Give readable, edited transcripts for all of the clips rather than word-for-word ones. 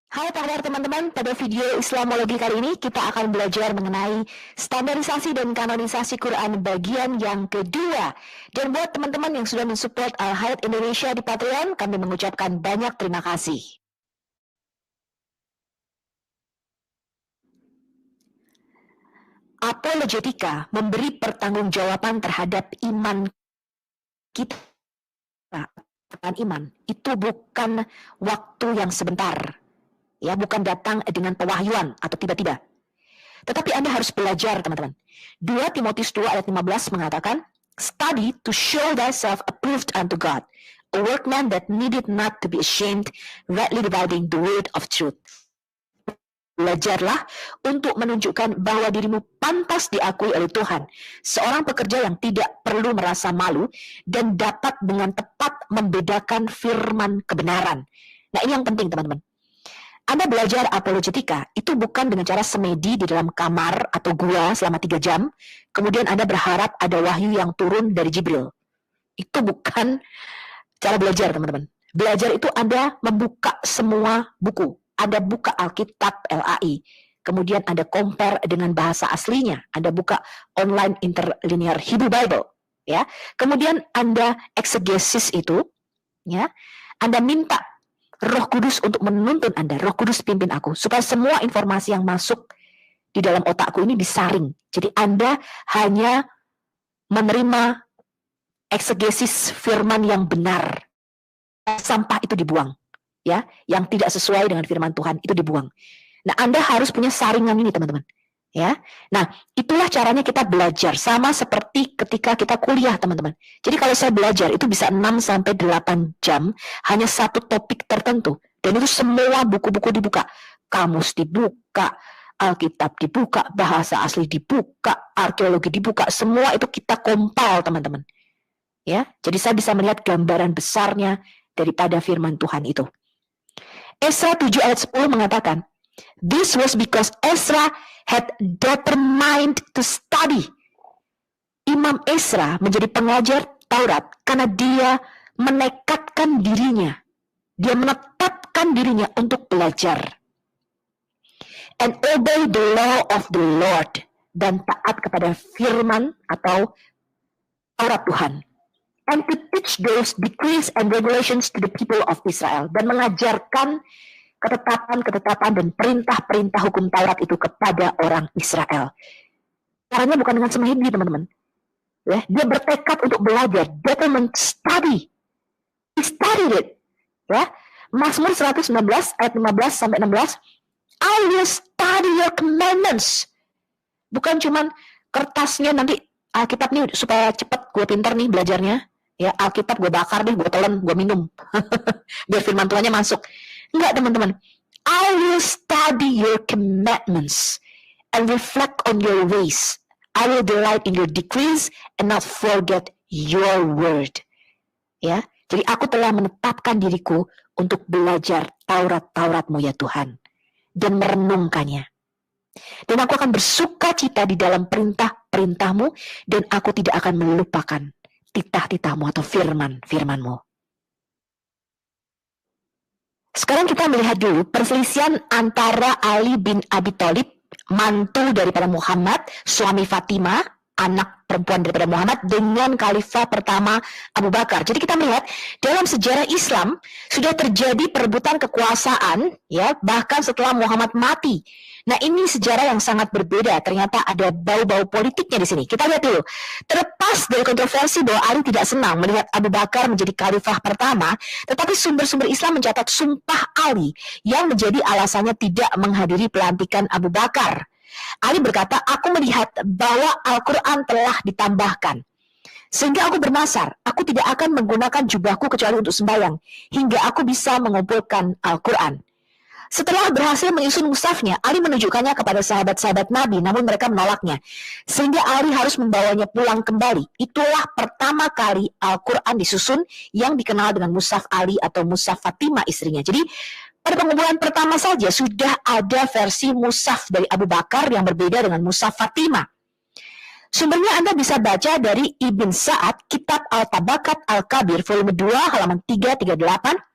Hai kabar teman-teman, pada video Islamologi kali ini kita akan belajar mengenai standarisasi dan kanonisasi Quran bagian yang kedua. Dan buat teman-teman yang sudah mensupport Al-Hayat Indonesia di Patreon, kami mengucapkan banyak terima kasih. Apologetika memberi pertanggungjawaban terhadap iman kita. Iman itu bukan waktu yang sebentar. Ya, bukan datang dengan pewahyuan atau tiba-tiba. Tetapi Anda harus belajar, teman-teman. 2 Timotius 2 ayat 15 mengatakan, "Study to show thyself approved unto God, a workman that needed not to be ashamed, rightly dividing the word of truth." Belajarlah untuk menunjukkan bahwa dirimu pantas diakui oleh Tuhan, seorang pekerja yang tidak perlu merasa malu dan dapat dengan tepat membedakan firman kebenaran. Nah, ini yang penting, teman-teman. Anda belajar apologetika itu bukan dengan cara semedi di dalam kamar atau gua selama 3 jam, kemudian Anda berharap ada wahyu yang turun dari Jibril. Itu bukan cara belajar, teman-teman. Belajar itu Anda membuka semua buku. Anda buka Alkitab LAI, kemudian Anda compare dengan bahasa aslinya. Anda buka online interlinear Hebrew Bible, ya. Kemudian Anda eksegesis itu, ya. Anda minta Roh Kudus untuk menuntun Anda. Roh Kudus pimpin aku, supaya semua informasi yang masuk di dalam otakku ini disaring. Jadi Anda hanya menerima eksegesis firman yang benar. Sampah itu dibuang, ya, yang tidak sesuai dengan firman Tuhan itu dibuang. Nah, Anda harus punya saringan ini, teman-teman. Ya, nah itulah caranya kita belajar, sama seperti ketika kita kuliah, teman-teman. Jadi kalau saya belajar itu bisa 6-8 jam hanya satu topik tertentu, dan itu semua buku-buku dibuka, kamus dibuka, Alkitab dibuka, bahasa asli dibuka, arkeologi dibuka, semua itu kita kompil, teman-teman. Ya, jadi saya bisa melihat gambaran besarnya daripada firman Tuhan itu. Esra 7 ayat 10 mengatakan, "This was because Ezra had determined to study." Imam Ezra menjadi pengajar Taurat karena dia menekadkan dirinya. Dia menetapkan dirinya untuk belajar. And obey the law of the Lord. Dan taat kepada firman atau Taurat Tuhan. And to teach those decrees and regulations to the people of Israel. Dan mengajarkan ketetapan-ketetapan dan perintah-perintah hukum Taurat itu kepada orang Israel. Caranya bukan dengan semedi, teman-teman. Ya, dia bertekad untuk belajar, determined study. He studied it. Ya, Mazmur 119 ayat 15 sampai 16, "I will study your commandments." Bukan cuman kertasnya nanti Alkitab nih supaya cepat gue pintar nih belajarnya. Ya, Alkitab gue bakar deh, gue telan, gue minum. Biar firman Tuhannya masuk. Enggak, teman-teman. I will study your commandments and reflect on your ways. I will delight in your decrees and not forget your word. Ya, jadi aku telah menetapkan diriku untuk belajar Taurat-Tauratmu ya Tuhan, dan merenungkannya. Dan aku akan bersuka cita di dalam perintah-perintahmu, dan aku tidak akan melupakan titah-titahmu atau firman-firmanmu. Sekarang kita melihat dulu perselisihan antara Ali bin Abi Thalib, mantu daripada Muhammad, suami Fatimah, anak perempuan daripada Muhammad, dengan khalifah pertama Abu Bakar. Jadi kita melihat dalam sejarah Islam sudah terjadi perebutan kekuasaan, ya, bahkan setelah Muhammad mati. Nah, ini sejarah yang sangat berbeda. Ternyata ada bau-bau politiknya di sini. Kita lihat dulu. Terlepas dari kontroversi bahwa Ali tidak senang melihat Abu Bakar menjadi khalifah pertama, tetapi sumber-sumber Islam mencatat sumpah Ali yang menjadi alasannya tidak menghadiri pelantikan Abu Bakar. Ali berkata, "Aku melihat bahwa Al-Quran telah ditambahkan. Sehingga aku bernasar, aku tidak akan menggunakan jubahku kecuali untuk sembahyang, hingga aku bisa mengumpulkan Al-Quran." Setelah berhasil menyusun mushafnya, Ali menunjukkannya kepada sahabat-sahabat Nabi, namun mereka menolaknya. Sehingga Ali harus membawanya pulang kembali. Itulah pertama kali Al-Quran disusun yang dikenal dengan mushaf Ali atau mushaf Fatimah istrinya. Jadi pada pengumpulan pertama saja sudah ada versi mushaf dari Abu Bakar yang berbeda dengan mushaf Fatimah. Sumbernya Anda bisa baca dari Ibn Sa'ad, Kitab Al-Tabakat Al-Kabir, volume 2, halaman 338,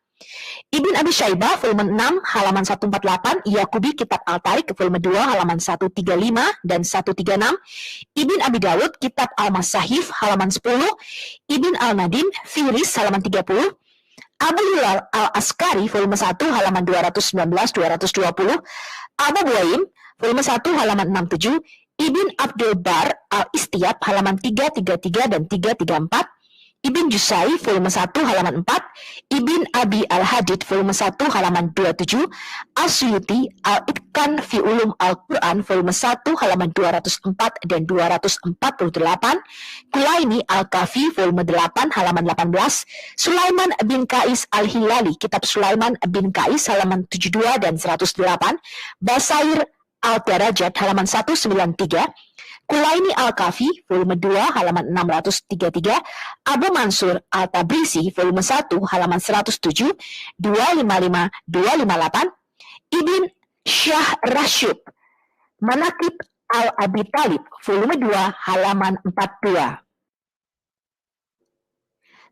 Ibn Abi Syaibah volume 6 halaman 148, Yaqubi Kitab Al-Tariq volume 2 halaman 135 dan 136, Ibn Abi Dawud Kitab Al-Masahif halaman 10, Ibn Al-Nadim Firis halaman 30, Abu Hilal Al-Askari volume 1 halaman 219-220, Abu Buaim volume 1 halaman 67, Ibn Abdul Bar Al-Istiyab halaman 333 dan 334, Ibn Jusai volume 1 halaman 4, Ibn Abi Al-Hadid volume 1 halaman 27, Asyuti Al-Itqan fi Ulum Al-Quran volume 1 halaman 204 dan 248, Kulaini Al-Kafi volume 8 halaman 18, Sulaiman bin Qais Al-Hilali Kitab Sulaiman bin Qais halaman 72 dan 108, Basair Al-Darajat halaman 193, Kulaini Al-Kafi volume 2 halaman 633, Abu Mansur Al-Tabrisi volume 1 halaman 107, 255, 258, Ibn Syah Rashid Manaqib Al-Abi Talib volume 2 halaman 42.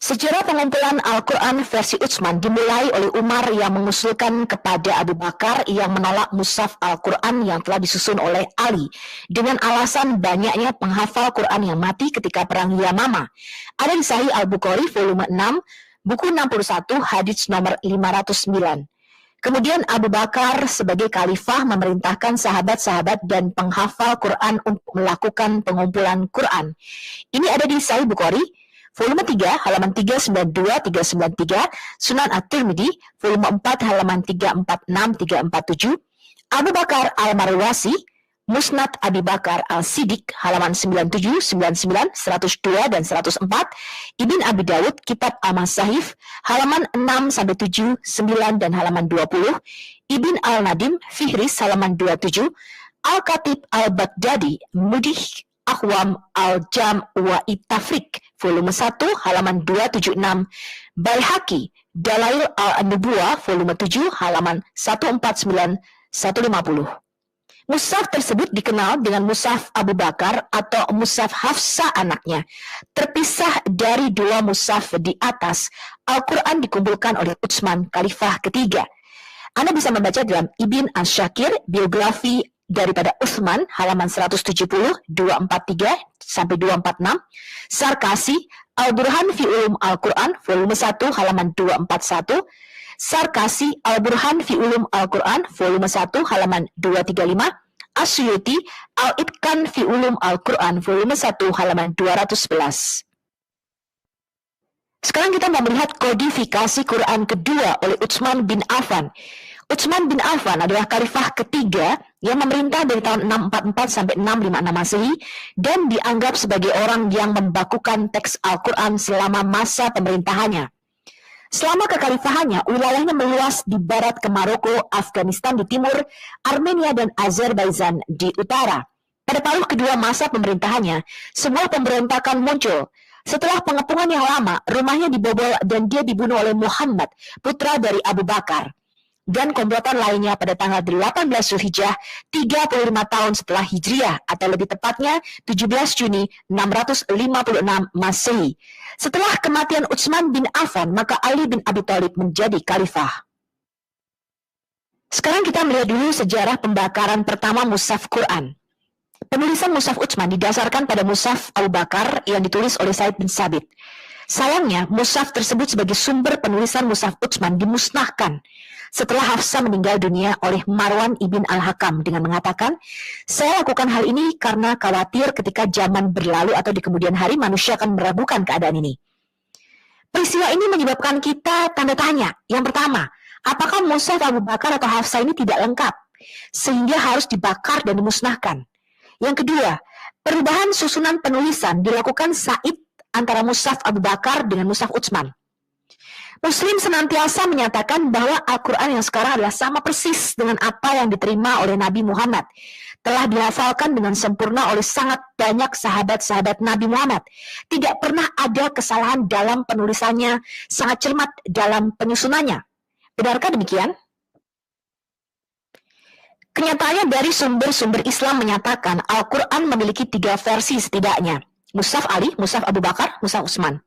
Sejarah pengumpulan Al-Quran versi Utsman dimulai oleh Umar yang mengusulkan kepada Abu Bakar yang menolak mushaf Al-Quran yang telah disusun oleh Ali dengan alasan banyaknya penghafal Quran yang mati ketika perang Yamama. Ada di Sahih Al-Bukhari volume 6, buku 61, hadits nomor 509. Kemudian Abu Bakar sebagai khalifah memerintahkan sahabat-sahabat dan penghafal Quran untuk melakukan pengumpulan Quran. Ini ada di Sahih Bukhari volume 3 halaman 392-393, Sunan At-Tirmidzi volume 4 halaman 346-347, Abu Bakar Al-Marwasi Musnad Abi Bakar Al-Siddiq halaman 97, 99, 102 dan 104, Ibn Abi Dawud Kitab Al-Masahif halaman 6-7, 9 dan halaman 20, Ibn Al-Nadim Fihris halaman 27, Al-Khatib Al-Baghdadi Mudih Akhwam Al-Jam wa Itafrik volume 1 halaman 276, Baihaqi Dalail Al-Nubuwah volume 7 halaman 149-150. Mushaf tersebut dikenal dengan Mushaf Abu Bakar atau Mushaf Hafsah anaknya. Terpisah dari dua mushaf di atas, Al-Quran dikumpulkan oleh Utsman, khalifah ketiga. Anda bisa membaca dalam Ibn Ash-Shakir, biografi daripada Utsman, halaman 170, 243 sampai 246, Sarkasi, Al-Burhan fi Ulum Al-Quran, volume 1, halaman 241, Sarkasi, Al-Burhan fi Ulum Al-Quran, volume 1, halaman 235, Asyuti, Al-Itqan fi Ulum Al-Quran, volume 1, halaman 211. Sekarang kita mau melihat kodifikasi Quran kedua oleh Utsman bin Affan. Utsman bin Affan adalah khalifah ketiga yang memerintah dari tahun 644 sampai 656 Masehi dan dianggap sebagai orang yang membakukan teks Al-Quran selama masa pemerintahannya. Selama kekhalifahannya, wilayahnya meluas di barat ke Maroko, Afghanistan di timur, Armenia dan Azerbaijan di utara. Pada paruh kedua masa pemerintahannya, sebuah pemberontakan muncul. Setelah pengepungan yang lama, rumahnya dibobol dan dia dibunuh oleh Muhammad, putra dari Abu Bakar. Dan komplotan lainnya pada tanggal 18 Zulhijjah, 35 tahun setelah Hijriah, atau lebih tepatnya 17 Juni 656 Masehi. Setelah kematian Utsman bin Affan, maka Ali bin Abi Thalib menjadi khalifah. Sekarang kita melihat dulu sejarah pembakaran pertama mushaf Quran. Penulisan mushaf Utsman didasarkan pada mushaf Abu Bakar yang ditulis oleh Said bin Sabit. Sayangnya, mushaf tersebut sebagai sumber penulisan mushaf Utsman dimusnahkan setelah Hafsah meninggal dunia oleh Marwan ibn Al-Hakam dengan mengatakan, saya lakukan hal ini karena khawatir ketika zaman berlalu atau di kemudian hari manusia akan meragukan keadaan ini. Peristiwa ini menyebabkan kita tanda tanya. Yang pertama, apakah mushaf Abu Bakar atau Hafsah ini tidak lengkap sehingga harus dibakar dan dimusnahkan? Yang kedua, perubahan susunan penulisan dilakukan Said antara mushaf Abu Bakar dengan mushaf Utsman. Muslim senantiasa menyatakan bahwa Al-Quran yang sekarang adalah sama persis dengan apa yang diterima oleh Nabi Muhammad. Telah dihafalkan dengan sempurna oleh sangat banyak sahabat-sahabat Nabi Muhammad. Tidak pernah ada kesalahan dalam penulisannya, sangat cermat dalam penyusunannya. Benarkah demikian? Kenyataannya dari sumber-sumber Islam menyatakan Al-Quran memiliki 3 versi setidaknya. Mushaf Ali, Mushaf Abu Bakar, Mushaf Utsman.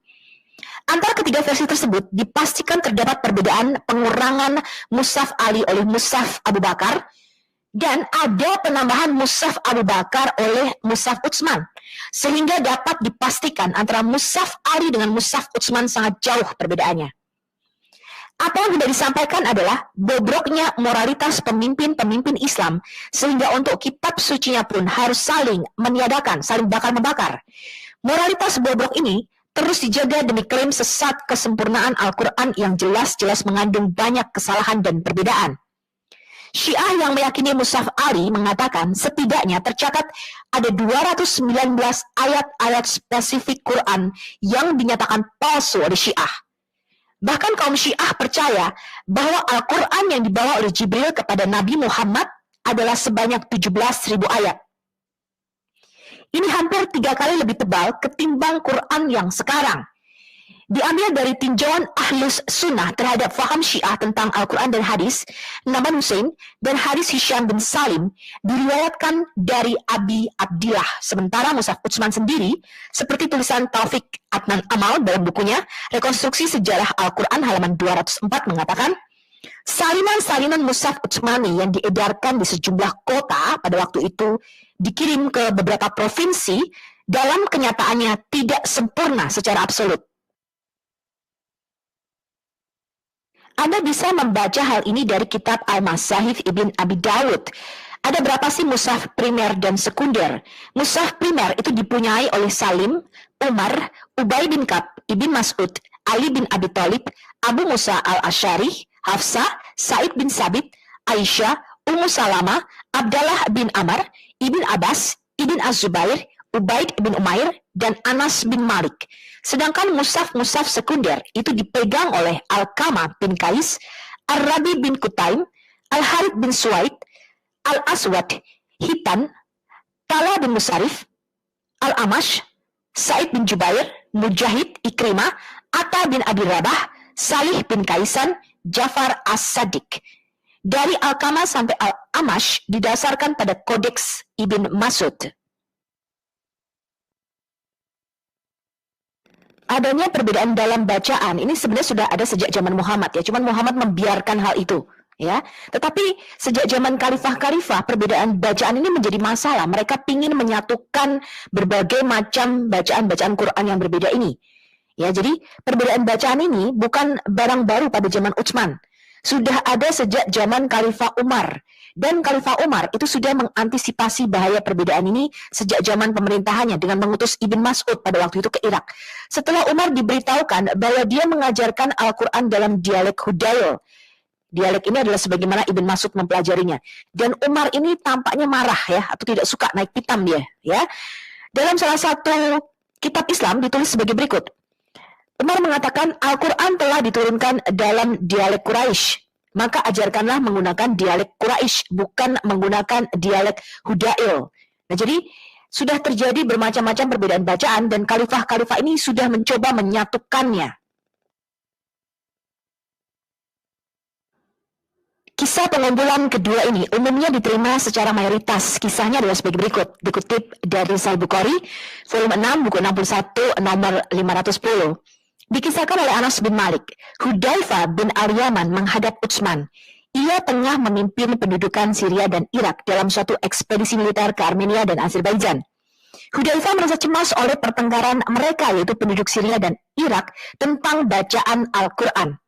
Antara ketiga versi tersebut dipastikan terdapat perbedaan pengurangan mushaf Ali oleh mushaf Abu Bakar, dan ada penambahan mushaf Abu Bakar oleh mushaf Utsman, sehingga dapat dipastikan antara mushaf Ali dengan mushaf Utsman sangat jauh perbedaannya. Apa yang sudah disampaikan adalah bobroknya moralitas pemimpin-pemimpin Islam, sehingga untuk kitab sucinya pun harus saling meniadakan, saling bakar-membakar. Moralitas bobrok ini terus dijaga demi klaim sesat kesempurnaan Al-Quran yang jelas-jelas mengandung banyak kesalahan dan perbedaan. Syiah yang meyakini mushaf Ali mengatakan setidaknya tercatat ada 219 ayat-ayat spesifik Quran yang dinyatakan palsu oleh Syiah. Bahkan kaum Syiah percaya bahwa Al-Quran yang dibawa oleh Jibril kepada Nabi Muhammad adalah sebanyak 17.000 ayat. Ini hampir 3 kali lebih tebal ketimbang Quran yang sekarang. Diambil dari tinjauan Ahlus Sunnah terhadap faham Syiah tentang Al-Quran dan hadis, Naman Hussein dan hadis Hisham bin Salim diriwayatkan dari Abi Abdillah. Sementara mushaf Utsman sendiri, seperti tulisan Taufik Adnan Amal dalam bukunya Rekonstruksi Sejarah Al-Quran halaman 204 mengatakan, salinan-salinan mushaf Utsmani yang diedarkan di sejumlah kota pada waktu itu dikirim ke beberapa provinsi dalam kenyataannya tidak sempurna secara absolut. Anda bisa membaca hal ini dari kitab Al-Masahif Ibn Abi Dawud. Ada berapa sih mushaf primer dan sekunder? Mushaf primer itu dipunyai oleh Salim, Umar, Ubay bin Ka'b, Ibn Mas'ud, Ali bin Abi Thalib, Abu Musa al-Asy'ari, Hafsah, Sa'id bin Sabit, Aisyah, Ummu Salama, Abdallah bin Amr, Ibn Abbas, Ibn Az-Zubair, Ubaid bin Umair, dan Anas bin Malik. Sedangkan mushaf-mushaf sekunder itu dipegang oleh Al-Qamah bin Qais, Ar-Rabi bin Qutaim, Al-Harith bin Suwaid, Al-Aswad, Hitan, Tala bin Musarif, Al-Amash, Sa'id bin Jubair, Mujahid, Ikrimah, Atta bin Abi Rabah, Salih bin Kaisan, Jafar As-Sadiq. Dari Al-Qamah sampai Al-Amash didasarkan pada Kodeks Ibn Mas'ud. Adanya perbedaan dalam bacaan ini sebenarnya sudah ada sejak zaman Muhammad ya, cuman Muhammad membiarkan hal itu ya. Tetapi sejak zaman khalifah-khalifah perbedaan bacaan ini menjadi masalah. Mereka ingin menyatukan berbagai macam bacaan-bacaan Quran yang berbeda ini. Ya, jadi perbedaan bacaan ini bukan barang baru pada zaman Utsman. Sudah ada sejak zaman Khalifah Umar. Dan Khalifah Umar itu sudah mengantisipasi bahaya perbedaan ini sejak zaman pemerintahannya dengan mengutus Ibn Mas'ud pada waktu itu ke Irak. Setelah Umar diberitahukan bahwa dia mengajarkan Al-Quran dalam dialek Hudayl. Dialek ini adalah sebagaimana Ibn Mas'ud mempelajarinya. Dan Umar ini tampaknya marah ya, atau tidak suka, naik pitam dia. Ya. Dalam salah satu kitab Islam ditulis sebagai berikut. Umar mengatakan Al-Quran telah diturunkan dalam dialek Quraisy. Maka ajarkanlah menggunakan dialek Quraisy, bukan menggunakan dialek Hudayl. Nah, jadi sudah terjadi bermacam-macam perbedaan bacaan dan khalifah-khalifah ini sudah mencoba menyatukannya. Kisah pengumpulan kedua ini umumnya diterima secara mayoritas. Kisahnya adalah sebagai berikut. Dikutip dari Sahih Bukhari, volume 6, buku 61, nomor 510. Dikisahkan oleh Anas bin Malik, Hudzaifah bin Al-Yaman menghadap Utsman. Ia tengah memimpin pendudukan Syria dan Irak dalam suatu ekspedisi militer ke Armenia dan Azerbaijan. Hudzaifah merasa cemas oleh pertengkaran mereka, yaitu penduduk Syria dan Irak, tentang bacaan Al-Quran.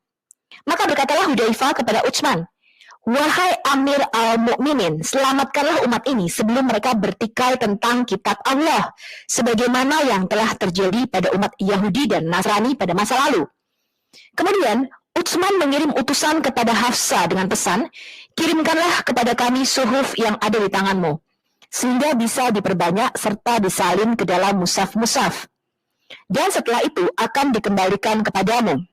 Maka berkatalah Hudzaifah kepada Utsman, "Wahai Amir al-Mu'minin, selamatkanlah umat ini sebelum mereka bertikai tentang kitab Allah, sebagaimana yang telah terjadi pada umat Yahudi dan Nasrani pada masa lalu." Kemudian, Utsman mengirim utusan kepada Hafsah dengan pesan, "Kirimkanlah kepada kami suhuf yang ada di tanganmu, sehingga bisa diperbanyak serta disalin ke dalam mushaf-mushaf. Dan setelah itu akan dikembalikan kepadamu."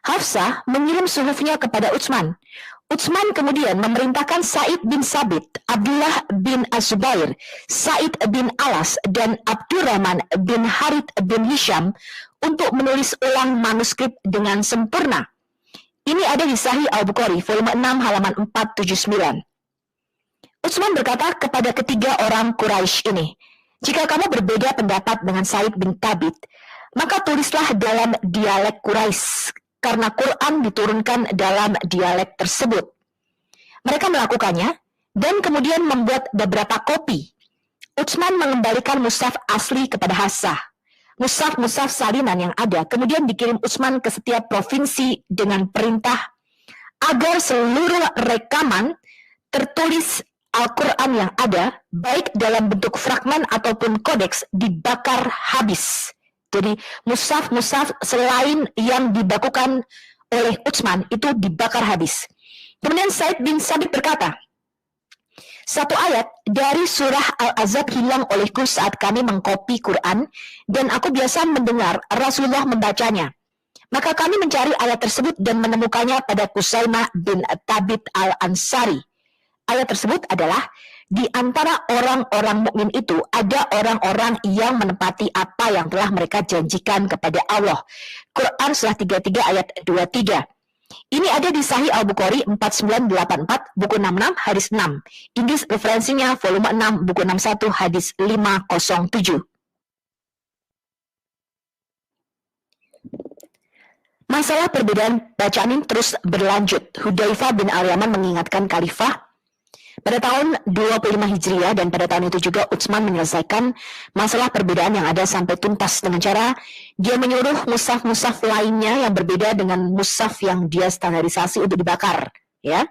Hafsah mengirim suhufnya kepada Utsman. Utsman kemudian memerintahkan Sa'id bin Sabit, Abdullah bin Az-Zubair, Sa'id bin Alas, dan Abdurrahman bin Harith bin Hisham untuk menulis ulang manuskrip dengan sempurna. Ini ada di Sahih Al-Bukhari, volume 6, halaman 479. Utsman berkata kepada ketiga orang Quraisy ini, "Jika kamu berbeda pendapat dengan Sa'id bin Thabit, Maka tulislah dalam dialek Quraisy, karena Quran diturunkan dalam dialek tersebut. Mereka melakukannya dan kemudian membuat beberapa kopi. Utsman mengembalikan mushaf asli kepada Hafsah. Mushaf-mushaf salinan yang ada kemudian dikirim Utsman ke setiap provinsi dengan perintah agar seluruh rekaman tertulis Al-Quran yang ada, baik dalam bentuk fragmen ataupun kodeks, dibakar habis. Jadi mushaf-mushaf selain yang dibakukan oleh Utsman itu dibakar habis. Kemudian Zaid bin Sabit berkata, satu ayat dari surah Al-Ahzab hilang olehku saat kami mengkopi Quran dan aku biasa mendengar Rasulullah membacanya. Maka kami mencari ayat tersebut dan menemukannya pada Qusaimah bin Thabit Al-Ansari. Ayat tersebut adalah, di antara orang-orang mukmin itu ada orang-orang yang menepati apa yang telah mereka janjikan kepada Allah. Quran surah 33 ayat 23. Ini ada di Sahih Al-Bukhari 4984, buku 66, hadis 6. Inggris referensinya volume 6, buku 61, hadis 507. Masalah perbedaan bacaan ini terus berlanjut. Hudzaifah bin Al-Yaman mengingatkan Khalifah pada tahun 25 Hijriah dan pada tahun itu juga Utsman menyelesaikan masalah perbedaan yang ada sampai tuntas dengan cara dia menyuruh mushaf-mushaf lainnya yang berbeda dengan mushaf yang dia standarisasi untuk dibakar. Ya,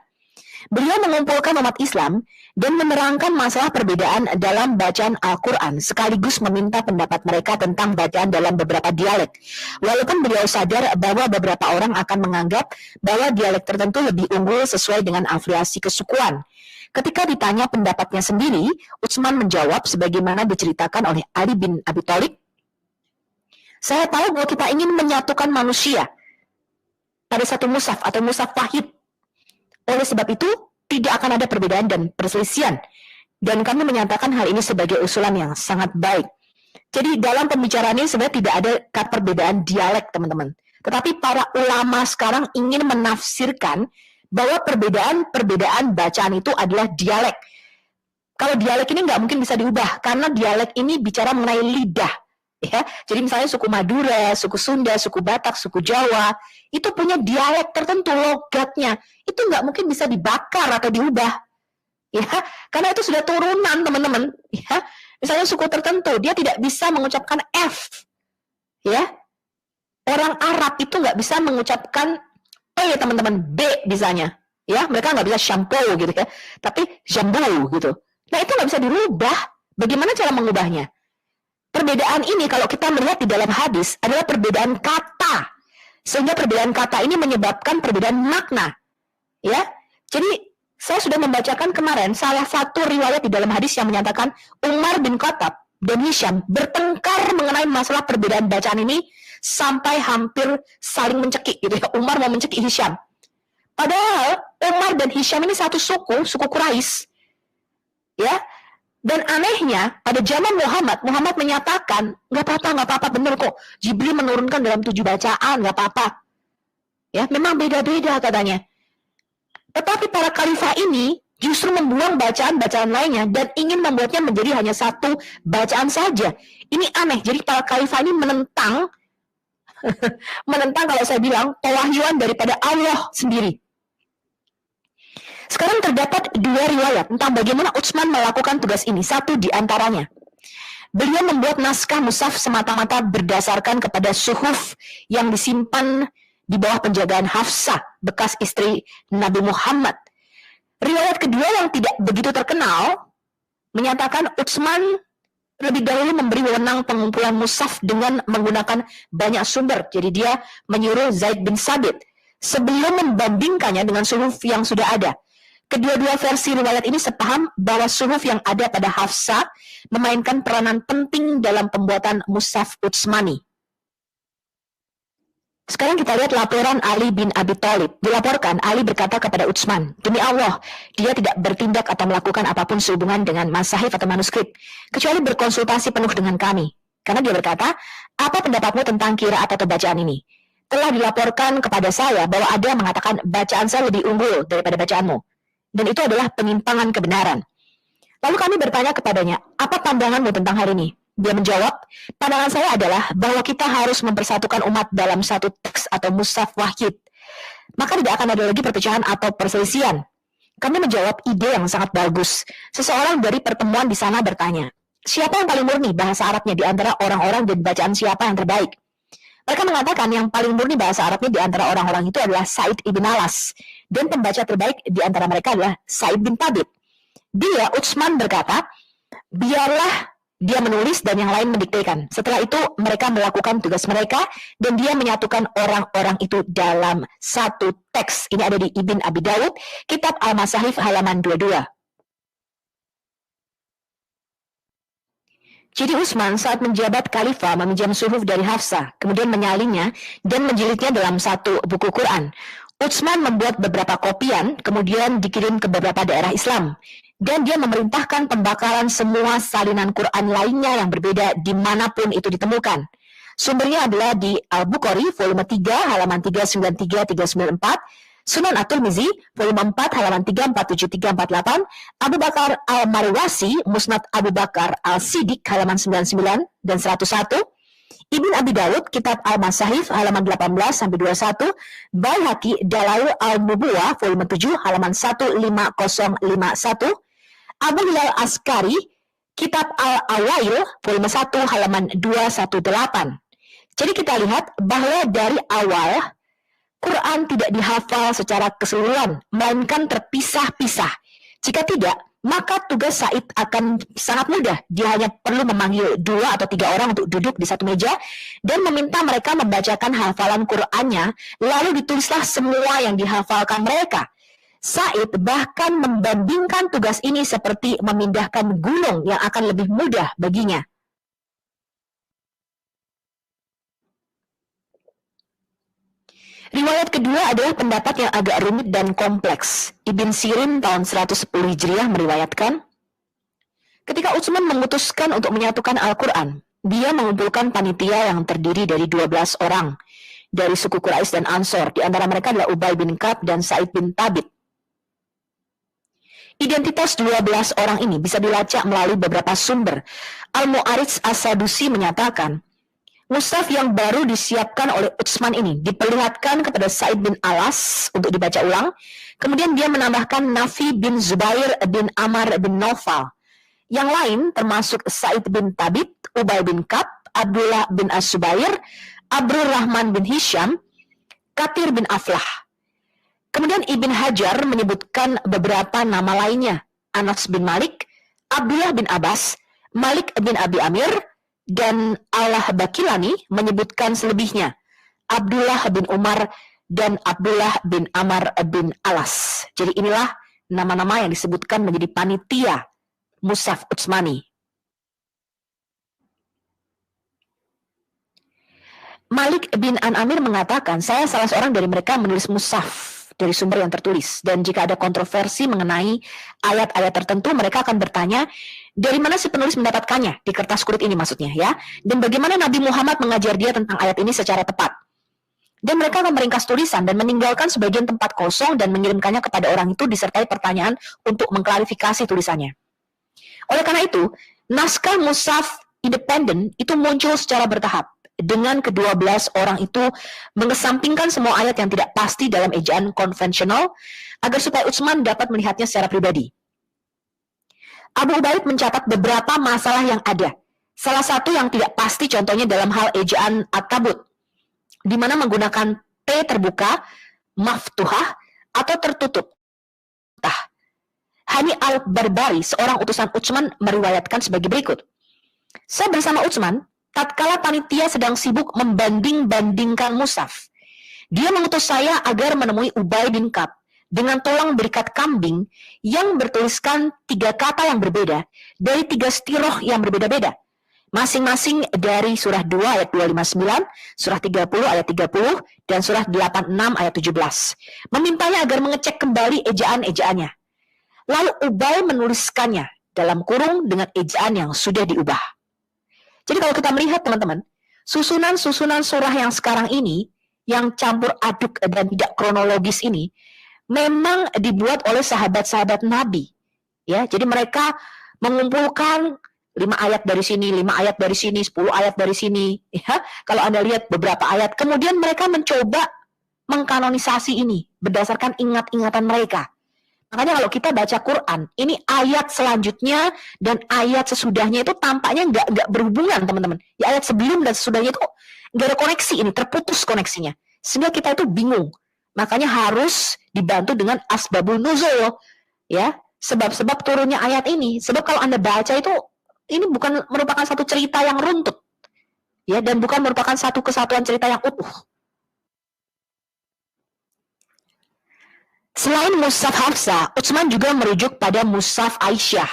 beliau mengumpulkan umat Islam dan menerangkan masalah perbedaan dalam bacaan Al-Quran sekaligus meminta pendapat mereka tentang bacaan dalam beberapa dialek. Walaupun beliau sadar bahwa beberapa orang akan menganggap bahwa dialek tertentu lebih unggul sesuai dengan afiliasi kesukuan. Ketika ditanya pendapatnya sendiri, Utsman menjawab sebagaimana diceritakan oleh Ali bin Abi Thalib, saya tahu bahwa kita ingin menyatukan manusia pada satu mushaf atau mushaf wahid. Oleh sebab itu, tidak akan ada perbedaan dan perselisihan. Dan kami menyatakan hal ini sebagai usulan yang sangat baik. Jadi dalam pembicaraan ini sebenarnya tidak ada perbedaan dialek, teman-teman. Tetapi para ulama sekarang ingin menafsirkan bahwa perbedaan bacaan itu adalah dialek. Kalau dialek ini nggak mungkin bisa diubah, karena dialek ini bicara mengenai lidah. Ya, jadi misalnya suku Madura, suku Sunda, suku Batak, suku Jawa, itu punya dialek tertentu, logatnya. Itu nggak mungkin bisa dibakar atau diubah. Ya, karena itu sudah turunan, teman-teman. Ya, misalnya suku tertentu, dia tidak bisa mengucapkan F. Ya, orang Arab itu nggak bisa mengucapkan ya teman-teman, B misalnya, ya mereka nggak bisa shampoo gitu ya, tapi jambu gitu. Nah itu nggak bisa dirubah. Bagaimana cara mengubahnya? Perbedaan ini kalau kita melihat di dalam hadis adalah perbedaan kata, sehingga perbedaan kata ini menyebabkan perbedaan makna. Ya, jadi saya sudah membacakan kemarin salah satu riwayat di dalam hadis yang menyatakan Umar bin Khattab dan Hisham bertengkar mengenai masalah perbedaan bacaan ini sampai hampir saling mencekik gitu ya. Umar mau mencekik Hisham. Padahal Umar dan Hisham ini satu suku Quraisy. Ya. Dan anehnya pada zaman Muhammad menyatakan nggak apa-apa bener kok. Jibril menurunkan dalam 7 bacaan, nggak apa-apa. Ya, memang beda-beda katanya. Tetapi para khalifah ini justru membuang bacaan-bacaan lainnya dan ingin membuatnya menjadi hanya satu bacaan saja. Ini aneh. Jadi para khalifah ini menentang kalau saya bilang pewahyuan daripada Allah sendiri. Sekarang terdapat 2 riwayat tentang bagaimana Utsman melakukan tugas ini. Satu di antaranya, beliau membuat naskah mushaf semata-mata berdasarkan kepada suhuf yang disimpan di bawah penjagaan Hafsah, bekas istri Nabi Muhammad. Riwayat kedua yang tidak begitu terkenal menyatakan Utsman lebih dahulu memberi wewenang pengumpulan mushaf dengan menggunakan banyak sumber. Jadi dia menyuruh Zaid bin Sabit sebelum membandingkannya dengan suhuf yang sudah ada. Kedua-dua versi riwayat ini sepaham bahwa suhuf yang ada pada Hafsah memainkan peranan penting dalam pembuatan mushaf Utsmani. Sekarang kita lihat laporan Ali bin Abi Thalib. Dilaporkan, Ali berkata kepada Utsman, demi Allah, dia tidak bertindak atau melakukan apapun sehubungan dengan masahif atau manuskrip, kecuali berkonsultasi penuh dengan kami. Karena dia berkata, apa pendapatmu tentang qiraat atau bacaan ini? Telah dilaporkan kepada saya bahwa ada yang mengatakan bacaan saya lebih unggul daripada bacaanmu. Dan itu adalah penyimpangan kebenaran. Lalu kami bertanya kepadanya, apa pandanganmu tentang hal ini? Dia menjawab, pandangan saya adalah bahwa kita harus mempersatukan umat dalam satu teks atau mushaf wahid. Maka tidak akan ada lagi perpecahan atau perselisihan. Kami menjawab ide yang sangat bagus. Seseorang dari pertemuan di sana bertanya, siapa yang paling murni bahasa Arabnya di antara orang-orang dan bacaan siapa yang terbaik? Mereka mengatakan yang paling murni bahasa Arabnya di antara orang-orang itu adalah Sa'id ibn Alas. Dan pembaca terbaik di antara mereka adalah Sa'id bin Thabit. Dia, Utsman, berkata, biarlah dia menulis dan yang lain mendiktekan. Setelah itu mereka melakukan tugas mereka dan dia menyatukan orang-orang itu dalam satu teks. Ini ada di Ibn Abi Dawud, Kitab Al-Masahif halaman 22. Jadi Utsman saat menjabat khalifah meminjam suhuf dari Hafsah, kemudian menyalinnya dan menjilidnya dalam satu buku Quran. Utsman membuat beberapa kopian, kemudian dikirim ke beberapa daerah Islam. Dan dia memerintahkan pembakaran semua salinan Quran lainnya yang berbeda dimanapun itu ditemukan. Sumbernya adalah di Al-Bukhari, volume 3, halaman 393-394, Sunan At-Tirmizi, volume 4, halaman 347-348, Abu Bakar Al-Marwasi, Musnad Abu Bakar Al-Siddiq, halaman 99 dan 101, Ibn Abi Dawud, Kitab Al-Masahif, halaman 18-21, Baihaqi, Dalail Al-Nubuwah, volume 7, halaman 15051, Abu Hilal Askari, Kitab Al-Awail, volume 1, halaman 218. Jadi kita lihat bahwa dari awal, Quran tidak dihafal secara keseluruhan, melainkan terpisah-pisah. Jika tidak, maka tugas Sa'id akan sangat mudah. Dia hanya perlu memanggil 2 atau 3 orang untuk duduk di satu meja dan meminta mereka membacakan hafalan Qurannya, lalu ditulislah semua yang dihafalkan mereka. Sa'id bahkan membandingkan tugas ini seperti memindahkan gunung yang akan lebih mudah baginya. Riwayat kedua adalah pendapat yang agak rumit dan kompleks. Ibn Sirin tahun 110 Hijriah meriwayatkan, ketika Utsman memutuskan untuk menyatukan Al-Quran, dia mengumpulkan panitia yang terdiri dari 12 orang dari suku Quraisy dan Ansor. Di antara mereka adalah Ubay bin Ka'ab dan Sa'id bin Thabit. Identitas 12 orang ini bisa dilacak melalui beberapa sumber. Al-Mu'arridz As-Sadusi menyatakan, mushaf yang baru disiapkan oleh Utsman ini diperlihatkan kepada Sa'id bin Alas untuk dibaca ulang. Kemudian dia menambahkan Nafi bin Zubair bin Amr bin Naufal. Yang lain termasuk Sa'id bin Thabit, Ubay bin Ka'ab, Abdullah bin As-Subair, Abdul Rahman bin Hisham, Kathir bin Aflah. Kemudian Ibn Hajar menyebutkan beberapa nama lainnya. Anas bin Malik, Abdullah bin Abbas, Malik bin Abi Amir, dan Al-Bakilani menyebutkan selebihnya. Abdullah bin Umar dan Abdullah bin Amr bin Alas. Jadi inilah nama-nama yang disebutkan menjadi panitia Mushaf Utsmani. Malik bin An-Amir mengatakan, saya salah seorang dari mereka menulis mushaf dari sumber yang tertulis. Dan jika ada kontroversi mengenai ayat-ayat tertentu, mereka akan bertanya, dari mana si penulis mendapatkannya? Di kertas kulit ini maksudnya ya. Dan bagaimana Nabi Muhammad mengajar dia tentang ayat ini secara tepat. Dan mereka akan meringkas tulisan dan meninggalkan sebagian tempat kosong dan mengirimkannya kepada orang itu disertai pertanyaan untuk mengklarifikasi tulisannya. Oleh karena itu, naskah mushaf independen itu muncul secara bertahap. Dengan ke-12 orang itu mengesampingkan semua ayat yang tidak pasti dalam ejaan konvensional agar supaya Utsman dapat melihatnya secara pribadi. Abu Ubaid mencatat beberapa masalah yang ada. Salah satu yang tidak pasti contohnya dalam hal ejaan at-tabut, di mana menggunakan T terbuka, maftuhah, atau tertutup. Hani al-Barbari, seorang utusan Utsman, meriwayatkan sebagai berikut. Saya bersama Utsman, tatkala panitia sedang sibuk membanding-bandingkan mushaf. Dia mengutus saya agar menemui Ubay bin Ka'ab dengan tolang berikat kambing yang bertuliskan 3 kata yang berbeda dari 3 stiroh yang berbeda-beda. Masing-masing dari surah 2 ayat 259, surah 30 ayat 30, dan surah 86 ayat 17. Memintanya agar mengecek kembali ejaan-ejaannya. Lalu Ubay menuliskannya dalam kurung dengan ejaan yang sudah diubah. Jadi kalau kita melihat teman-teman, susunan-susunan surah yang sekarang ini, yang campur aduk dan tidak kronologis ini, memang dibuat oleh sahabat-sahabat Nabi. Ya, jadi mereka mengumpulkan 5 ayat dari sini, 5 ayat dari sini, 10 ayat dari sini. Ya, kalau Anda lihat beberapa ayat, kemudian mereka mencoba mengkanonisasi ini berdasarkan ingat-ingatan mereka. Makanya kalau kita baca Quran, ini ayat selanjutnya dan ayat sesudahnya itu tampaknya nggak berhubungan, teman-teman. Ya, ayat sebelum dan sesudahnya itu nggak ada koneksi, ini terputus koneksinya. Sehingga kita itu bingung. Makanya harus dibantu dengan asbabul nuzul, ya, sebab-sebab turunnya ayat ini. Sebab kalau Anda baca itu, ini bukan merupakan satu cerita yang runtut, ya, dan bukan merupakan satu kesatuan cerita yang utuh. Selain Mushaf Hafsah, Utsman juga merujuk pada Mushaf Aisyah.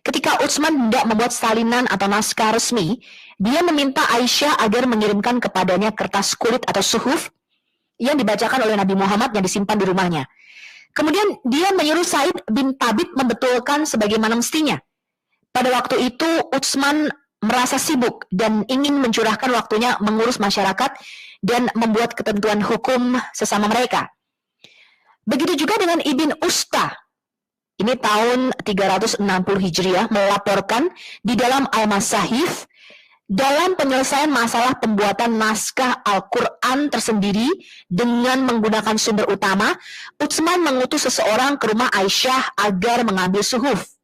Ketika Utsman hendak membuat salinan atau naskah resmi, dia meminta Aisyah agar mengirimkan kepadanya kertas kulit atau suhuf yang dibacakan oleh Nabi Muhammad yang disimpan di rumahnya. Kemudian dia menyuruh Said bin Thabit membetulkan sebagaimana mestinya. Pada waktu itu Utsman merasa sibuk dan ingin mencurahkan waktunya mengurus masyarakat dan membuat ketentuan hukum sesama mereka. Begitu juga dengan Ibn Usta. Ini tahun 360 Hijriah melaporkan di dalam Al-Masahif dalam penyelesaian masalah pembuatan naskah Al-Quran tersendiri dengan menggunakan sumber utama, Utsman mengutus seseorang ke rumah Aisyah agar mengambil suhuf.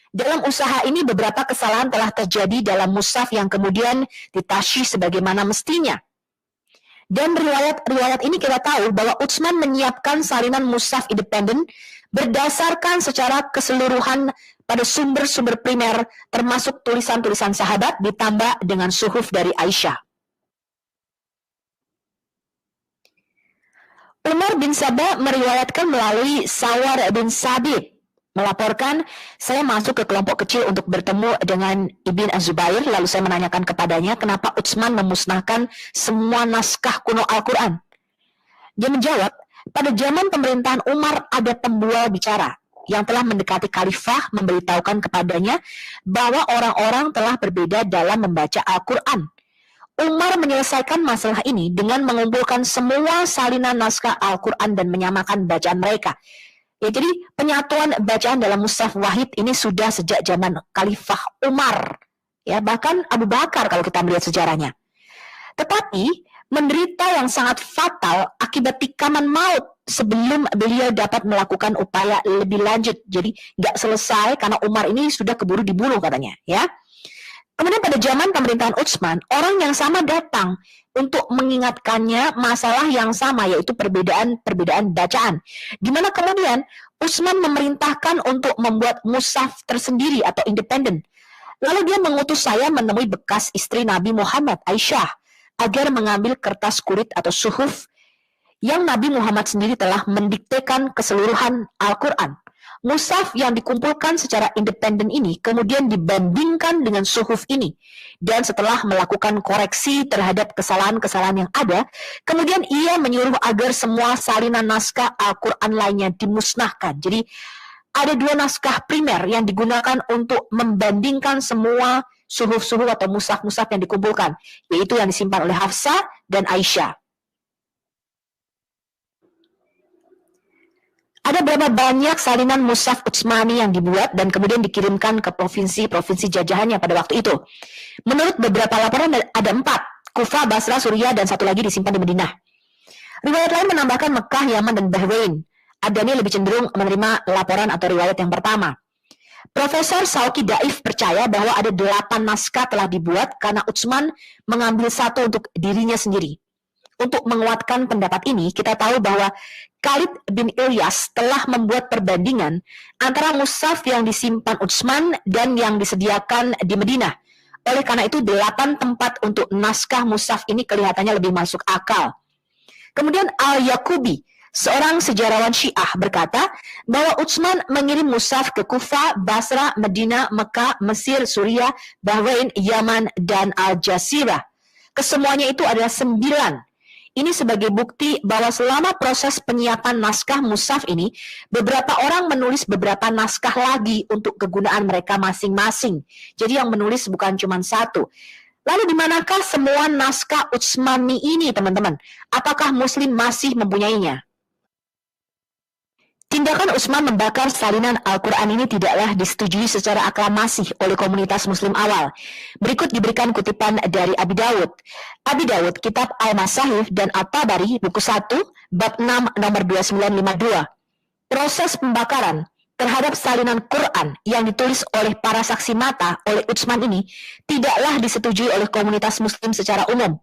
Dalam usaha ini beberapa kesalahan telah terjadi dalam mushaf yang kemudian ditasyih sebagaimana mestinya. Dan riwayat ini kita tahu bahwa Utsman menyiapkan salinan mushaf independen berdasarkan secara keseluruhan pada sumber-sumber primer termasuk tulisan-tulisan sahabat ditambah dengan suhuf dari Aisyah. Umar bin Sabah meriwayatkan melalui Sawar bin Sabit melaporkan, saya masuk ke kelompok kecil untuk bertemu dengan Ibn Az-Zubair, lalu saya menanyakan kepadanya kenapa Utsman memusnahkan semua naskah kuno Al-Quran. Dia menjawab, pada zaman pemerintahan Umar ada pembual bicara yang telah mendekati khalifah memberitahukan kepadanya bahwa orang-orang telah berbeda dalam membaca Al-Quran. Umar menyelesaikan masalah ini dengan mengumpulkan semua salinan naskah Al-Quran dan menyamakan bacaan mereka. Ya, jadi penyatuan bacaan dalam mushaf wahid ini sudah sejak zaman Khalifah Umar. Ya, bahkan Abu Bakar kalau kita melihat sejarahnya. Tetapi menderita yang sangat fatal akibat tikaman maut sebelum beliau dapat melakukan upaya lebih lanjut. Jadi nggak selesai karena Umar ini sudah keburu dibunuh katanya. Ya. Kemudian pada zaman pemerintahan Utsman, orang yang sama datang untuk mengingatkannya masalah yang sama, yaitu perbedaan bacaan. Di mana kemudian Utsman memerintahkan untuk membuat mushaf tersendiri atau independen. Lalu dia mengutus saya menemui bekas istri Nabi Muhammad, Aisyah, agar mengambil kertas kulit atau suhuf yang Nabi Muhammad sendiri telah mendiktekan keseluruhan Al-Quran. Mushaf yang dikumpulkan secara independen ini kemudian dibandingkan dengan suhuf ini. Dan setelah melakukan koreksi terhadap kesalahan-kesalahan yang ada, kemudian ia menyuruh agar semua salinan naskah Al-Quran lainnya dimusnahkan. Jadi ada dua naskah primer yang digunakan untuk membandingkan semua suhuf-suhuf atau mushaf-mushaf yang dikumpulkan, yaitu yang disimpan oleh Hafsah dan Aisyah. Ada berapa banyak salinan mushaf Utsmani yang dibuat dan kemudian dikirimkan ke provinsi-provinsi jajahannya pada waktu itu? Menurut beberapa laporan ada 4, Kufah, Basra, Suriah, dan satu lagi disimpan di Madinah. Riwayat lain menambahkan Mekah, Yaman, dan Bahrain. Adanya lebih cenderung menerima laporan atau riwayat yang pertama. Profesor Sauki Daif percaya bahwa ada 8 naskah telah dibuat karena Utsman mengambil satu untuk dirinya sendiri. Untuk menguatkan pendapat ini, kita tahu bahwa Khalid bin Ilyas telah membuat perbandingan antara mushaf yang disimpan Utsman dan yang disediakan di Madinah. Oleh karena itu, 8 tempat untuk naskah mushaf ini kelihatannya lebih masuk akal. Kemudian Al-Yaqubi, seorang sejarawan Syiah, berkata bahwa Utsman mengirim mushaf ke Kufah, Basra, Madinah, Mekah, Mesir, Suriah, Bahrain, Yaman, dan Al-Jazirah. Kesemuanya itu adalah 9. Ini sebagai bukti bahwa selama proses penyiapan naskah mushaf ini, beberapa orang menulis beberapa naskah lagi untuk kegunaan mereka masing-masing. Jadi yang menulis bukan cuma satu. Lalu di manakah semua naskah Utsmani ini, teman-teman? Apakah Muslim masih mempunyainya? Tindakan Utsman membakar salinan Al-Quran ini tidaklah disetujui secara aklamasi oleh komunitas muslim awal. Berikut diberikan kutipan dari Abi Dawud. Abi Dawud, Kitab Al-Masahif dan At-Tabari, buku 1, bab 6, nomor 2952. Proses pembakaran terhadap salinan Quran yang ditulis oleh para saksi mata oleh Utsman ini tidaklah disetujui oleh komunitas muslim secara umum.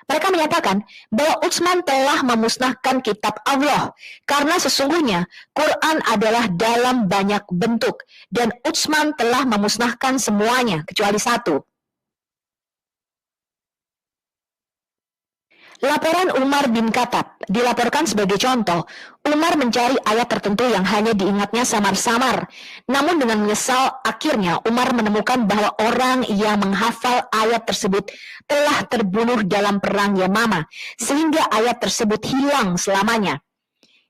Mereka menyatakan bahwa Utsman telah memusnahkan kitab Allah karena sesungguhnya Quran adalah dalam banyak bentuk dan Utsman telah memusnahkan semuanya kecuali satu. Laporan Umar bin Khattab dilaporkan sebagai contoh. Umar mencari ayat tertentu yang hanya diingatnya samar-samar. Namun dengan menyesal, akhirnya Umar menemukan bahwa orang yang menghafal ayat tersebut telah terbunuh dalam perang Yamamah, sehingga ayat tersebut hilang selamanya.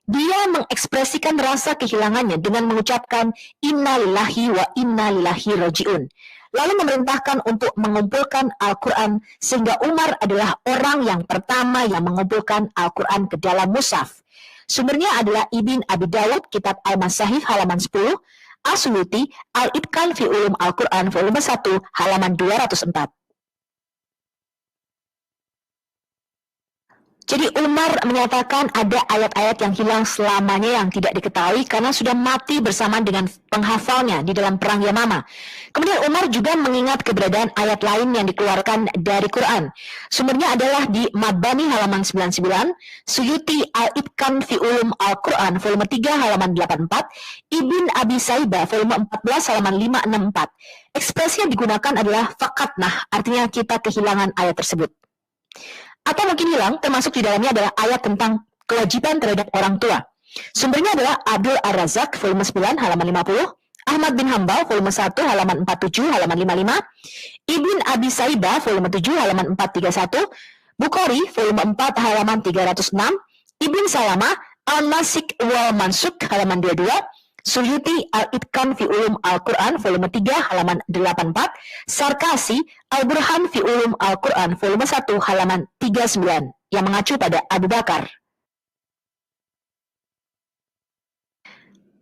Dia mengekspresikan rasa kehilangannya dengan mengucapkan Inna lillahi wa inna ilaihi raji'un. Lalu memerintahkan untuk mengumpulkan Al-Quran, sehingga Umar adalah orang yang pertama yang mengumpulkan Al-Quran ke dalam mushaf. Sumbernya adalah Ibn Abi Dawud, Kitab Al-Masahif, halaman 10, As-Suyuti, Al-Itqan fi Ulum Al-Quran, volume 1, halaman 204. Jadi Umar menyatakan ada ayat-ayat yang hilang selamanya yang tidak diketahui karena sudah mati bersama dengan penghafalnya di dalam perang Yamamah. Kemudian Umar juga mengingat keberadaan ayat lain yang dikeluarkan dari Quran. Sumbernya adalah di Mabani halaman 99, Suyuti Al-Itqan fi Ulum Al-Quran volume 3 halaman 84, Ibn Abi Saibah volume 14 halaman 564. Ekspresi yang digunakan adalah fakatnah, artinya kita kehilangan ayat tersebut. Atau mungkin hilang, termasuk di dalamnya adalah ayat tentang kewajiban terhadap orang tua. Sumbernya adalah Abdul Ar-Razak, volume 9, halaman 50, Ahmad bin Hambal, volume 1, halaman 47, halaman 55, Ibn Abi Saibah, volume 7, halaman 431, Bukhari, volume 4, halaman 306, Ibn Salamah, Al-Nasik wal Mansuk, halaman 22, Suyuti Al-Itqan fi Ulum Al-Quran, volume 3, halaman 84, Sarkasi, Al-Burhan fi Ulum Al-Quran, volume 1, halaman 39, yang mengacu pada Abu Bakar.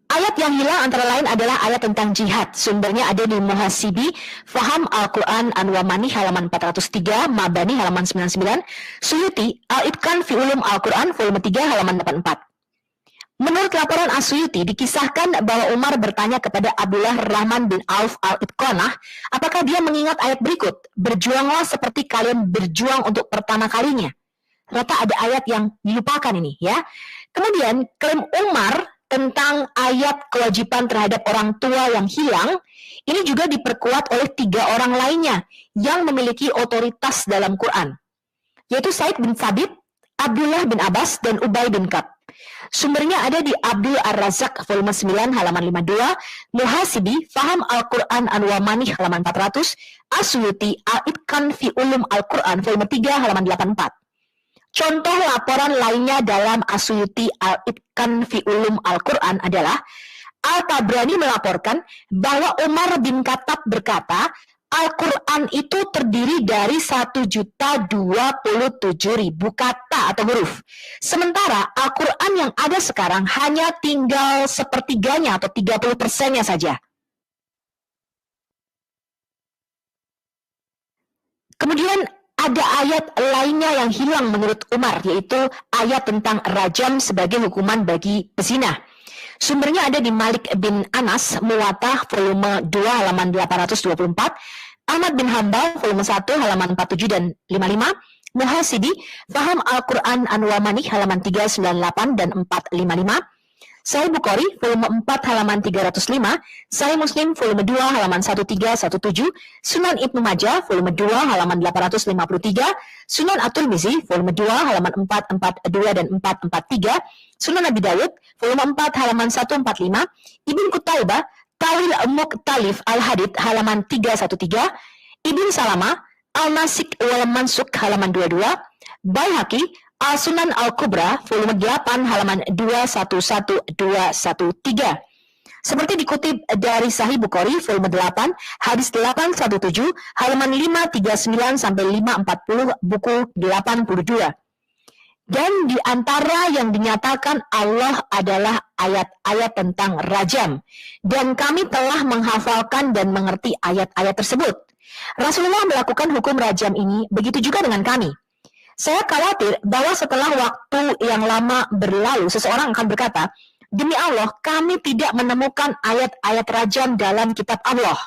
Ayat yang hilang antara lain adalah ayat tentang jihad. Sumbernya ada di Muhasibi, Faham Al-Quran Anwamani, halaman 403, Mabani, halaman 99, Suyuti Al-Itqan fi Ulum Al-Quran, volume 3, halaman 84. Menurut laporan As-Suyuti, dikisahkan bahwa Umar bertanya kepada Abdullah Rahman bin Auf al-Itqanah, apakah dia mengingat ayat berikut, berjuanglah seperti kalian berjuang untuk pertama kalinya. Ternyata ada ayat yang dilupakan ini, ya. Kemudian klaim Umar tentang ayat kewajiban terhadap orang tua yang hilang, ini juga diperkuat oleh 3 orang lainnya yang memiliki otoritas dalam Quran, yaitu Said bin Thabit, Abdullah bin Abbas, dan Ubay bin Ka'ab. Sumbernya ada di Abdul Ar-Razak, volume 9, halaman 52, Muhasibi, Faham Al-Quran Anwamani, halaman 400, As-Suyuti, Al-Itqan fi Ulum Al-Quran, volume 3, halaman 84. Contoh laporan lainnya dalam As-Suyuti Al-Itqan fi Ulum Al-Quran adalah Al-Tabrani melaporkan bahwa Umar bin Khattab berkata, Al-Quran itu terdiri dari 1.027.000 kata atau huruf. Sementara Al-Quran yang ada sekarang hanya tinggal sepertiganya atau 30%-nya saja. Kemudian ada ayat lainnya yang hilang menurut Umar, yaitu ayat tentang rajam sebagai hukuman bagi pezina. Sumbernya ada di Malik bin Anas, Muwattah, volume 2, halaman 824, Ahmad bin Hambal, volume 1, halaman 47 dan 55, Muhasibi, Faham Al-Quran Anwamani, halaman 398 dan 455, Sahih Bukhari, volume 4, halaman 305, Sahih Muslim, volume 2, halaman 1317, Sunan Ibnu Majah, volume 2, halaman 853, Sunan At-Tirmizi, volume 2, halaman 442 dan 443, Sunan Abi Dawud, volume 4, halaman 145, Ibn Qutaibah, Tawil Muqtalif Al-Hadid, halaman 313, Ibn Salamah, Al-Nasik wal Mansuk, halaman 22, Baihaqi, Al-Sunan Al-Kubra, volume 8, halaman 211-213. Seperti dikutip dari Sahih Bukhari, volume 8, hadis 817, halaman 539-540, buku 82. Dan di antara yang dinyatakan Allah adalah ayat-ayat tentang rajam. Dan kami telah menghafalkan dan mengerti ayat-ayat tersebut. Rasulullah melakukan hukum rajam ini, begitu juga dengan kami. Saya khawatir bahwa setelah waktu yang lama berlalu, seseorang akan berkata, demi Allah, kami tidak menemukan ayat-ayat rajam dalam kitab Allah.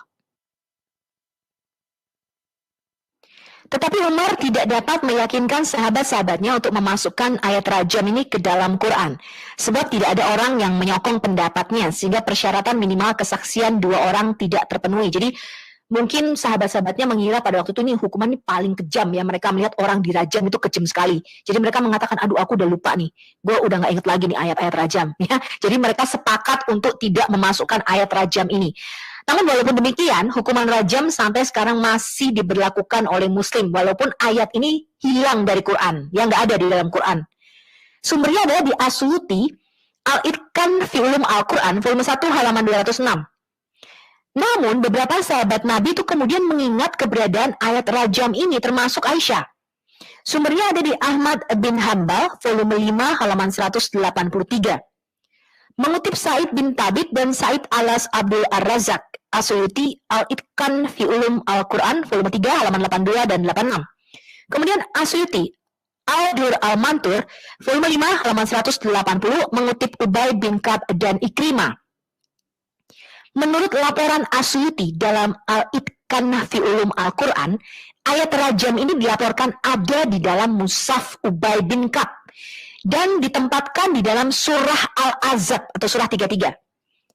Tetapi Umar tidak dapat meyakinkan sahabat-sahabatnya untuk memasukkan ayat rajam ini ke dalam Quran. Sebab tidak ada orang yang menyokong pendapatnya, sehingga persyaratan minimal kesaksian 2 orang tidak terpenuhi. Jadi mungkin sahabat-sahabatnya mengira pada waktu itu ini hukuman ini paling kejam ya. Mereka melihat orang dirajam itu kejam sekali. Jadi mereka mengatakan, aduh aku udah lupa nih. Gue udah gak inget lagi nih ayat-ayat rajam. Ya. Jadi mereka sepakat untuk tidak memasukkan ayat rajam ini. Namun walaupun demikian, hukuman rajam sampai sekarang masih diberlakukan oleh Muslim, walaupun ayat ini hilang dari Quran, yang nggak ada di dalam Quran. Sumbernya adalah di Asyuti, Al-Itqan fi Ulum Al-Quran, volume 1 halaman 206. Namun beberapa sahabat Nabi itu kemudian mengingat keberadaan ayat rajam ini, termasuk Aisyah. Sumbernya ada di Ahmad bin Hanbal, volume 5 halaman 183. Mengutip Said bin Tabit dan Said Alas Abdul Ar-Razak, Asyuti Al-Itqan fi Ulum Al-Quran, volume 3 halaman 82 dan 86. Kemudian Asyuti Al-Dur Al-Mantur, volume 5 halaman 180, mengutip Ubay bin Ka'ab dan Ikrimah. Menurut laporan Asyuti dalam Al-Itqan fi Ulum Al-Quran, ayat rajam ini dilaporkan ada di dalam Mushaf Ubay bin Ka'ab dan ditempatkan di dalam surah Al-Ahzab atau surah 33.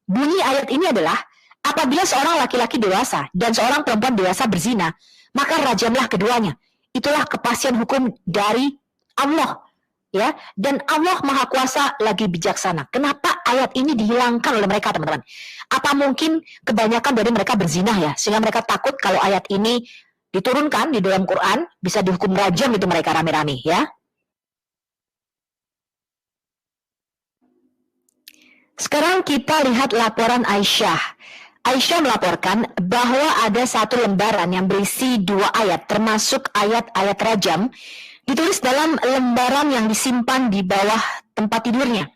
Bunyi ayat ini adalah, apabila seorang laki-laki dewasa dan seorang perempuan dewasa berzina, maka rajamlah keduanya. Itulah kepastian hukum dari Allah. Ya, dan Allah Maha Kuasa lagi bijaksana. Kenapa ayat ini dihilangkan oleh mereka, teman-teman? Apa mungkin kebanyakan dari mereka berzina ya, sehingga mereka takut kalau ayat ini diturunkan di dalam Quran, bisa dihukum rajam itu mereka rame-rame ya. Sekarang kita lihat laporan Aisyah. Aisyah melaporkan bahwa ada satu lembaran yang berisi 2 ayat, termasuk ayat-ayat rajam, ditulis dalam lembaran yang disimpan di bawah tempat tidurnya.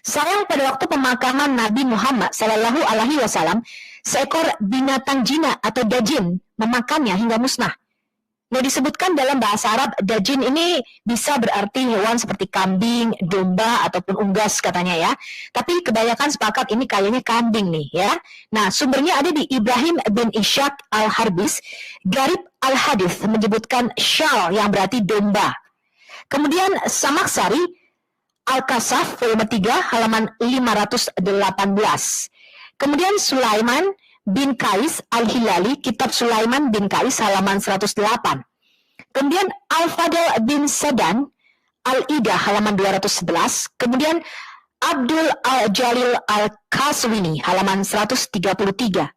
Sayang pada waktu pemakaman Nabi Muhammad SAW, seekor binatang jina atau dajin memakannya hingga musnah. Nah, disebutkan dalam bahasa Arab, dajin ini bisa berarti hewan seperti kambing, domba, ataupun unggas katanya ya. Tapi kebanyakan sepakat ini kayaknya kambing nih ya. Nah, sumbernya ada di Ibrahim bin Ishaq al-Harbis, Garib al-Hadith menyebutkan syal yang berarti domba. Kemudian Samaksari, Al-Kasaf, volume 3, halaman 518. Kemudian Sulaiman bin Qais Al-Hilali, kitab Sulaiman bin Qais, halaman 108. Kemudian Al-Fadl bin Sedan Al-Ida, halaman 211. Kemudian Abdul Al-Jalil Al-Kaswini, halaman 133.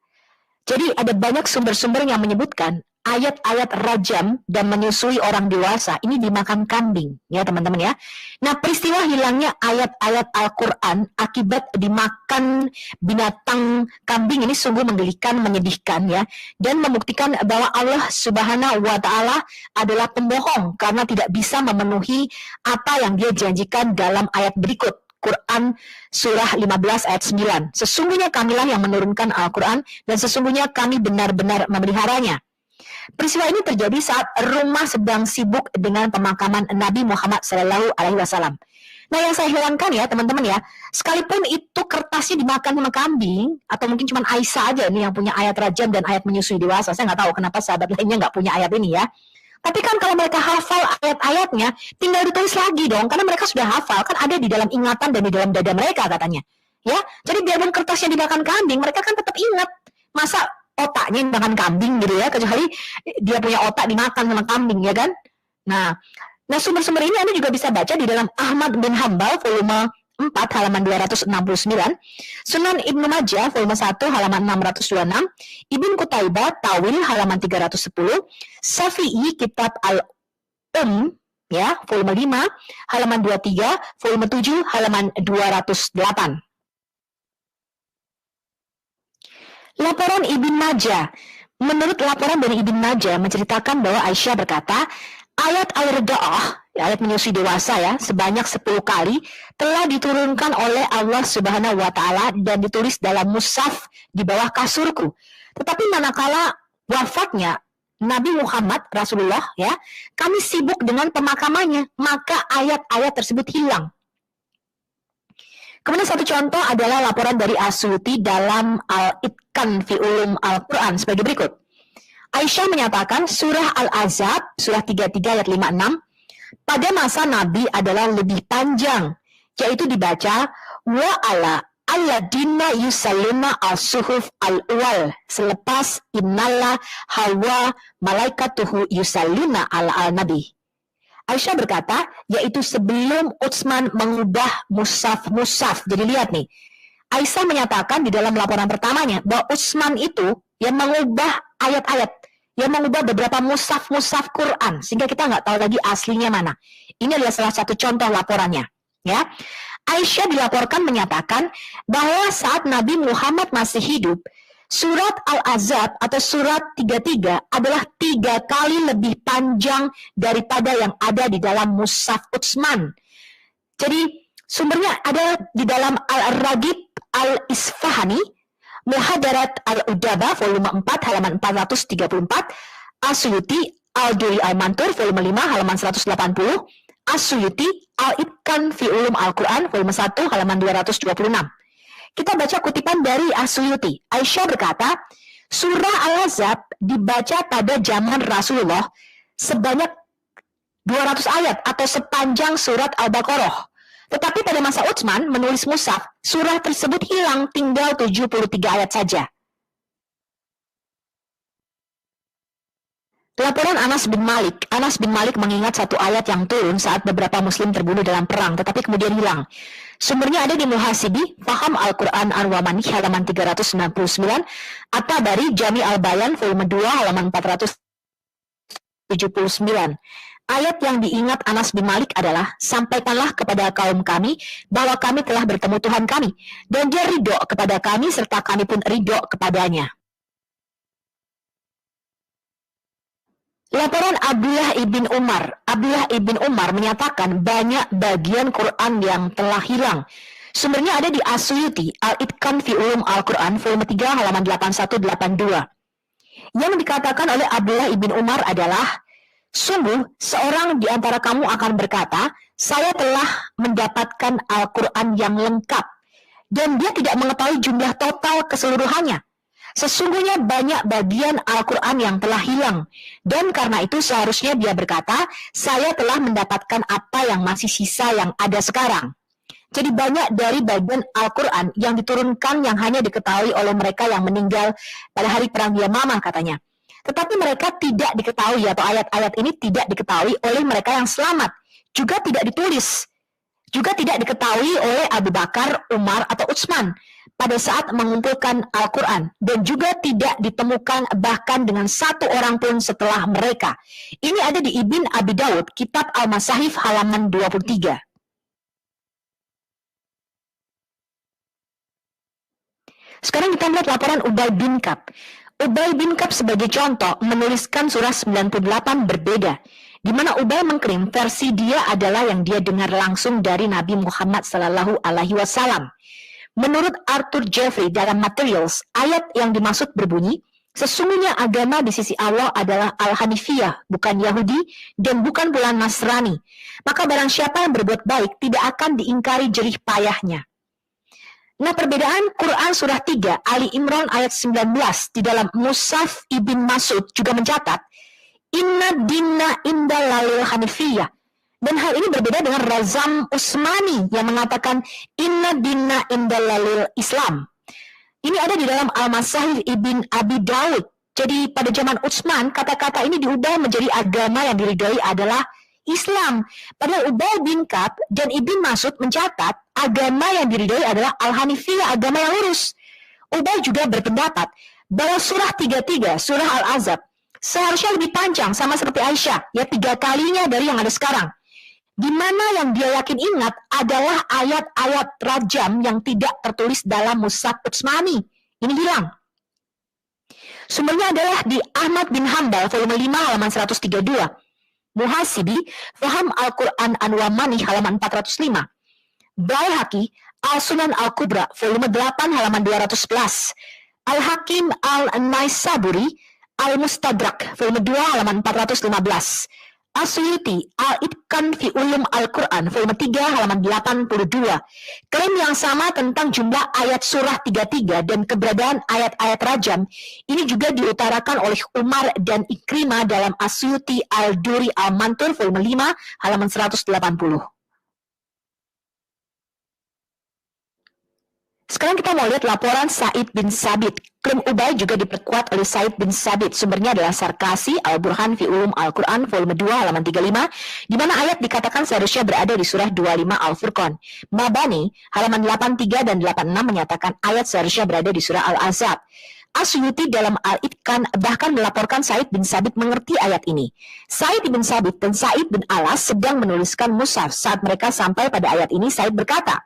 Jadi ada banyak sumber-sumber yang menyebutkan ayat-ayat rajam dan menyusui orang dewasa ini dimakan kambing ya teman-teman ya. Nah, peristiwa hilangnya ayat-ayat Al-Quran akibat dimakan binatang kambing ini sungguh menggelikan, menyedihkan ya, dan membuktikan bahwa Allah Subhanahu wa Ta'ala adalah pembohong karena tidak bisa memenuhi apa yang Dia janjikan dalam ayat berikut. Quran surah 15 ayat 9. Sesungguhnya kamilah yang menurunkan Al-Quran dan sesungguhnya kami benar-benar memeliharanya. Peristiwa ini terjadi saat rumah sedang sibuk dengan pemakaman Nabi Muhammad SAW. Nah, yang saya herankan ya teman-teman ya, sekalipun itu kertasnya dimakan sama kambing, atau mungkin cuma Aisyah aja nih yang punya ayat rajam dan ayat menyusui dewasa. Saya nggak tahu kenapa sahabat lainnya nggak punya ayat ini ya. Tapi kan kalau mereka hafal ayat-ayatnya, tinggal ditulis lagi dong, karena mereka sudah hafal, kan ada di dalam ingatan dan di dalam dada mereka katanya. Ya, jadi biarpun kertasnya dimakan kambing, mereka kan tetap ingat. Masa otaknya dimakan kambing gitu ya, kecuali dia punya otak dimakan sama kambing ya kan. Nah sumber-sumber ini Anda juga bisa baca di dalam Ahmad bin Hanbal volume 4 halaman 269, Sunan Ibnu Majah volume 1 halaman 626, Ibn Qutaibah Tawil halaman 310, Syafi'i kitab ya volume 5 halaman 23, volume 7 halaman 208. Laporan Ibn Majah. Menurut laporan dari Ibn Majah menceritakan bahwa Aisyah berkata, Ayat al-rida'ah, ayat menyusui dewasa ya, sebanyak 10 kali telah diturunkan oleh Allah Subhanahu wa taala dan ditulis dalam mushaf di bawah kasurku. Tetapi manakala wafatnya Nabi Muhammad Rasulullah ya, kami sibuk dengan pemakamannya, maka ayat-ayat tersebut hilang. Kemudian satu contoh adalah laporan dari Asyuti dalam Al-Itqan fi Ulum Al-Quran sebagai berikut. Aisyah menyatakan surah Al-Ahzab, surah 33 ayat 56, pada masa Nabi adalah lebih panjang, yaitu dibaca wa ala alladina yusalluna al-suhuf al-uwal, selepas innallah hawa malaikatuhu yusalluna al-nabi. Aisyah berkata, yaitu sebelum Utsman mengubah mushaf. Jadi lihat nih, Aisyah menyatakan di dalam laporan pertamanya bahwa Utsman itu yang mengubah ayat-ayat, yang mengubah beberapa mushaf Quran, sehingga kita nggak tahu lagi aslinya mana. Ini adalah salah satu contoh laporannya. Ya, Aisyah dilaporkan menyatakan bahwa saat Nabi Muhammad masih hidup, surat Al-Ahzab atau surat 33 adalah 3 kali lebih panjang daripada yang ada di dalam mushaf Utsman. Jadi sumbernya ada di dalam Al-Ragib Al-Isfahani, Muhadarat Al-Udaba volume 4 halaman 434, Asyuti Al-Duri Al-Mantur volume 5 halaman 180, Asyuti Al-Itqan fi Ulum Al-Quran volume 1 halaman 226. Kita baca kutipan dari Asyuti. Aisyah berkata, surah Al-Ahzab dibaca pada zaman Rasulullah sebanyak 200 ayat atau sepanjang surat Al-Baqarah. Tetapi pada masa Utsman menulis mushaf, surah tersebut hilang, tinggal 73 ayat saja. Laporan Anas bin Malik. Anas bin Malik mengingat satu ayat yang turun saat beberapa muslim terbunuh dalam perang, tetapi kemudian hilang. Sumbernya ada di Muhasibi, Faham Al-Quran An-Wamani, halaman 399, At-Tabari, Jami Al-Bayan, volume 2, halaman 479. Ayat yang diingat Anas bin Malik adalah, sampaikanlah kepada kaum kami bahwa kami telah bertemu Tuhan kami, dan dia ridho kepada kami serta kami pun ridho kepadanya. Laporan Abdullah ibn Umar. Abdullah ibn Umar menyatakan banyak bagian Quran yang telah hilang. Sumbernya ada di Asyuti, Al-Itqan fi Ulum Al-Quran, volume 3, halaman 8182. Yang dikatakan oleh Abdullah ibn Umar adalah, sungguh seorang di antara kamu akan berkata, saya telah mendapatkan Al-Quran yang lengkap, dan dia tidak mengetahui jumlah total keseluruhannya. Sesungguhnya banyak bagian Al-Quran yang telah hilang, dan karena itu seharusnya dia berkata, saya telah mendapatkan apa yang masih sisa yang ada sekarang. Jadi banyak dari bagian Al-Quran yang diturunkan yang hanya diketahui oleh mereka yang meninggal pada hari perang Yamamah katanya. Tetapi mereka tidak diketahui, atau ayat-ayat ini tidak diketahui oleh mereka yang selamat, juga tidak ditulis, juga tidak diketahui oleh Abu Bakar, Umar, atau Utsman pada saat mengumpulkan Al-Quran, dan juga tidak ditemukan bahkan dengan satu orang pun setelah mereka. Ini ada di Ibn Abi Daud, Kitab Al-Masahif halaman 23. Sekarang kita lihat laporan Ubay bin Ka'ab. Ubay bin Ka'ab sebagai contoh menuliskan surah 98 berbeda, di mana Ubay mengklaim versi dia adalah yang dia dengar langsung dari Nabi Muhammad SAW. Menurut Arthur Jeffrey dalam Materials, ayat yang dimaksud berbunyi, sesungguhnya agama di sisi Allah adalah Al-Hanifiyah, bukan Yahudi, dan bukan pula Nasrani. Maka barang siapa yang berbuat baik tidak akan diingkari jerih payahnya. Nah, perbedaan Quran surah 3, Ali Imran ayat 19 di dalam Mushaf Ibn Mas'ud juga mencatat, Inna dinna indalalil Hanifiyah. Dan hal ini berbeda dengan Razam Usmani yang mengatakan Inna dinna indalalil Islam. Ini ada di dalam Al-Masahif Ibn Abi Daud. Jadi pada zaman Utsman, kata-kata ini diubah menjadi agama yang diridhoi adalah Islam. Padahal Ubay bin Ka'ab dan Ibn Mas'ud mencatat agama yang diridhoi adalah Al-Hanifiyah, agama yang lurus. Ubay juga berpendapat bahwa surah 33, surah Al-Ahzab, seharusnya lebih panjang sama seperti Aisyah, ya 3 kalinya dari yang ada sekarang. Di mana yang dia yakin ingat adalah ayat-ayat rajam yang tidak tertulis dalam Mushaf Utsmani. Ini hilang. Sumbernya adalah di Ahmad bin Hanbal, volume 5, halaman 132. Muhasibi, Faham Al-Quran Anwamani halaman 405. Baihaqi, Al-Sunan Al-Kubra, volume 8 halaman 211. Al-Hakim Al-Naisaburi, Al-Mustadrak, volume 2 halaman 415. As-Suyuti, Al-Itqan fi Ulum Al-Quran, volume 3 halaman 82. Klaim yang sama tentang jumlah ayat surah 33 dan keberadaan ayat-ayat rajam ini juga diutarakan oleh Umar dan Ikrimah dalam As-Suyuti Al-Duri Al-Mantur, volume 5 halaman 180. Sekarang kita mau lihat laporan Said bin Sabit. Klaim Ubay juga diperkuat oleh Said bin Sabit. Sumbernya adalah Sarkasi, Al-Burhan fi Ulum Al-Quran, volume 2, halaman 35, di mana ayat dikatakan seharusnya berada di surah 25 Al-Furqan. Mabani, halaman 83 dan 86 menyatakan ayat seharusnya berada di surah Al-Azab. As-Suyuti dalam Al-Itqan bahkan melaporkan Said bin Sabit mengerti ayat ini. Said bin Sabit dan Said bin Alas sedang menuliskan mushaf. Saat mereka sampai pada ayat ini, Said berkata,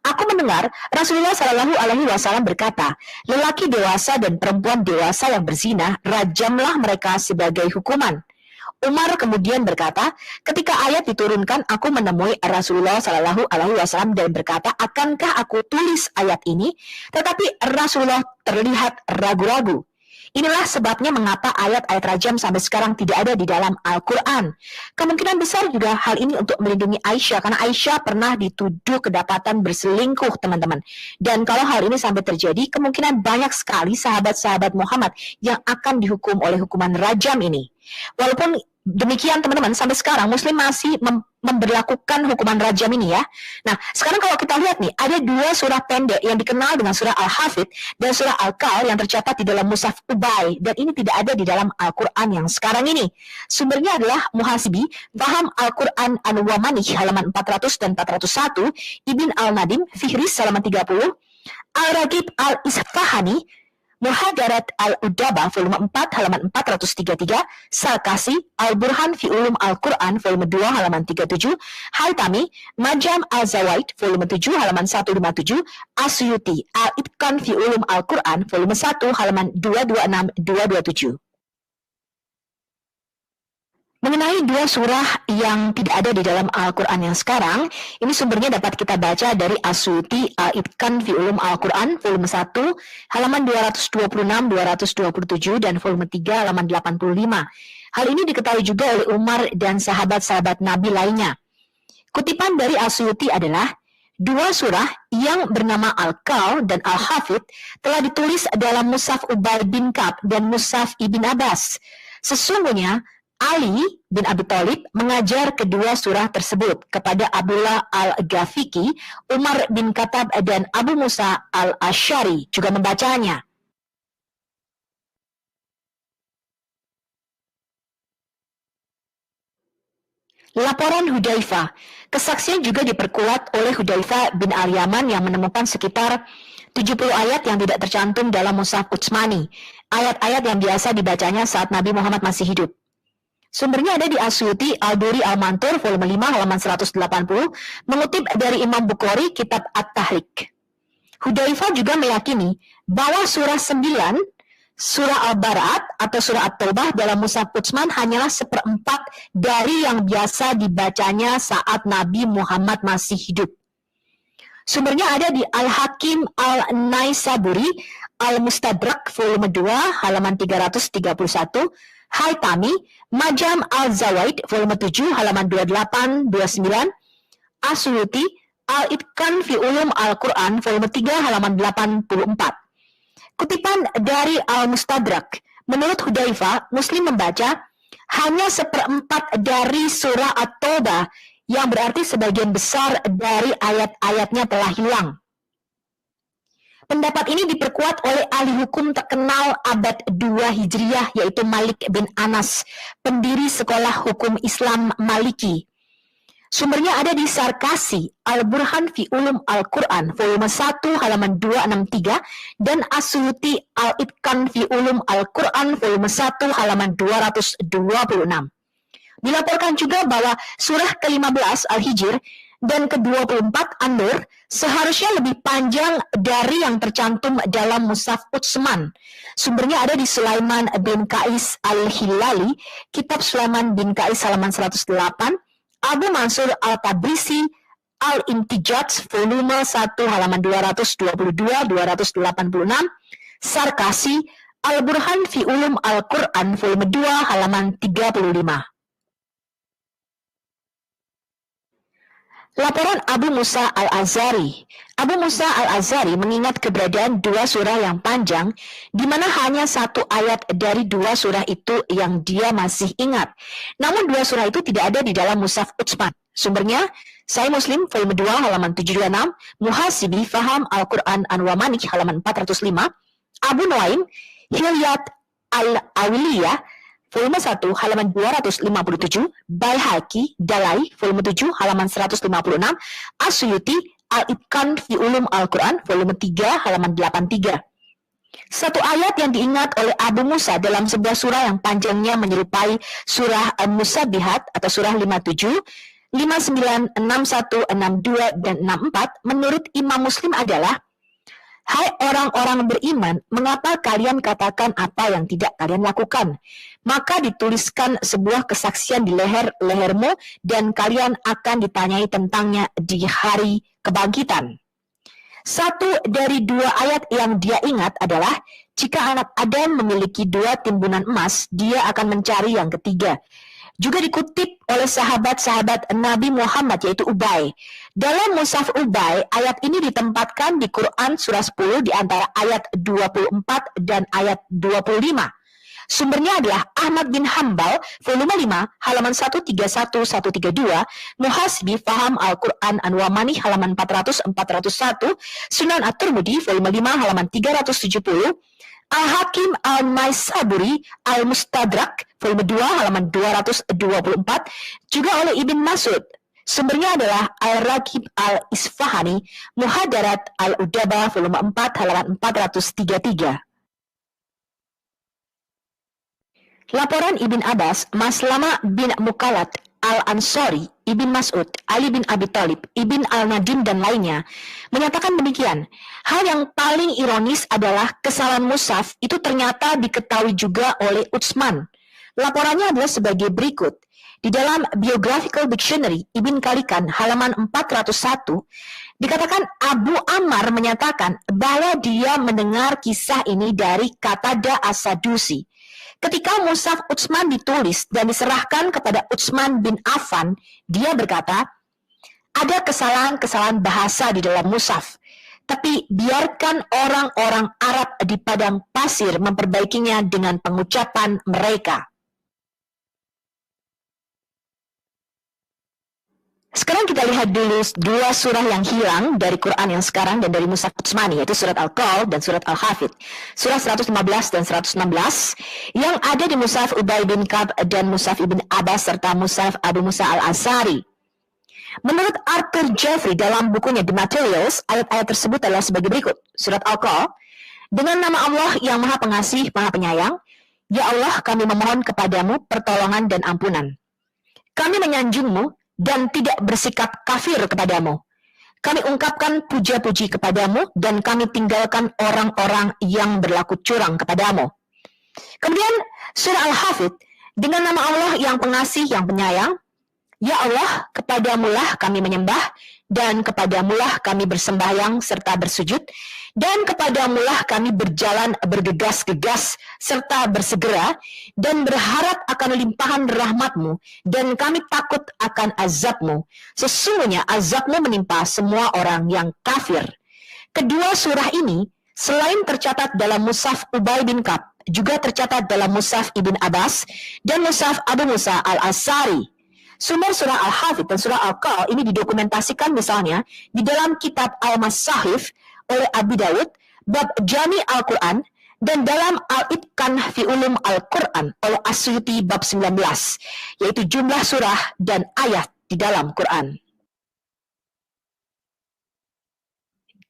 "Aku mendengar Rasulullah Shallallahu Alaihi Wasallam berkata, lelaki dewasa dan perempuan dewasa yang berzina, rajamlah mereka sebagai hukuman." Umar kemudian berkata, ketika ayat diturunkan, aku menemui Rasulullah Shallallahu Alaihi Wasallam dan berkata, akankah aku tulis ayat ini? Tetapi Rasulullah terlihat ragu-ragu. Inilah sebabnya mengapa ayat-ayat rajam sampai sekarang tidak ada di dalam Al-Quran. Kemungkinan besar juga hal ini untuk melindungi Aisyah, karena Aisyah pernah dituduh kedapatan berselingkuh, teman-teman. Dan kalau hal ini sampai terjadi, kemungkinan banyak sekali sahabat-sahabat Muhammad yang akan dihukum oleh hukuman rajam ini. Walaupun demikian, teman-teman, sampai sekarang Muslim masih memberlakukan hukuman rajam ini ya. Nah, sekarang kalau kita lihat nih, ada dua surah pendek yang dikenal dengan surah Al-Hafid dan surah Al-Kal yang tercatat di dalam Mushaf Ubay, dan ini tidak ada di dalam Al-Quran yang sekarang ini. Sumbernya adalah Muhasibi, Faham Al-Quran Anwamani halaman 400 dan 401, Ibn Al-Nadim, Fihris halaman 30, Al-Ragib Al-Isfahani, Muhadarat Al-Udaba, volume 4, halaman 433, Sarkasi, Al-Burhan fi Ulum Al-Quran, volume 2, halaman 37, Haytami, Majam Al-Zawaid, volume 7, halaman 157, As-Suyuti, Al-Itqan fi Ulum Al-Quran, volume 1, halaman 226-227. Mengenai dua surah yang tidak ada di dalam Al-Quran yang sekarang, ini sumbernya dapat kita baca dari As-Suyuti Al-Itqan fi Ulum Al-Quran, volume 1, halaman 226-227, dan volume 3, halaman 85. Hal ini diketahui juga oleh Umar dan sahabat-sahabat Nabi lainnya. Kutipan dari As-Suyuti adalah, dua surah yang bernama Al-Kal dan Al-Hafid telah ditulis dalam Mushaf Ubay bin Ka'b dan Mushaf Ibn Abbas. Sesungguhnya, Ali bin Abi Thalib mengajar kedua surah tersebut kepada Abdullah Al-Ghafiqi, Umar bin Khattab dan Abu Musa Al-Asy'ari juga membacanya. Laporan Hudzaifah. Kesaksian juga diperkuat oleh Hudzaifah bin Al-Yaman yang menemukan sekitar 70 ayat yang tidak tercantum dalam Mushaf Utsmani, ayat-ayat yang biasa dibacanya saat Nabi Muhammad masih hidup. Sumbernya ada di As-Suyuti Al-Duri Al-Mantur, volume 5, halaman 180, mengutip dari Imam Bukhari, Kitab At-Tahlik. Hudzaifah juga meyakini bahwa surah 9, surah Al-Bara'at atau surah At-Taubah dalam Mushaf Utsman hanyalah seperempat dari yang biasa dibacanya saat Nabi Muhammad masih hidup. Sumbernya ada di Al-Hakim Al-Naisaburi, Al-Mustadrak, volume 2, halaman 331, Haytami, Majam Al-Zawaid, volume 7, halaman 28-29, As-Suyuti, Al-Itqan fi Ulum Al-Quran, volume 3, halaman 84. Kutipan dari Al-Mustadrak, menurut Hudzaifah, Muslim membaca hanya seperempat dari surah At-Taubah, yang berarti sebagian besar dari ayat-ayatnya telah hilang. Pendapat ini diperkuat oleh ahli hukum terkenal abad 2 Hijriyah, yaitu Malik bin Anas, pendiri sekolah hukum Islam Maliki. Sumbernya ada di Sarkasi, Al-Burhan fi Ulum Al-Quran, volume 1, halaman 263, dan As-Suyuti Al-Itqan fi Ulum Al-Quran, volume 1, halaman 226. Dilaporkan juga bahwa surah ke-15 Al-Hijr dan ke-24 An-Nur seharusnya lebih panjang dari yang tercantum dalam Mushaf Utsman. Sumbernya ada di Sulaiman bin Qais Al-Hilali, Kitab Sulaiman bin Qais halaman 108, Abu Mansur Al-Tabrisi Al-Intijaj volume 1 halaman 222-286, Sarkasi Al-Burhan fi Ulum Al-Quran volume 2 halaman 35. Laporan Abu Musa Al-Azhari. Abu Musa Al-Azhari mengingat keberadaan dua surah yang panjang, di mana hanya satu ayat dari dua surah itu yang dia masih ingat. Namun dua surah itu tidak ada di dalam Mushaf Utsman. Sumbernya, Sahih Muslim volume 2 halaman 726, Muhasibi Faham Al-Quran Anwa Manik halaman 405, Abu Nuaim Hilyat Al-Awliyah volume 1 halaman 257, Baihaqi Dalai volume 7 halaman 156, Asyuti Al-Itqan fi Ulum Al-Quran volume 3 halaman 83. Satu ayat yang diingat oleh Abu Musa dalam sebuah surah yang panjangnya menyerupai surah Al-Musabihat atau surah 57, 59, 61, 62, dan 64 menurut Imam Muslim adalah, hai orang-orang beriman, mengapa kalian katakan apa yang tidak kalian lakukan? Maka dituliskan sebuah kesaksian di leher-lehermu dan kalian akan ditanyai tentangnya di hari kebangkitan. Satu dari dua ayat yang dia ingat adalah, jika anak Adam memiliki dua timbunan emas, dia akan mencari yang ketiga. Juga dikutip oleh sahabat-sahabat Nabi Muhammad, yaitu Ubay. Dalam Mushaf Ubay, ayat ini ditempatkan di Quran surah 10 di antara ayat 24 dan ayat 25. Sumbernya adalah Ahmad bin Hambal, volume 5, halaman 131-132, Muhasibi Faham Al-Quran Anwa Mani, halaman 400-401, Sunan At-Tirmidzi, volume 5, halaman 370, Al-Hakim Al-Maisaburi Al-Mustadrak, volume 2, halaman 224, juga oleh Ibn Mas'ud. Sumbernya adalah Al-Raqib Al-Isfahani, Muhadarat Al-Udaba, volume 4, halaman 433. Laporan Ibn Abbas, Maslama bin Mukalat Al-Ansori, Ibn Mas'ud, Ali bin Abi Thalib, Ibn Al-Nadim, dan lainnya menyatakan demikian. Hal yang paling ironis adalah kesalahan mushaf itu ternyata diketahui juga oleh Utsman. Laporannya adalah sebagai berikut. Di dalam Biographical Dictionary Ibn Khalikan halaman 401 dikatakan Abu Ammar menyatakan bahwa dia mendengar kisah ini dari Qatada As-Sadusi. Ketika Mushaf Utsman ditulis dan diserahkan kepada Utsman bin Affan, dia berkata, ada kesalahan-kesalahan bahasa di dalam mushaf, tapi biarkan orang-orang Arab di padang pasir memperbaikinya dengan pengucapan mereka. Sekarang kita lihat dulu dua surah yang hilang dari Quran yang sekarang dan dari Mushaf Utsmani, yaitu surat Al-Qawl dan surat Al-Hafid. Surah 115 dan 116 yang ada di Mushaf Ubay bin Ka'b dan Mushaf Ibn Abbas serta Mushaf Abu Musa Al-Ash'ari. Menurut Arthur Jeffrey dalam bukunya The Materials, ayat-ayat tersebut adalah sebagai berikut. Surat Al-Qawl, dengan nama Allah yang Maha Pengasih, Maha Penyayang, ya Allah, kami memohon kepadamu pertolongan dan ampunan. Kami menyanjungmu dan tidak bersikap kafir kepadamu. Kami ungkapkan puja-puji kepadamu dan kami tinggalkan orang-orang yang berlaku curang kepadamu. Kemudian surah Al-Hafid, dengan nama Allah yang pengasih, yang penyayang, ya Allah, kepadamulah kami menyembah dan kepadamulah kami bersembahyang serta bersujud, dan kepadamulah kami berjalan bergegas-gegas serta bersegera, dan berharap akan limpahan rahmat-Mu, dan kami takut akan azab-Mu. Sesungguhnya azab-Mu menimpa semua orang yang kafir. Kedua surah ini, selain tercatat dalam Mushaf Ubay bin Ka'b, juga tercatat dalam Mushaf Ibn Abbas dan Mushaf Abu Musa Al-Ash'ari. Sumber surah Al-Hafid dan surah Al-Qawl ini didokumentasikan misalnya di dalam kitab Al-Masahif oleh Abi Dawud, bab Jami Al-Quran, dan dalam Al-Itqan fi Ulum Al-Quran oleh Asyuti bab 19, yaitu jumlah surah dan ayat di dalam Quran.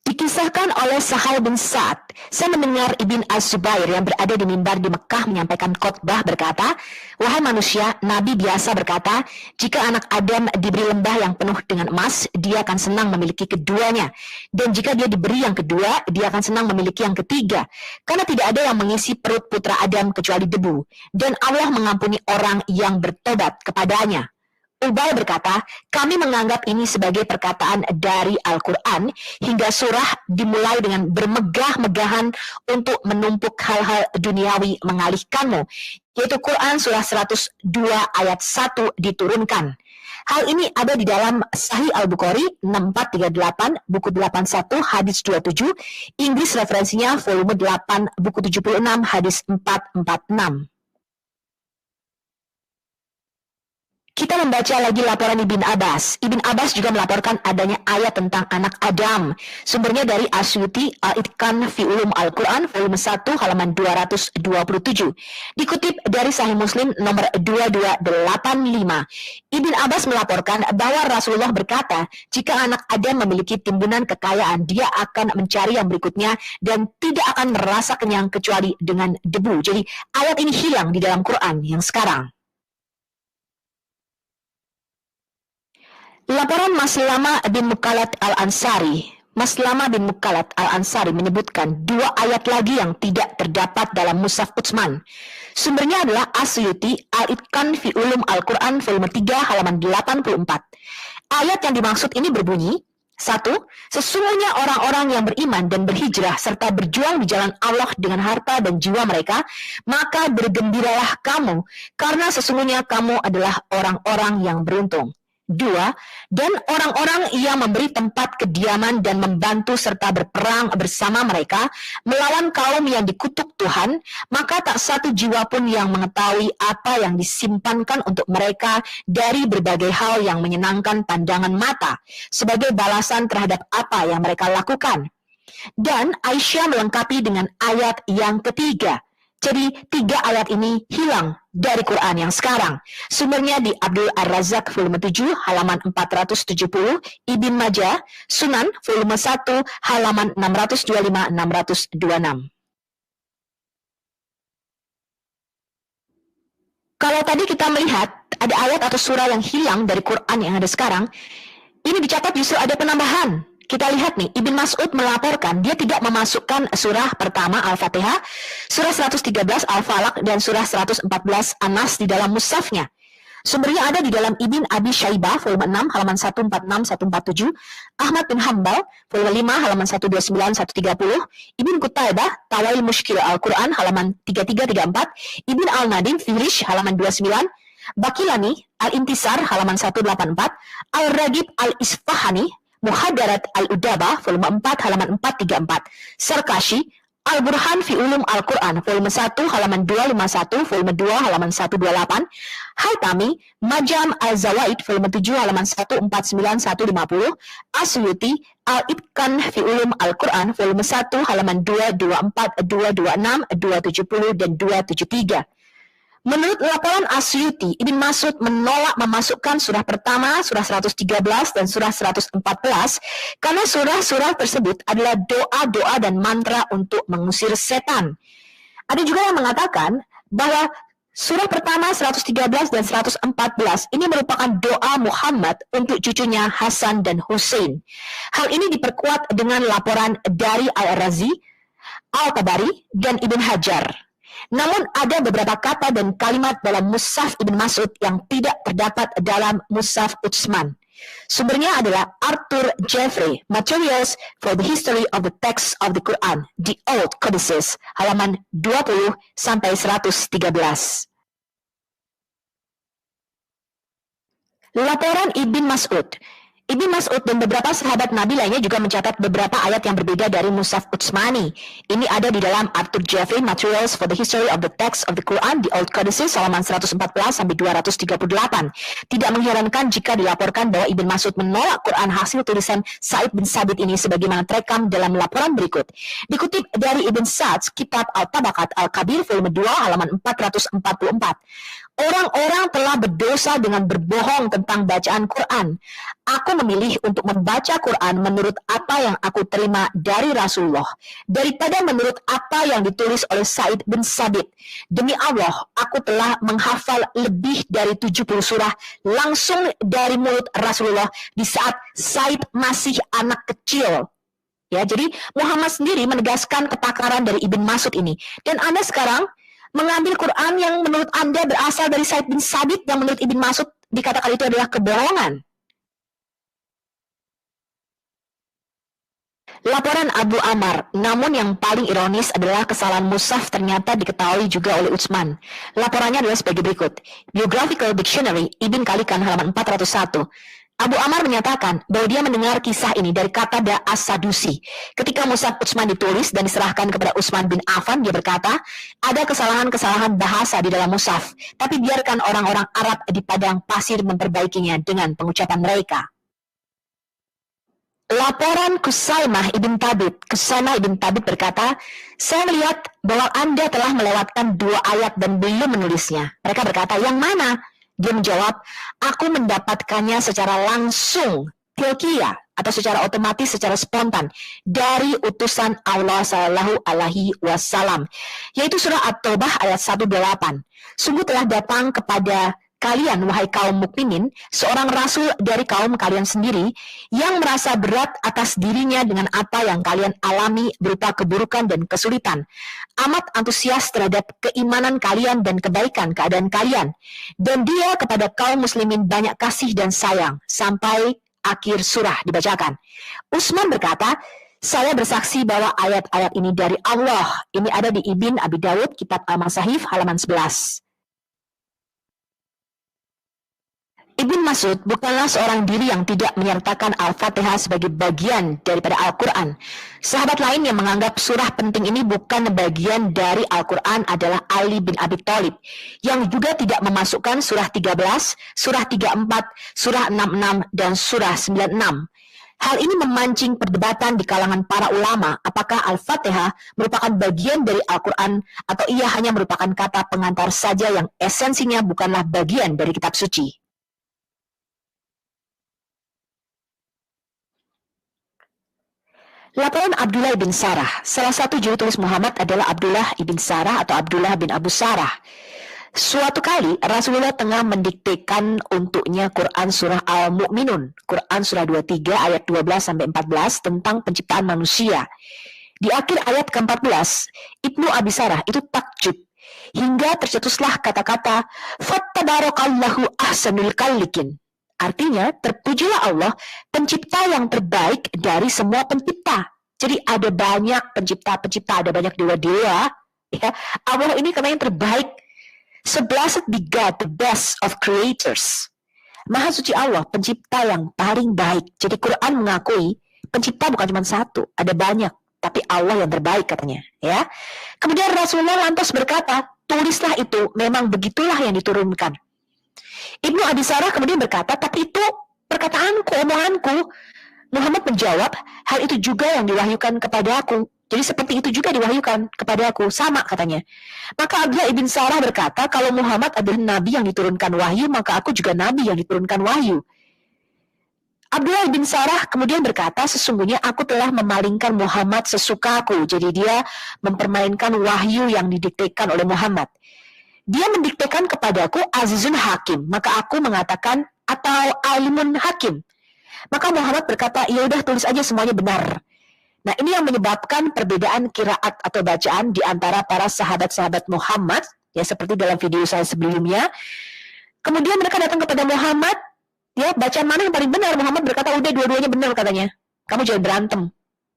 Di Dikisahkan oleh Sahal bin Sa'ad, saya mendengar Ibn Az-Zubair yang berada di mimbar di Mekah menyampaikan khotbah berkata, "Wahai manusia, Nabi biasa berkata, jika anak Adam diberi lembah yang penuh dengan emas, dia akan senang memiliki keduanya. Dan jika dia diberi yang kedua, dia akan senang memiliki yang ketiga. Karena tidak ada yang mengisi perut putra Adam kecuali debu. Dan Allah mengampuni orang yang bertobat kepadanya." Ubay berkata, kami menganggap ini sebagai perkataan dari Al-Quran hingga surah dimulai dengan bermegah-megahan untuk menumpuk hal-hal duniawi mengalihkanmu, yaitu Quran surah 102 ayat 1 diturunkan. Hal ini ada di dalam Sahih Al-Bukhari 6438, buku 81, hadis 27, Inggris referensinya volume 8, buku 76, hadis 446. Kita membaca lagi laporan Ibn Abbas. Ibn Abbas juga melaporkan adanya ayat tentang anak Adam. Sumbernya dari Asyuti Al-Itqan fi Ulum Al-Quran, volume 1, halaman 227. Dikutip dari Sahih Muslim nomor 2285. Ibn Abbas melaporkan bahwa Rasulullah berkata, jika anak Adam memiliki timbunan kekayaan, dia akan mencari yang berikutnya dan tidak akan merasa kenyang kecuali dengan debu. Jadi ayat ini hilang di dalam Quran yang sekarang. Laporan Maslama bin Mukalat Al-Ansari. Maslama bin Mukalat Al-Ansari menyebutkan dua ayat lagi yang tidak terdapat dalam Mushaf Utsman. Sumbernya adalah Asyuti Al-Itqan fi Ulum Al-Quran volume 3 halaman 84. Ayat yang dimaksud ini berbunyi, 1. Sesungguhnya orang-orang yang beriman dan berhijrah serta berjuang di jalan Allah dengan harta dan jiwa mereka, maka bergembiralah kamu, karena sesungguhnya kamu adalah orang-orang yang beruntung. 2. Dan orang-orang yang memberi tempat kediaman dan membantu serta berperang bersama mereka melawan kaum yang dikutuk Tuhan, maka tak satu jiwa pun yang mengetahui apa yang disimpankan untuk mereka dari berbagai hal yang menyenangkan pandangan mata, sebagai balasan terhadap apa yang mereka lakukan. Dan Aisyah melengkapi dengan ayat yang ketiga. Jadi 3 ayat ini hilang dari Quran yang sekarang. Sumbernya di Abdul Ar-Razzaq volume 7 halaman 470, Ibn Majah, Sunan volume 1 halaman 625-626. Kalau tadi kita melihat ada ayat atau surah yang hilang dari Quran yang ada sekarang, ini dicatat justru ada penambahan. Kita lihat nih, Ibn Mas'ud melaporkan dia tidak memasukkan surah pertama Al-Fatihah, surah 113 Al-Falaq, dan surah 114 An-Nas di dalam mushafnya. Sumbernya ada di dalam Ibn Abi Syaibah, volume 6, halaman 146-147, Ahmad bin Hanbal, volume 5, halaman 129-130, Ibn Qutaibah, Tawail Mushkil Al-Quran, halaman 3334, Ibn Al-Nadim, Fihrish, halaman 29, Bakilani, Al-Intisar, halaman 184, Al-Ragib Al-Isfahani, Muhadarat Al-Udaba, volume 4, halaman 434. Sarkashi, Al-Burhan fi Ulum Al-Quran, volume 1, halaman 251, volume 2, halaman 128. Haytami, Majam Al-Zawaid, volume 7, halaman 149-150. Asyuti, Al-Itqan fi Ulum Al-Quran, volume 1, halaman 224, 226, 270, dan 273. Menurut laporan Asyuti, Ibn Mas'ud menolak memasukkan surah pertama, surah 113, dan surah 114, karena surah-surah tersebut adalah doa-doa dan mantra untuk mengusir setan. Ada juga yang mengatakan bahwa surah pertama 113 dan 114 ini merupakan doa Muhammad untuk cucunya Hasan dan Hussein. Hal ini diperkuat dengan laporan dari Al-Razi, Al-Tabari, dan Ibn Hajar. Namun ada beberapa kata dan kalimat dalam Mushaf Ibn Mas'ud yang tidak terdapat dalam Mushaf Utsman. Sumbernya adalah Arthur Jeffrey, Materials for the History of the Text of the Quran, The Old Codices, halaman 20-113. Laporan Ibn Mas'ud. Ibn Mas'ud dan beberapa sahabat Nabi lainnya juga mencatat beberapa ayat yang berbeda dari Mushaf Utsmani. Ini ada di dalam Arthur Jeffrey, Materials for the History of the Text of the Quran, The Old Codices, halaman 114-238. Tidak mengherankan jika dilaporkan bahwa Ibn Mas'ud menolak Quran hasil tulisan Sa'id bin Sabit ini sebagaimana terekam dalam laporan berikut. Dikutip dari Ibn Sa'd, Kitab Al-Tabaqat Al-Kabir, volume 2, halaman 444. Orang-orang telah berdosa dengan berbohong tentang bacaan Quran. Aku memilih untuk membaca Quran menurut apa yang aku terima dari Rasulullah, daripada menurut apa yang ditulis oleh Said bin Sabit. Demi Allah, aku telah menghafal lebih dari 70 surah langsung dari mulut Rasulullah di saat Said masih anak kecil. Ya, jadi Muhammad sendiri menegaskan kepakaran dari Ibn Mas'ud ini. Dan Anda sekarang mengambil Quran yang menurut Anda berasal dari Said bin Sabit yang menurut Ibn Mas'ud dikatakan itu adalah kebohongan. Laporan Abu Ammar, namun yang paling ironis adalah kesalahan mushaf ternyata diketahui juga oleh Utsman. Laporannya adalah sebagai berikut. Biographical Dictionary, Ibn Khalikan halaman 401. Abu Ammar menyatakan bahwa dia mendengar kisah ini dari Qatada As-Sadusi. Ketika mushaf Utsman ditulis dan diserahkan kepada Utsman bin Affan, dia berkata, ada kesalahan-kesalahan bahasa di dalam mushaf, tapi biarkan orang-orang Arab di padang pasir memperbaikinya dengan pengucapan mereka. Laporan Kusaimah ibn Thabit. Kusaimah ibn Thabit berkata, saya melihat bahwa Anda telah melewatkan 2 ayat dan belum menulisnya. Mereka berkata, yang mana? Dia menjawab, aku mendapatkannya secara langsung, tilkiyah, atau secara otomatis, secara spontan, dari utusan Allah Sallallahu Alaihi Wasallam, yaitu surah At-Taubah ayat 128. Sungguh telah datang kepada kalian, wahai kaum mukminin, seorang rasul dari kaum kalian sendiri yang merasa berat atas dirinya dengan apa yang kalian alami berupa keburukan dan kesulitan. Amat antusias terhadap keimanan kalian dan kebaikan keadaan kalian. Dan dia kepada kaum muslimin banyak kasih dan sayang. Sampai akhir surah dibacakan. Utsman berkata, saya bersaksi bahwa ayat-ayat ini dari Allah. Ini ada di Ibn Abi Dawud, Kitab Al-Masahif, halaman 11. Ibn Mas'ud bukanlah seorang diri yang tidak menyertakan Al-Fatihah sebagai bagian daripada Al-Quran. Sahabat lain yang menganggap surah penting ini bukan bagian dari Al-Quran adalah Ali bin Abi Thalib, yang juga tidak memasukkan surah 13, surah 34, surah 66, dan surah 96. Hal ini memancing perdebatan di kalangan para ulama apakah Al-Fatihah merupakan bagian dari Al-Quran atau ia hanya merupakan kata pengantar saja yang esensinya bukanlah bagian dari kitab suci. Laporan Abdullah bin Sarah. Salah satu juru tulis Muhammad adalah Abdullah ibn Sarah atau Abdullah bin Abu Sarah. Suatu kali Rasulullah tengah mendiktekan untuknya Quran surah Al-Mu'minun, Quran surah 23 ayat 12-14 tentang penciptaan manusia. Di akhir ayat ke-14, Ibnu Abi Sarah itu takjub hingga tercetuslah kata-kata Fattabarakallahu ahsanul khaliqin. Artinya, terpujilah Allah, pencipta yang terbaik dari semua pencipta. Jadi ada banyak pencipta-pencipta, ada banyak dewa-dewa. Ya. Allah ini karena yang terbaik. So blessed be God, the best of creators. Maha suci Allah, pencipta yang paling baik. Jadi Quran mengakui, pencipta bukan cuma satu, ada banyak. Tapi Allah yang terbaik katanya. Ya. Kemudian Rasulullah lantas berkata, tulislah itu, memang begitulah yang diturunkan. Ibnu Abi Sarah kemudian berkata, tapi itu perkataanku, omonganku. Muhammad menjawab, hal itu juga yang diwahyukan kepada aku. Jadi seperti itu juga diwahyukan kepada aku, sama katanya. Maka Abdullah ibn Sarah berkata, kalau Muhammad adalah nabi yang diturunkan wahyu, maka aku juga nabi yang diturunkan wahyu. Abdullah ibn Sarah kemudian berkata, sesungguhnya aku telah memalingkan Muhammad sesukaku. Jadi dia mempermainkan wahyu yang didiktekan oleh Muhammad. Dia mendiktekan kepadaku Azizun Hakim, maka aku mengatakan atau Alimun Hakim. Maka Muhammad berkata, ya udah tulis aja semuanya benar. Nah, ini yang menyebabkan perbedaan qiraat atau bacaan di antara para sahabat-sahabat Muhammad, ya seperti dalam video saya sebelumnya. Kemudian mereka datang kepada Muhammad, ya bacaan mana yang paling benar? Muhammad berkata, udah dua-duanya benar katanya. Kamu jangan berantem.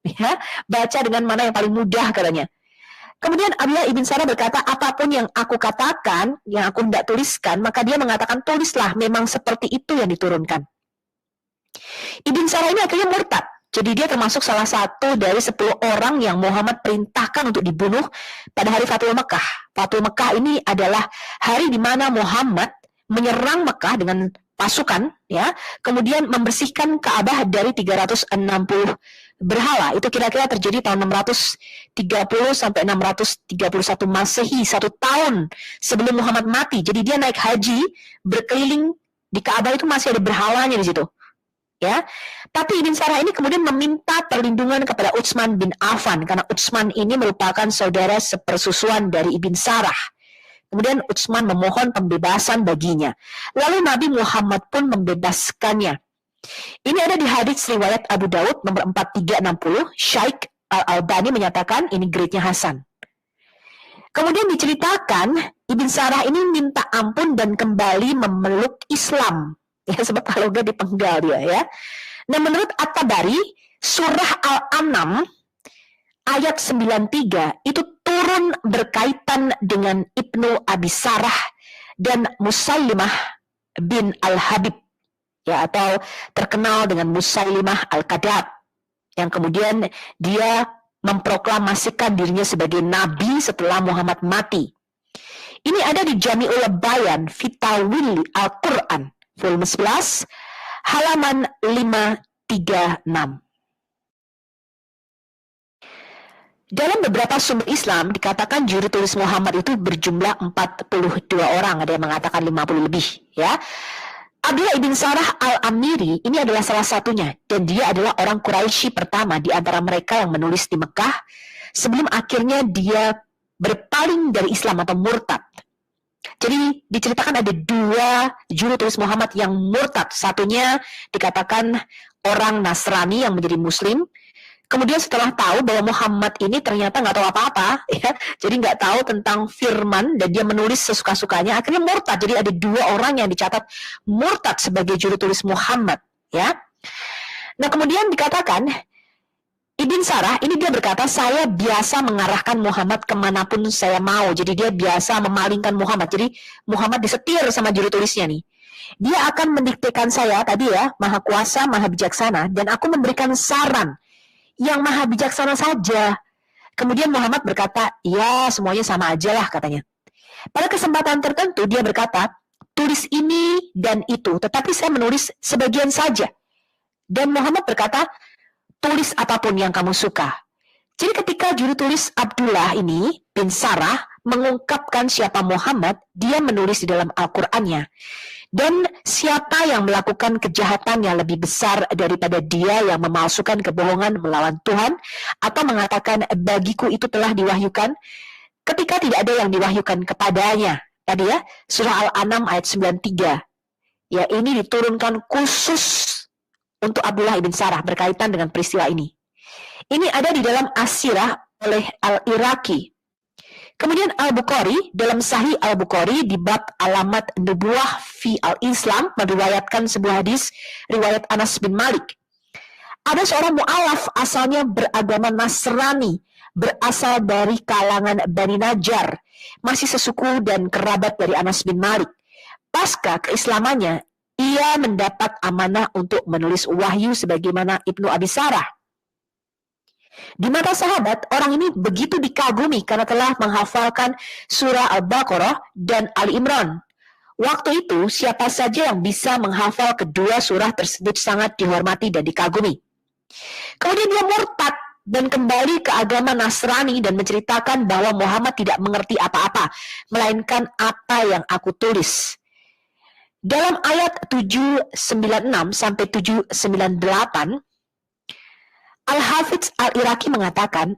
Ya, baca dengan mana yang paling mudah katanya. Kemudian Abdullah ibn Sarah berkata, apapun yang aku katakan, yang aku tidak tuliskan, maka dia mengatakan, tulislah, memang seperti itu yang diturunkan. Ibn Sarah ini akhirnya murtad. Jadi dia termasuk salah satu dari 10 orang yang Muhammad perintahkan untuk dibunuh pada hari Fathul Mekah. Fathul Mekah ini adalah hari di mana Muhammad menyerang Mekah dengan pasukan, ya, kemudian membersihkan Ka'bah dari 360 berhala. Itu kira-kira terjadi tahun 630 sampai 631 Masehi, 1 tahun sebelum Muhammad mati. Jadi dia naik haji, berkeliling di Ka'bah itu masih ada berhalanya di situ. Ya, tapi Ibn Sarah ini kemudian meminta perlindungan kepada Utsman bin Affan karena Utsman ini merupakan saudara sepersusuan dari Ibn Sarah. Kemudian Utsman memohon pembebasan baginya. Lalu Nabi Muhammad pun membebaskannya. Ini ada di hadits riwayat Abu Daud nomor 4360. Syekh Al-Albani menyatakan ini grade-nya Hasan. Kemudian diceritakan Ibn Sarah ini minta ampun dan kembali memeluk Islam. Ya, sebab kalau gak dipenggal dia ya. Nah, menurut At-Tabari, surah Al-An'am ayat 93 itu turun berkaitan dengan Ibnu Abi Sarah dan Musailimah bin Al-Habib, ya, atau terkenal dengan Musailimah Al-Kadab, yang kemudian dia memproklamasikan dirinya sebagai nabi setelah Muhammad mati. Ini ada di Jami'ul Bayan Fitawil Al-Quran volume 11 halaman 536. Dalam beberapa sumber Islam dikatakan juru tulis Muhammad itu berjumlah 42 orang, ada yang mengatakan 50 lebih, ya. Abdullah ibn Sarah al-Amiri ini adalah salah satunya, dan dia adalah orang Quraisy pertama di antara mereka yang menulis di Mekah sebelum akhirnya dia berpaling dari Islam atau murtad. Jadi diceritakan ada 2 juru tulis Muhammad yang murtad. Satunya dikatakan orang Nasrani yang menjadi Muslim. Kemudian setelah tahu bahwa Muhammad ini ternyata nggak tahu apa-apa, ya, jadi nggak tahu tentang firman dan dia menulis sesuka-sukanya, akhirnya murtad. Jadi ada 2 orang yang dicatat murtad sebagai juru tulis Muhammad, ya. Nah, kemudian dikatakan Ibn Sarah ini dia berkata, saya biasa mengarahkan Muhammad kemanapun saya mau. Jadi dia biasa memalingkan Muhammad. Jadi Muhammad disetir sama juru tulisnya nih. Dia akan mendiktekan saya tadi ya, maha kuasa, maha bijaksana, dan aku memberikan saran yang maha bijaksana saja. Kemudian Muhammad berkata, ya semuanya sama aja lah katanya. Pada kesempatan tertentu dia berkata, tulis ini dan itu, tetapi saya menulis sebagian saja. Dan Muhammad berkata, tulis apapun yang kamu suka. Jadi ketika juru tulis Abdullah ini bin Sarah mengungkapkan siapa Muhammad, dia menulis di dalam Al-Qur'annya. Dan siapa yang melakukan kejahatan yang lebih besar daripada dia yang memalsukan kebohongan melawan Tuhan atau mengatakan bagiku itu telah diwahyukan ketika tidak ada yang diwahyukan kepadanya. Tadi ya, surah Al-An'am ayat 93. Ya, ini diturunkan khusus untuk Abdullah ibn Sarah berkaitan dengan peristiwa ini. Ini ada di dalam As-Sirah oleh Al-Iraqi. Kemudian Al-Bukhari dalam Sahih Al-Bukhari di bab alamat nubuwah fi al-Islam meriwayatkan sebuah hadis riwayat Anas bin Malik. Ada seorang mu'alaf asalnya beragama Nasrani, berasal dari kalangan Bani Najjar, masih sesuku dan kerabat dari Anas bin Malik. Pasca keislamannya, ia mendapat amanah untuk menulis wahyu sebagaimana Ibnu Abi Sarah. Di mata sahabat, orang ini begitu dikagumi karena telah menghafalkan surah Al-Baqarah dan Ali Imran. Waktu itu, siapa saja yang bisa menghafal kedua surah tersebut sangat dihormati dan dikagumi. Kemudian dia murtad dan kembali ke agama Nasrani dan menceritakan bahwa Muhammad tidak mengerti apa-apa, melainkan apa yang aku tulis. Dalam ayat 796 sampai 798, Al-Hafidz Al-Iraqi mengatakan,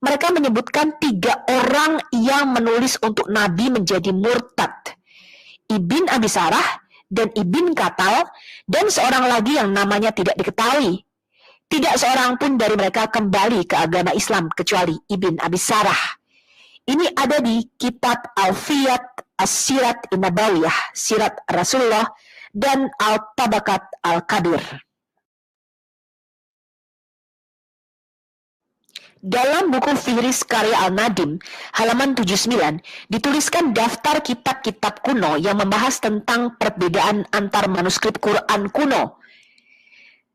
mereka menyebutkan 3 orang yang menulis untuk Nabi menjadi murtad. Ibn Abi Sarah dan Ibn Katal dan seorang lagi yang namanya tidak diketahui. Tidak seorang pun dari mereka kembali ke agama Islam kecuali Ibn Abi Sarah. Ini ada di kitab Al-Fiyat As-Sirat Nabawiyah, Sirat Rasulullah, dan Al-Tabakat Al-Kabir. Dalam buku Fihris karya Al-Nadim, halaman 79, dituliskan daftar kitab-kitab kuno yang membahas tentang perbedaan antar manuskrip Quran kuno.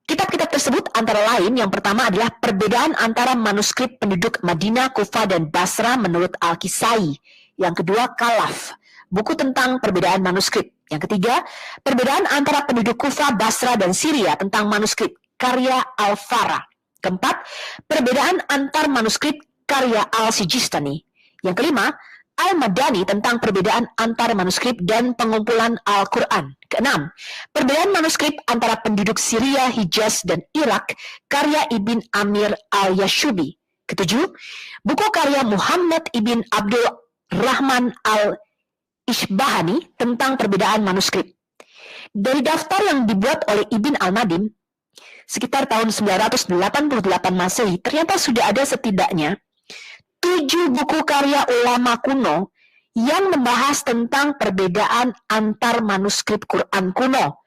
Kitab-kitab tersebut antara lain, yang pertama adalah perbedaan antara manuskrip penduduk Madinah, Kufah, dan Basra menurut Al-Kisai. Yang kedua, Kalaf, buku tentang perbedaan manuskrip. Yang ketiga, perbedaan antara penduduk Kufah, Basra, dan Syria tentang manuskrip, karya Al-Farah. Keempat, perbedaan antar manuskrip karya Al-Sijistani. Yang kelima, Al-Madani tentang perbedaan antar manuskrip dan pengumpulan Al-Quran. Keenam, perbedaan manuskrip antara penduduk Syria, Hijaz, dan Irak karya Ibn Amir Al-Yashubi. Ketujuh, buku karya Muhammad Ibn Abdul Rahman Al-Ishbahani tentang perbedaan manuskrip. Dari daftar yang dibuat oleh Ibn Al-Nadim, sekitar tahun 988 Masehi, ternyata sudah ada setidaknya 7 buku karya ulama kuno yang membahas tentang perbedaan antar manuskrip Quran kuno.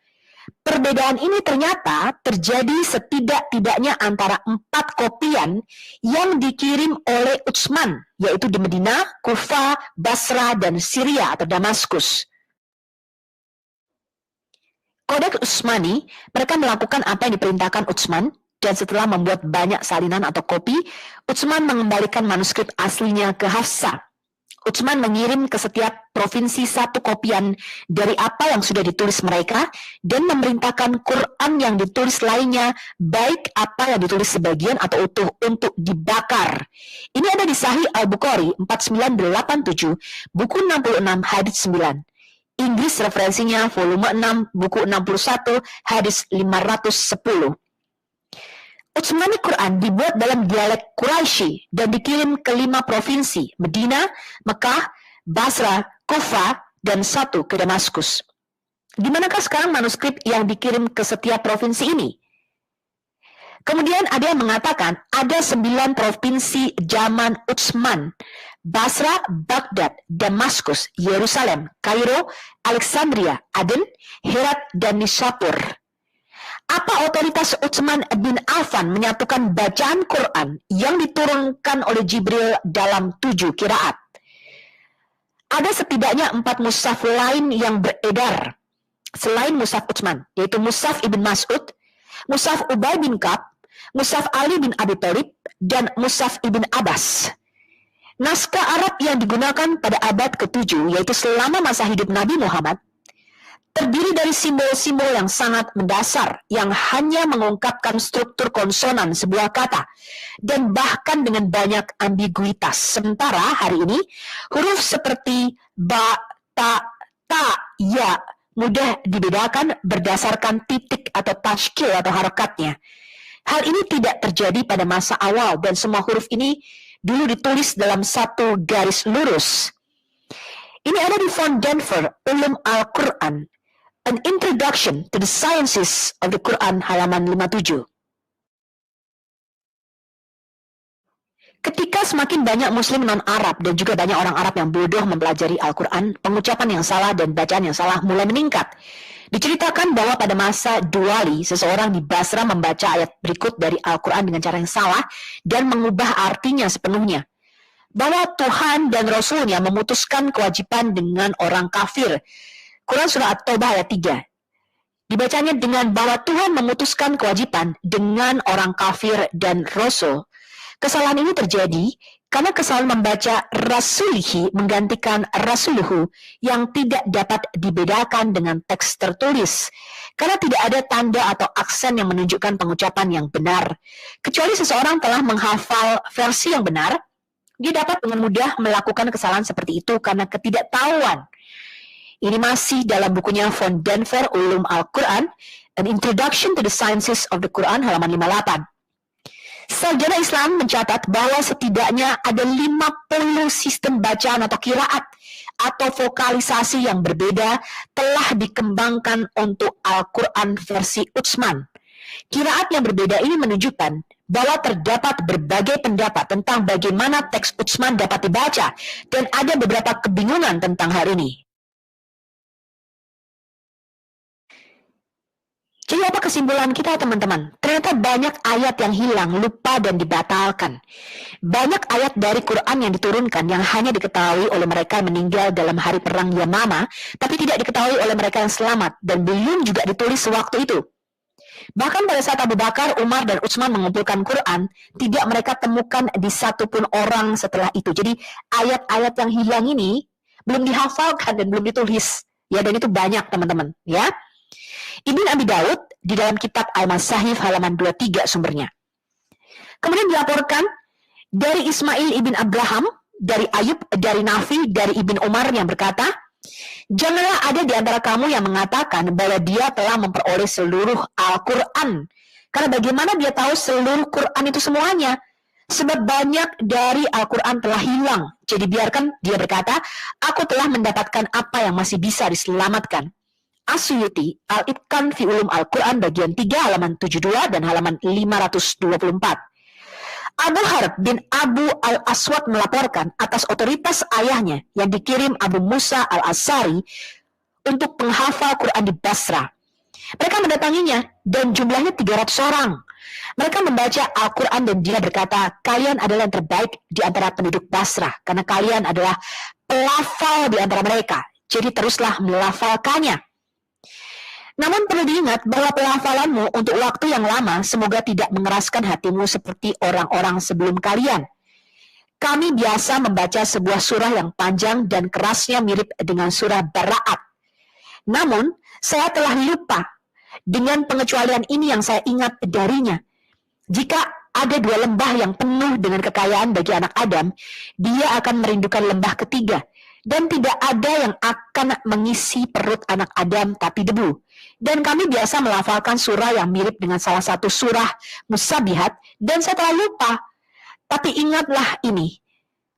Perbedaan ini ternyata terjadi setidak-tidaknya antara 4 kopian yang dikirim oleh Utsman, yaitu di Madinah, Kufah, Basra, dan Syria atau Damaskus. Kodeks Utsmani, mereka melakukan apa yang diperintahkan Utsman, dan setelah membuat banyak salinan atau kopi, Utsman mengembalikan manuskrip aslinya ke Hafsa. Utsman mengirim ke setiap provinsi 1 kopian dari apa yang sudah ditulis mereka, dan memerintahkan Quran yang ditulis lainnya, baik apa yang ditulis sebagian atau utuh, untuk dibakar. Ini ada di Sahih Al-Bukhari 4987, buku 66, hadits 9. Inggris referensinya volume 6, buku 61, hadis 510. Utsmani Quran dibuat dalam dialek Quraisy dan dikirim ke 5 provinsi, Medina, Mekah, Basra, Kufah, dan 1 ke Damaskus. Di manakah sekarang manuskrip yang dikirim ke setiap provinsi ini? Kemudian ada yang mengatakan ada 9 provinsi zaman Utsman: Basra, Baghdad, Damaskus, Yerusalem, Kairo, Alexandria, Aden, Herat, dan Nishapur. Apa otoritas Utsman bin Affan menyatukan bacaan Quran yang diturunkan oleh Jibril dalam 7 qiraat? Ada setidaknya 4 mushaf lain yang beredar selain mushaf Utsman, yaitu mushaf Ibn Mas'ud, mushaf Ubay bin Ka'ab, mushaf Ali bin Abi Thalib, dan mushaf Ibn Abbas. Naskah Arab yang digunakan pada abad ke-7, yaitu selama masa hidup Nabi Muhammad, terdiri dari simbol-simbol yang sangat mendasar, yang hanya mengungkapkan struktur konsonan sebuah kata, dan bahkan dengan banyak ambiguitas. Sementara hari ini, huruf seperti ba, ta, ya, mudah dibedakan berdasarkan titik atau tashkil atau harakatnya. Hal ini tidak terjadi pada masa awal, dan semua huruf ini dulu ditulis dalam 1 garis lurus. Ini ada di Von Denver, Ulum Al-Quran, An Introduction to the Sciences of the Quran, halaman 57. Ketika semakin banyak muslim non-Arab dan juga banyak orang Arab yang bodoh mempelajari Al-Quran, pengucapan yang salah dan bacaan yang salah mulai meningkat. Diceritakan bahwa pada masa Duwali, seseorang di Basra membaca ayat berikut dari Al-Quran dengan cara yang salah dan mengubah artinya sepenuhnya. Bahwa Tuhan dan Rasulnya memutuskan kewajiban dengan orang kafir. Quran Surah At-Taubah ayat 3. Dibacanya dengan bahwa Tuhan memutuskan kewajiban dengan orang kafir dan Rasul. Kesalahan ini terjadi karena kesalahan membaca rasulihi menggantikan rasuluhu yang tidak dapat dibedakan dengan teks tertulis. Karena tidak ada tanda atau aksen yang menunjukkan pengucapan yang benar. Kecuali seseorang telah menghafal versi yang benar, dia dapat dengan mudah melakukan kesalahan seperti itu karena ketidaktahuan. Ini masih dalam bukunya Von Denver, Ulum Al-Quran, An Introduction to the Sciences of the Quran, halaman 58. Sarjana Islam mencatat bahwa setidaknya ada 50 sistem bacaan atau qiraat atau vokalisasi yang berbeda telah dikembangkan untuk Al-Quran versi Utsman. Qiraat yang berbeda ini menunjukkan bahwa terdapat berbagai pendapat tentang bagaimana teks Utsman dapat dibaca, dan ada beberapa kebingungan tentang hal ini. Jadi apa kesimpulan kita, teman-teman? Ternyata banyak ayat yang hilang, lupa, dan dibatalkan. Banyak ayat dari Quran yang diturunkan yang hanya diketahui oleh mereka yang meninggal dalam hari perang Yamama, tapi tidak diketahui oleh mereka yang selamat, dan belum juga ditulis sewaktu itu. Bahkan pada saat Abu Bakar, Umar, dan Utsman mengumpulkan Quran, tidak mereka temukan di satupun orang setelah itu. Jadi ayat-ayat yang hilang ini belum dihafalkan dan belum ditulis. Ya, dan itu banyak, teman-teman. Ya. Ibn Abi Daud di dalam kitab Al-Masahif halaman 23 sumbernya. Kemudian dilaporkan dari Ismail ibn Abraham, dari Ayub, dari Nafi, dari Ibn Umar yang berkata, janganlah ada di antara kamu yang mengatakan bahwa dia telah memperoleh seluruh Al-Quran. Karena bagaimana dia tahu seluruh Quran itu semuanya? Sebab banyak dari Al-Quran telah hilang. Jadi biarkan dia berkata, aku telah mendapatkan apa yang masih bisa diselamatkan. As-Suyuti, Al-Itqan fi Ulum Al-Quran bagian 3 halaman 72 dan halaman 524. Abu Harb bin Abu Al-Aswad melaporkan atas otoritas ayahnya yang dikirim Abu Musa Al-Asari untuk penghafal Quran di Basrah. Mereka mendatanginya dan jumlahnya 300 orang. Mereka membaca Al-Quran dan dia berkata, kalian adalah yang terbaik di antara penduduk Basrah karena kalian adalah pelafal di antara mereka. Jadi teruslah melafalkannya. Namun perlu diingat bahwa pelafalanmu untuk waktu yang lama semoga tidak mengeraskan hatimu seperti orang-orang sebelum kalian. Kami biasa membaca sebuah surah yang panjang dan kerasnya mirip dengan surah Bara'at. Namun, saya telah lupa dengan pengecualian ini yang saya ingat darinya. Jika ada dua lembah yang penuh dengan kekayaan bagi anak Adam, dia akan merindukan lembah ketiga. Dan tidak ada yang akan mengisi perut anak Adam tapi debu. Dan kami biasa melafalkan surah yang mirip dengan salah satu surah Musabihat dan saya telah lupa. Tapi ingatlah ini.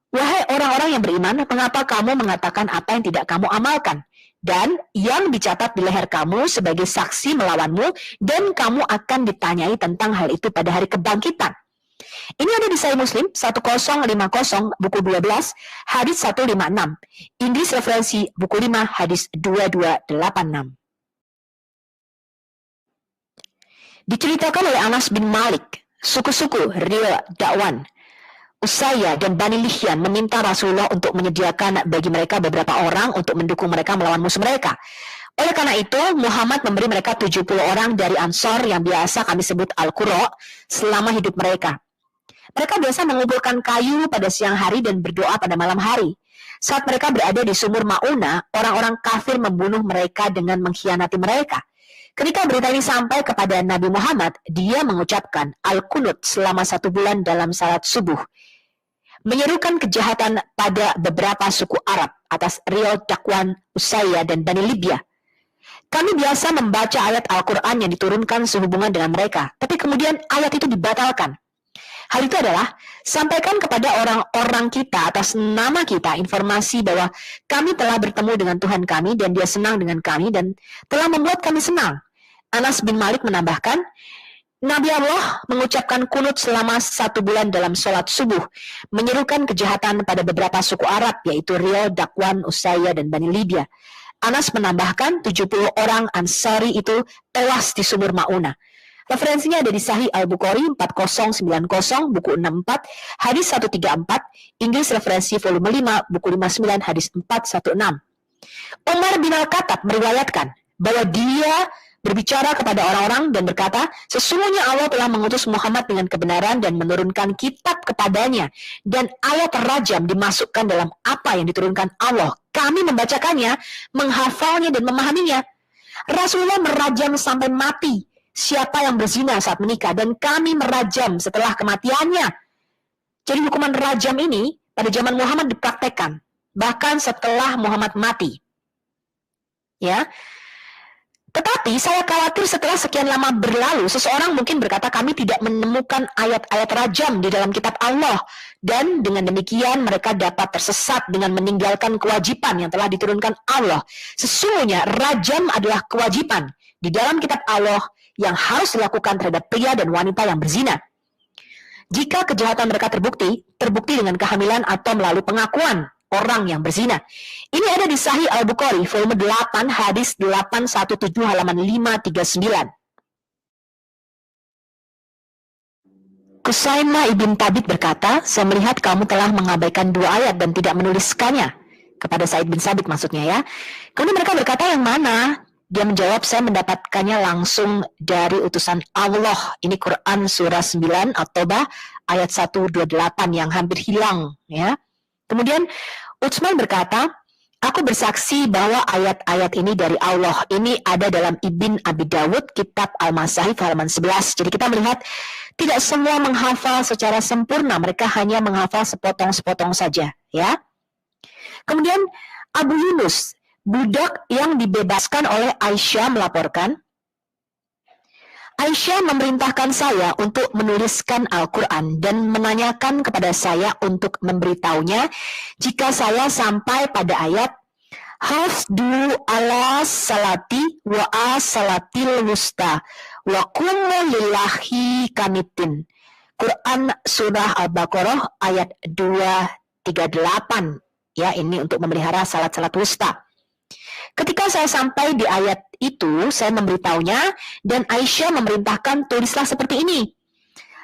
Wahai orang-orang yang beriman, mengapa kamu mengatakan apa yang tidak kamu amalkan? Dan yang dicatat di leher kamu sebagai saksi melawanmu dan kamu akan ditanyai tentang hal itu pada hari kebangkitan. Ini ada di Sahih Muslim 1050 buku 12 hadis 156. Inggris referensi buku 5 hadis 2286. Diceritakan oleh Anas bin Malik, suku-suku Ril Dakwan, Usaya dan Bani Lihyan meminta Rasulullah untuk menyediakan bagi mereka beberapa orang untuk mendukung mereka melawan musuh mereka. Oleh karena itu, Muhammad memberi mereka 70 orang dari Ansor yang biasa kami sebut Al-Qura selama hidup mereka. Mereka biasa mengumpulkan kayu pada siang hari dan berdoa pada malam hari. Saat mereka berada di sumur Mauna, orang-orang kafir membunuh mereka dengan mengkhianati mereka. Ketika berita ini sampai kepada Nabi Muhammad, dia mengucapkan Al-Qunut selama 1 bulan dalam salat subuh. Menyerukan kejahatan pada beberapa suku Arab atas Ril, Dakwan, Usaya, dan Bani Libya. Kami biasa membaca ayat Al-Quran yang diturunkan sehubungan dengan mereka, tapi kemudian ayat itu dibatalkan. Hal itu adalah, sampaikan kepada orang-orang kita atas nama kita informasi bahwa kami telah bertemu dengan Tuhan kami dan dia senang dengan kami dan telah membuat kami senang. Anas bin Malik menambahkan, Nabi Allah mengucapkan kunut selama 1 bulan dalam sholat subuh, menyerukan kejahatan pada beberapa suku Arab, yaitu Ril, Dakwan, Usaya, dan Bani Libya. Anas menambahkan 70 orang Ansari itu tewas di sumur Mauna. Referensinya ada di Sahih Al-Bukhari 4090 buku 64 hadis 134, Inggris referensi volume 5 buku 59 hadis 416. Umar bin Al-Khattab meriwayatkan bahwa dia berbicara kepada orang-orang dan berkata, sesungguhnya Allah telah mengutus Muhammad dengan kebenaran dan menurunkan kitab kepadanya dan ayat rajam dimasukkan dalam apa yang diturunkan Allah. Kami membacakannya, menghafalnya dan memahaminya. Rasulullah merajam sampai mati siapa yang berzina saat menikah dan kami merajam setelah kematiannya. Jadi hukuman rajam ini pada zaman Muhammad dipraktekkan bahkan setelah Muhammad mati. Ya. Tetapi saya khawatir setelah sekian lama berlalu, seseorang mungkin berkata kami tidak menemukan ayat-ayat rajam di dalam kitab Allah. Dan dengan demikian mereka dapat tersesat dengan meninggalkan kewajiban yang telah diturunkan Allah. Sesungguhnya rajam adalah kewajiban di dalam kitab Allah yang harus dilakukan terhadap pria dan wanita yang berzina. Jika kejahatan mereka terbukti dengan kehamilan atau melalui pengakuan orang yang berzina. Ini ada di Sahih Al-Bukhari, volume 8, hadis 817 halaman 539. Kusaimah ibn Tabit berkata, saya melihat kamu telah mengabaikan 2 ayat dan tidak menuliskannya. Kepada Said bin Sabit maksudnya ya. Kemudian mereka berkata, yang mana? Dia menjawab, saya mendapatkannya langsung dari utusan Allah. Ini Quran surah 9 At-Taubah ayat 128 yang hampir hilang ya. Kemudian Utsman berkata, Aku bersaksi bahwa ayat-ayat ini dari Allah. Ini ada dalam Ibn Abi Dawud, Kitab Al-Masahif halaman 11. Jadi kita melihat tidak semua menghafal secara sempurna, mereka hanya menghafal sepotong-sepotong saja, ya. Kemudian Abu Yunus, budak yang dibebaskan oleh Aisyah, melaporkan, Aisyah memerintahkan saya untuk menuliskan Al-Quran dan menanyakan kepada saya untuk memberitahunya jika saya sampai pada ayat Hafdu ala salati wa as-salatil wusta wa kumu lillahi kanitin. Quran surah Al-Baqarah ayat 238. Ya, ini untuk memelihara salat-salat wusta. Ketika saya sampai di ayat itu, saya memberitahunya dan Aisyah memerintahkan tulislah seperti ini.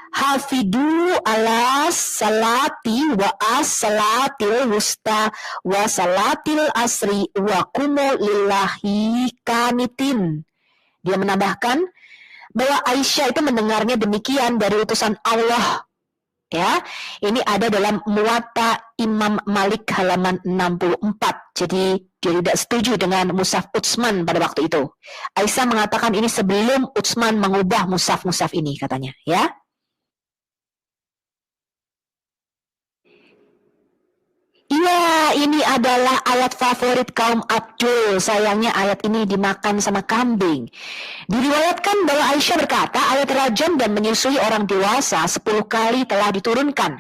Hafidu ala salati wa as-salatil wusta wa salatil asri wa kumu lillahi kanitin. Dia menambahkan bahwa Aisyah itu mendengarnya demikian dari utusan Allah. Ya, ini ada dalam Muwatta Imam Malik halaman 64. Jadi dia tidak setuju dengan mushaf Utsman pada waktu itu. Aisyah mengatakan ini sebelum Utsman mengubah mushaf-mushaf ini, katanya, ya. Iya, ini adalah ayat favorit kaum Abdul. Sayangnya ayat ini dimakan sama kambing. Diriwayatkan bahwa Aisyah berkata, ayat rajam dan menyusui orang dewasa 10 kali telah diturunkan.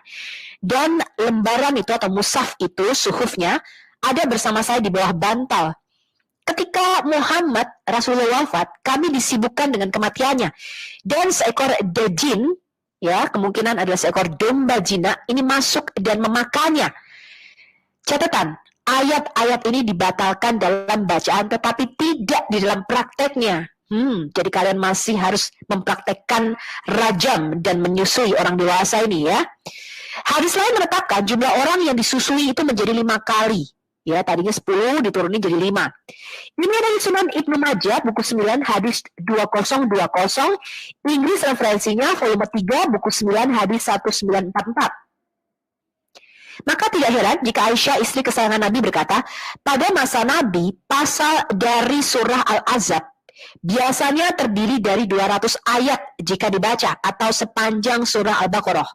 Dan lembaran itu atau mushaf itu, suhufnya, ada bersama saya di bawah bantal. Ketika Muhammad Rasulullah wafat, kami disibukkan dengan kematiannya. Dan seekor dajin, ya, kemungkinan adalah seekor domba jinak, ini masuk dan memakannya. Catatan, ayat-ayat ini dibatalkan dalam bacaan tetapi tidak di dalam prakteknya. Jadi kalian masih harus mempraktekkan rajam dan menyusui orang dewasa ini, ya. Hadis lain menetapkan jumlah orang yang disusui itu menjadi 5 kali. Ya, tadinya 10 diturunin jadi 5. Ini ada di Sunan Ibnu Majah buku 9 hadis 2020, Inggris referensinya volume 3 buku 9 hadis 1944. Maka tidak heran jika Aisyah, istri kesayangan Nabi, berkata, pada masa Nabi, pasal dari surah Al-Ahzab biasanya terdiri dari 200 ayat jika dibaca, atau sepanjang surah Al-Baqarah.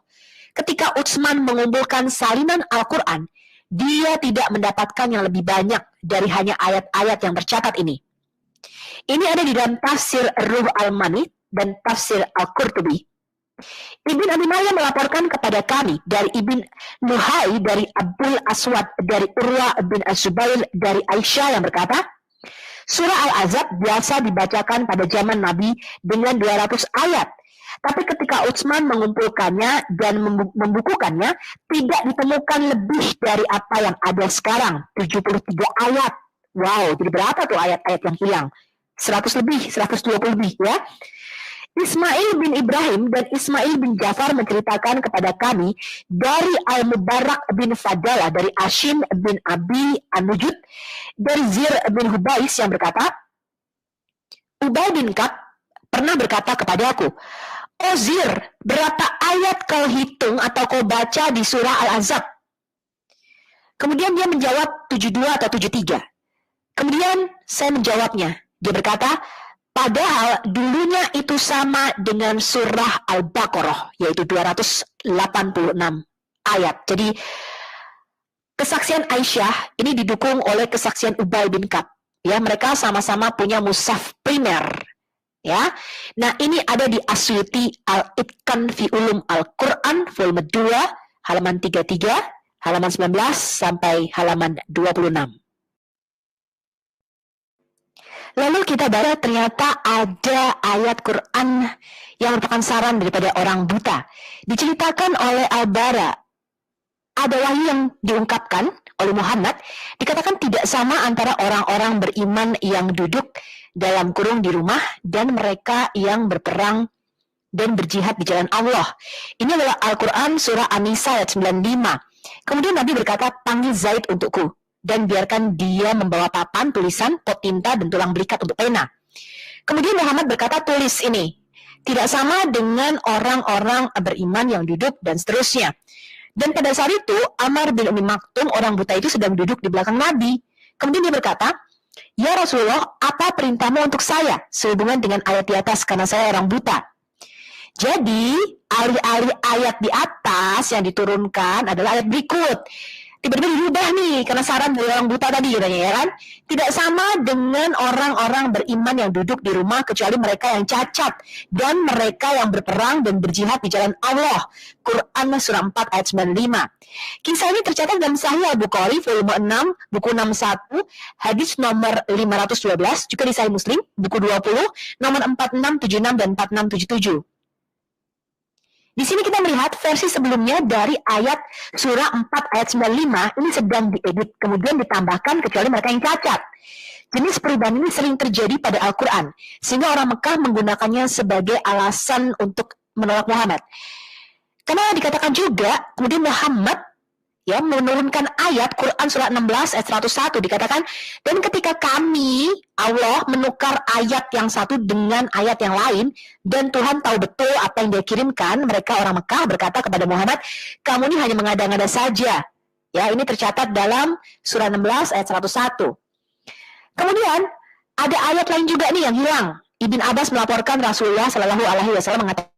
Ketika Utsman mengumpulkan salinan Al-Quran, dia tidak mendapatkan yang lebih banyak dari hanya ayat-ayat yang tercatat ini. Ini ada di dalam tafsir Ruh Al-Mani dan tafsir Al-Qurtubi. Ibn Abi Maryam melaporkan kepada kami dari Ibn Nuhai, dari Abdul Aswad, dari Urwa bin Az-Zubair, dari Aisyah yang berkata, surah Al-Ahzab biasa dibacakan pada zaman Nabi dengan 200 ayat. Tapi ketika Utsman mengumpulkannya dan membukukannya, tidak ditemukan lebih dari apa yang ada sekarang, 73 ayat. Wow, jadi berapa tuh ayat-ayat yang hilang? 100 lebih, 120 lebih, ya. Ismail bin Ibrahim dan Ismail bin Jafar menceritakan kepada kami dari Al-Mubarak bin Fadalah, dari Ashim bin Abi An-Nujud, dari Zir bin Hubais yang berkata, Ubay bin Ka'ab pernah berkata kepada aku, "Oh Zir, berapa ayat kau hitung atau kau baca di surah Al-Ahzab?" Kemudian dia menjawab 72 atau 73. Kemudian saya menjawabnya. Dia berkata, padahal dulunya itu sama dengan surah Al-Baqarah, yaitu 286 ayat. Jadi kesaksian Aisyah ini didukung oleh kesaksian Ubay bin Ka'ab. Ya, mereka sama-sama punya mushaf primer. Ya, nah ini ada di Asyuti Al-Itqan fi Ulum Al-Quran volume 2 halaman 33, halaman 19 sampai halaman 26. Lalu kita baca ternyata ada ayat Quran yang merupakan saran daripada orang buta. Diceritakan oleh Al-Bara, ada wahyu yang diungkapkan oleh Muhammad, dikatakan tidak sama antara orang-orang beriman yang duduk dalam kurung di rumah dan mereka yang berperang dan berjihad di jalan Allah. Ini adalah Al-Quran surah An-Nisa ayat 95. Kemudian Nabi berkata, panggil Zaid untukku dan biarkan dia membawa papan, tulisan, pot tinta, dan tulang belikat untuk pena. Kemudian Muhammad berkata, tulis ini. Tidak sama dengan orang-orang beriman yang duduk dan seterusnya. Dan pada saat itu, Amar bin Umi Maktum, orang buta itu sedang duduk di belakang Nabi. Kemudian dia berkata, "Ya Rasulullah, apa perintahmu untuk saya sehubungan dengan ayat di atas karena saya orang buta?" Jadi, alih-alih ayat di atas yang diturunkan adalah ayat berikut. Tiba-tiba dirubah nih, karena saran dari orang buta tadi katanya, ya kan? Tidak sama dengan orang-orang beriman yang duduk di rumah kecuali mereka yang cacat dan mereka yang berperang dan berjihad di jalan Allah. Quran surah 4 ayat 95. Kisah ini tercatat dalam Sahih Al-Bukhari volume 6, buku 61, hadis nomor 512, juga di Sahih Muslim, buku 20, nomor 4676 dan 4677. Di sini kita melihat versi sebelumnya dari ayat surah 4 ayat 95 ini sedang diedit, kemudian ditambahkan kecuali mereka yang cacat. Jenis perubahan ini sering terjadi pada Al-Quran, sehingga orang Mekah menggunakannya sebagai alasan untuk menolak Muhammad. Karena dikatakan juga, kemudian Muhammad ya menurunkan ayat Quran surah 16 ayat 101 dikatakan, dan ketika kami Allah menukar ayat yang satu dengan ayat yang lain dan Tuhan tahu betul apa yang dia kirimkan, mereka orang Mekah berkata kepada Muhammad, kamu ini hanya mengada-ngada saja. Ya, ini tercatat dalam surah 16 ayat 101. Kemudian ada ayat lain juga nih yang hilang. Ibn Abbas melaporkan Rasulullah Shallallahu Alaihi Wasallam mengatakan,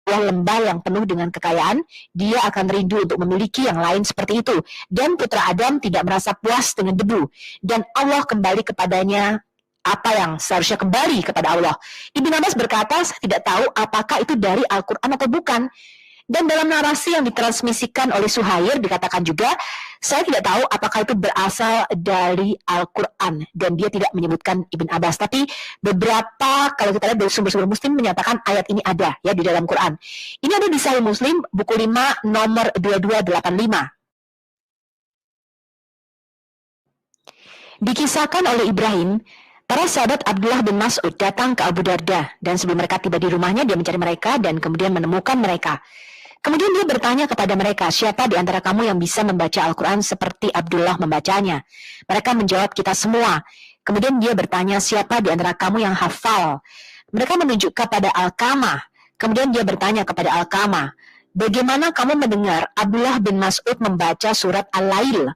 lembah yang penuh dengan kekayaan, dia akan rindu untuk memiliki yang lain seperti itu. Dan putra Adam tidak merasa puas dengan debu. Dan Allah kembali kepadanya apa yang seharusnya kembali kepada Allah. Ibn Abbas berkata, saya tidak tahu apakah itu dari Al-Quran atau bukan. Dan dalam narasi yang ditransmisikan oleh Suhair dikatakan juga, saya tidak tahu apakah itu berasal dari Al-Quran. Dan dia tidak menyebutkan Ibn Abbas. Tapi beberapa, kalau kita lihat dari sumber-sumber Muslim, menyatakan ayat ini ada ya di dalam Quran. Ini ada di Sahih Muslim, buku 5, nomor 2285. Dikisahkan oleh Ibrahim, para sahabat Abdullah bin Mas'ud datang ke Abu Darda. Dan sebelum mereka tiba di rumahnya, dia mencari mereka dan kemudian menemukan mereka. Kemudian dia bertanya kepada mereka, siapa di antara kamu yang bisa membaca Al-Quran seperti Abdullah membacanya? Mereka menjawab, kita semua. Kemudian dia bertanya, siapa di antara kamu yang hafal? Mereka menunjuk kepada Alqamah. Kemudian dia bertanya kepada Alqamah, bagaimana kamu mendengar Abdullah bin Mas'ud membaca surat Al-Lail?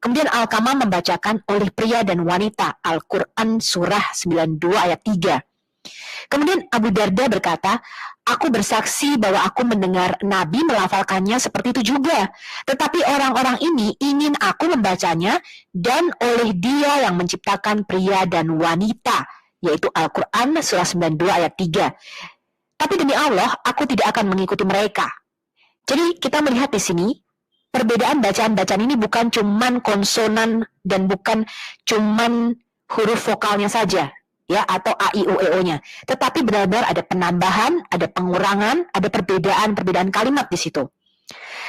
Kemudian Alqamah membacakan oleh pria dan wanita Al-Quran surah 92 ayat 3. Kemudian Abu Darda berkata, aku bersaksi bahwa aku mendengar Nabi melafalkannya seperti itu juga. Tetapi orang-orang ini ingin aku membacanya dan oleh dia yang menciptakan pria dan wanita, yaitu Al-Quran surah 92 ayat 3. Tapi demi Allah, aku tidak akan mengikuti mereka. Jadi kita melihat di sini, perbedaan bacaan-bacaan ini bukan cuman konsonan dan bukan cuman huruf vokalnya saja. Ya, atau A, I, U, E, O-nya. Tetapi benar-benar ada penambahan, ada pengurangan, ada perbedaan kalimat di situ.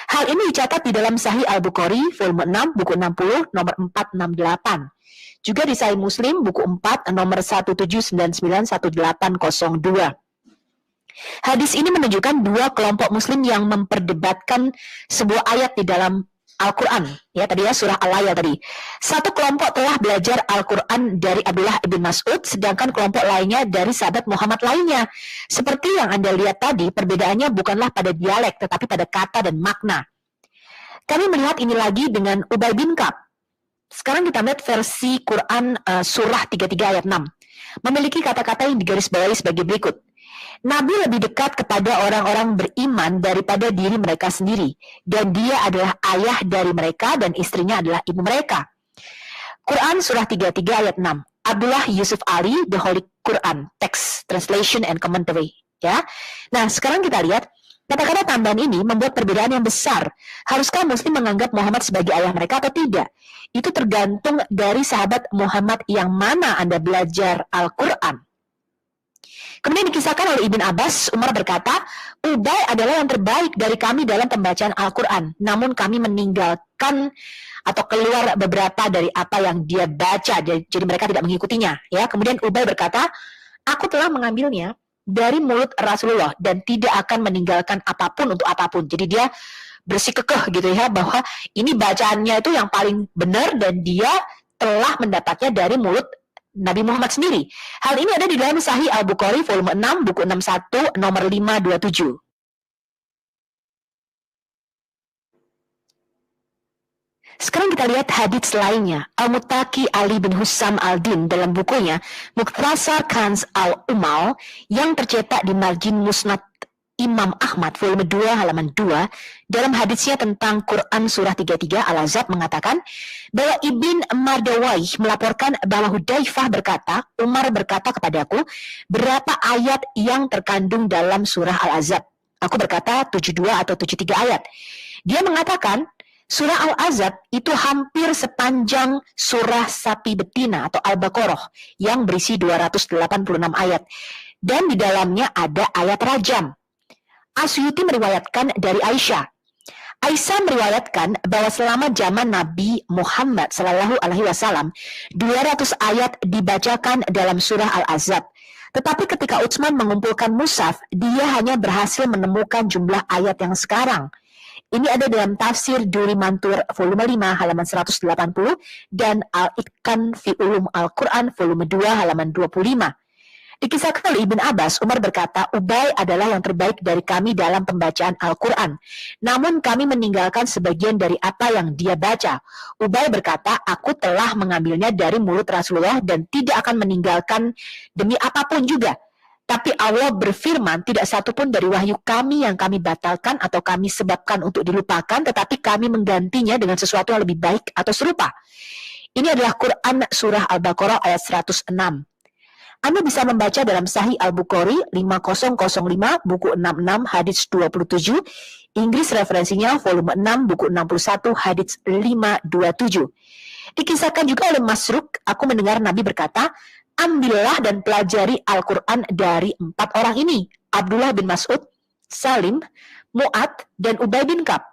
Hal ini dicatat di dalam Sahih Al-Bukhari, volume 6, buku 60, nomor 468. Juga di Sahih Muslim, buku 4, nomor 1799-1802. Hadis ini menunjukkan dua kelompok muslim yang memperdebatkan sebuah ayat di dalam Al-Quran, ya tadi ya surah Al-Lail tadi. Satu kelompok telah belajar Al-Quran dari Abdullah bin Mas'ud, sedangkan kelompok lainnya dari sahabat Muhammad lainnya. Seperti yang Anda lihat tadi, perbedaannya bukanlah pada dialek, tetapi pada kata dan makna. Kami melihat ini lagi dengan Ubay bin Ka'ab. Sekarang kita melihat versi Quran surah 33 ayat 6. Memiliki kata-kata yang digarisbawahi sebagai berikut. Nabi lebih dekat kepada orang-orang beriman daripada diri mereka sendiri. Dan dia adalah ayah dari mereka dan istrinya adalah ibu mereka. Quran surah 33 ayat 6. Abdullah Yusuf Ali, The Holy Quran, Text, Translation, and Commentary. Ya. Nah, sekarang kita lihat, kata-kata tambahan ini membuat perbedaan yang besar. Haruskah Muslim menganggap Muhammad sebagai ayah mereka atau tidak? Itu tergantung dari sahabat Muhammad yang mana Anda belajar Al-Quran. Kemudian dikisahkan oleh Ibn Abbas, Umar berkata, Ubay adalah yang terbaik dari kami dalam pembacaan Al-Quran. Namun kami meninggalkan atau keluar beberapa dari apa yang dia baca. Jadi mereka tidak mengikutinya. Ya. Kemudian Ubay berkata, aku telah mengambilnya dari mulut Rasulullah dan tidak akan meninggalkan apapun untuk apapun. Jadi dia bersikukuh gitu ya, bahwa ini bacaannya itu yang paling benar dan dia telah mendapatnya dari mulut Nabi Muhammad sendiri. Hal ini ada di dalam Sahih Al-Bukhari volume 6, buku 61, nomor 527. Sekarang kita lihat hadits lainnya. Al-Muttaqi Ali bin Hussam al-Din dalam bukunya Mukhtasar Kanz al-Umal yang tercetak di Marjin Musnad Imam Ahmad volume 2 halaman 2 dalam haditsnya tentang Quran surah 33 Al-Ahzab mengatakan bahwa Ibn Mardawai melaporkan bahwa Hudzaifah berkata, Umar berkata kepadaku, berapa ayat yang terkandung dalam surah Al-Ahzab? Aku berkata 72 atau 73 ayat. Dia mengatakan surah Al-Ahzab itu hampir sepanjang surah Sapi Betina atau Al-Baqarah yang berisi 286 ayat. Dan di dalamnya ada ayat rajam. Asyuti meriwayatkan dari Aisyah. Aisyah meriwayatkan bahwa selama zaman Nabi Muhammad SAW 200 ayat dibacakan dalam surah Al-Ahzab. Tetapi ketika Utsman mengumpulkan mushaf, dia hanya berhasil menemukan jumlah ayat yang sekarang. Ini ada dalam tafsir Duri Mantur volume 5 halaman 180 dan Al-Itqan fi Ulum Al-Quran volume 2 halaman 25. Dikisahkan oleh Ibn Abbas, Umar berkata, Ubay adalah yang terbaik dari kami dalam pembacaan Al-Quran. Namun kami meninggalkan sebagian dari apa yang dia baca. Ubay berkata, aku telah mengambilnya dari mulut Rasulullah dan tidak akan meninggalkan demi apapun juga. Tapi Allah berfirman, tidak satupun dari wahyu kami yang kami batalkan atau kami sebabkan untuk dilupakan, tetapi kami menggantinya dengan sesuatu yang lebih baik atau serupa. Ini adalah Quran Surah Al-Baqarah ayat 106. Anda bisa membaca dalam Sahih Al-Bukhari 5005, buku 66, hadits 27, Inggris referensinya volume 6, buku 61, hadits 527. Dikisahkan juga oleh Masruk, aku mendengar Nabi berkata, ambillah dan pelajari Al-Quran dari 4 orang ini, Abdullah bin Mas'ud, Salim, Mu'ad, dan Ubay bin Ka'ab.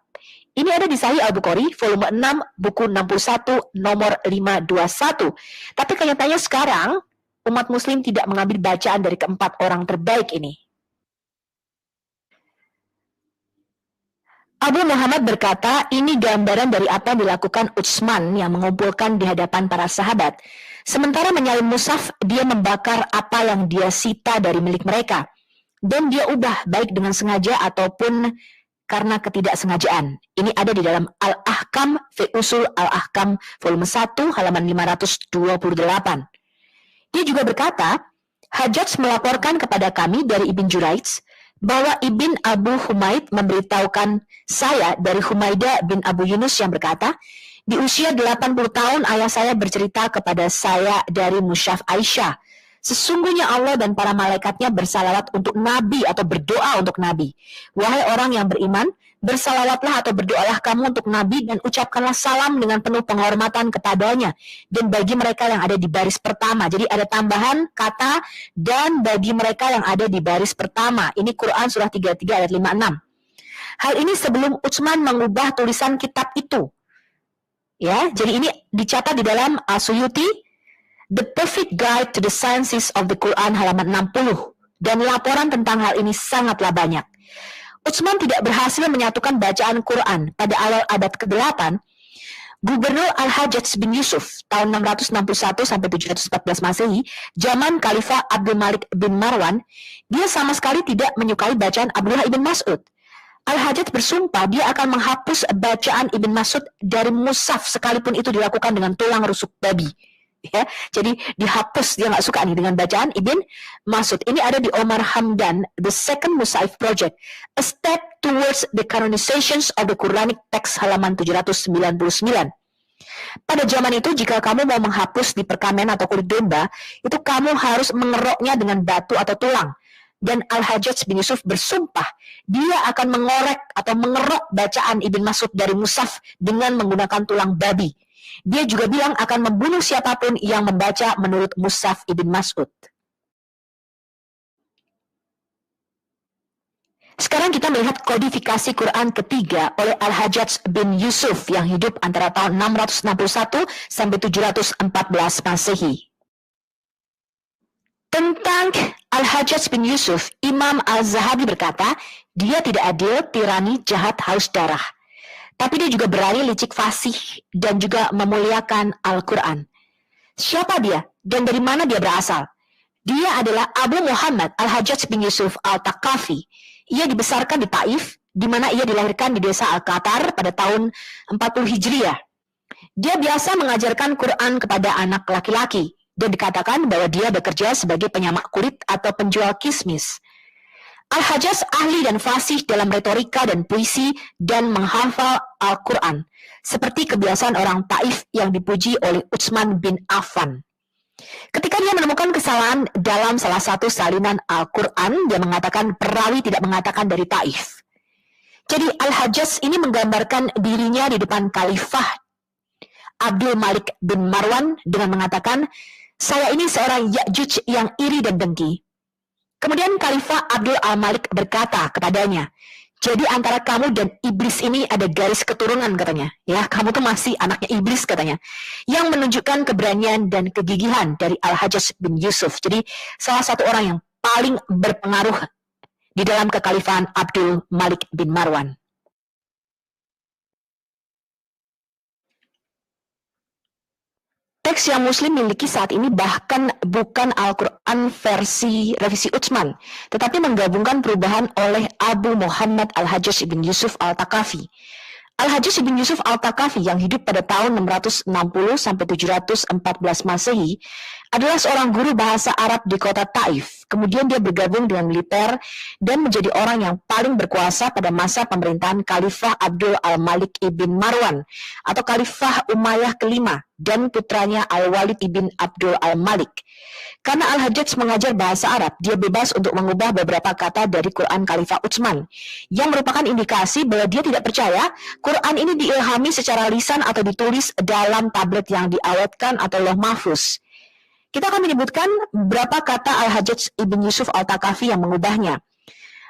Ini ada di Sahih Al-Bukhari, volume 6, buku 61, nomor 521. Tapi kenyataannya sekarang, umat muslim tidak mengambil bacaan dari keempat orang terbaik ini. Abu Muhammad berkata, ini gambaran dari apa yang dilakukan Utsman yang mengumpulkan di hadapan para sahabat. Sementara menyalin mushaf, dia membakar apa yang dia sita dari milik mereka. Dan dia ubah baik dengan sengaja ataupun karena ketidaksengajaan. Ini ada di dalam Al-Ahkam fi Usul Al-Ahkam volume 1 halaman 528. Dia juga berkata, Hajjaj melaporkan kepada kami dari Ibn Juraij bahwa Ibn Abu Humaid memberitahukan saya dari Humaidah bin Abu Yunus yang berkata, di usia 80 tahun ayah saya bercerita kepada saya dari mushaf Aisyah, sesungguhnya Allah dan para malaikatnya bersalawat untuk Nabi atau berdoa untuk Nabi. Wahai orang yang beriman, bersalawatlah atau berdoalah kamu untuk Nabi dan ucapkanlah salam dengan penuh penghormatan kepadanya. Dan bagi mereka yang ada di baris pertama. Jadi ada tambahan kata dan bagi mereka yang ada di baris pertama. Ini Quran surah 33 ayat 56. Hal ini sebelum Utsman mengubah tulisan kitab itu. Ya, jadi ini dicatat di dalam As-Suyuti, The Perfect Guide to the Sciences of the Quran halaman 60. Dan laporan tentang hal ini sangatlah banyak. Utsman tidak berhasil menyatukan bacaan Quran pada awal abad ke-8. Gubernur Al-Hajjaj bin Yusuf tahun 661 sampai 714 Masehi, zaman Khalifah Abdul Malik bin Marwan, dia sama sekali tidak menyukai bacaan Abdullah ibn Mas'ud. Al-Hajjaj bersumpah dia akan menghapus bacaan Ibn Mas'ud dari mushaf sekalipun itu dilakukan dengan tulang rusuk babi. Ya, jadi dihapus, dia nggak suka nih dengan bacaan Ibn Mas'ud. Ini ada di Omar Hamdan, The Second Mus'haf Project, A Step Towards the Canonizations of the Quranic Text halaman 799. Pada zaman itu, jika kamu mau menghapus di perkamen atau kulit domba, itu kamu harus mengeroknya dengan batu atau tulang. Dan Al-Hajjaj bin Yusuf bersumpah, dia akan mengorek atau mengerok bacaan Ibn Mas'ud dari mushaf dengan menggunakan tulang babi. Dia juga bilang akan membunuh siapapun yang membaca menurut mushaf Ibn Mas'ud. Sekarang kita melihat kodifikasi Quran ketiga oleh Al-Hajjaj bin Yusuf yang hidup antara tahun 661 sampai 714 Masehi. Tentang Al-Hajjaj bin Yusuf, Imam Al-Zahabi berkata, dia tidak adil, tirani, jahat, haus darah. Tapi dia juga berani, licik, fasih, dan juga memuliakan Al-Quran. Siapa dia? Dan dari mana dia berasal? Dia adalah Abu Muhammad Al-Hajjaj bin Yusuf Al-Taqafi. Ia dibesarkan di Taif, di mana ia dilahirkan di desa Al-Qatar pada tahun 40 Hijriah. Dia biasa mengajarkan Quran kepada anak laki-laki dan dikatakan bahwa dia bekerja sebagai penyamak kulit atau penjual kismis. Al-Hajjaj ahli dan fasih dalam retorika dan puisi dan menghafal Al-Quran, seperti kebiasaan orang Taif yang dipuji oleh Utsman bin Affan. Ketika dia menemukan kesalahan dalam salah satu salinan Al-Quran, dia mengatakan perawi tidak mengatakan dari Taif. Jadi Al-Hajjaj ini menggambarkan dirinya di depan Khalifah Abdul Malik bin Marwan dengan mengatakan, saya ini seorang Ya'juj yang iri dan dengki. Kemudian Khalifah Abdul al-Malik berkata kepadanya, jadi antara kamu dan iblis ini ada garis keturunan katanya. Ya, kamu tuh masih anaknya iblis katanya. Yang menunjukkan keberanian dan kegigihan dari Al-Hajjaj bin Yusuf. Jadi salah satu orang yang paling berpengaruh di dalam kekhalifahan Abdul Malik bin Marwan. Teks yang Muslim miliki saat ini bahkan bukan Al-Quran versi revisi Utsman, tetapi menggabungkan perubahan oleh Abu Muhammad Al-Hajjaj ibn Yusuf Al-Thaqafi. Al-Hajjaj ibn Yusuf Al-Thaqafi yang hidup pada tahun 660 sampai 714 Masehi adalah seorang guru bahasa Arab di kota Taif. Kemudian dia bergabung dengan militer dan menjadi orang yang paling berkuasa pada masa pemerintahan Khalifah Abdul al-Malik ibn Marwan atau Khalifah Umayyah kelima dan putranya Al-Walid ibn Abdul al-Malik. Karena Al-Hajjaj mengajar bahasa Arab, dia bebas untuk mengubah beberapa kata dari Quran Khalifah Utsman, yang merupakan indikasi bahwa dia tidak percaya Quran ini diilhami secara lisan atau ditulis dalam tablet yang diawetkan atau Lauh Mahfuz. Kita akan menyebutkan berapa kata Al-Hajjaj ibn Yusuf Al-Thaqafi yang mengubahnya.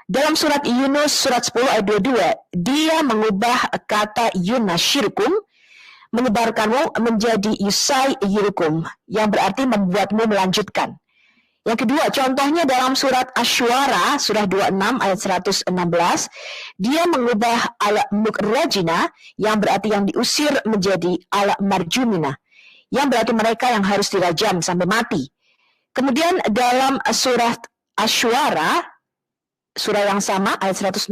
Dalam surat Yunus surat 10 ayat 22, dia mengubah kata yunashirkum, menyebarkanmu menjadi yusai yirukum, yang berarti membuatmu melanjutkan. Yang kedua, contohnya dalam surat Asy-Syu'ara, surah 26 ayat 116, dia mengubah al-mukrajina, yang berarti yang diusir, menjadi al-marjumina, yang berarti mereka yang harus dirajam sampai mati. Kemudian dalam surat Asy-Syu'ara, surah yang sama, ayat 167,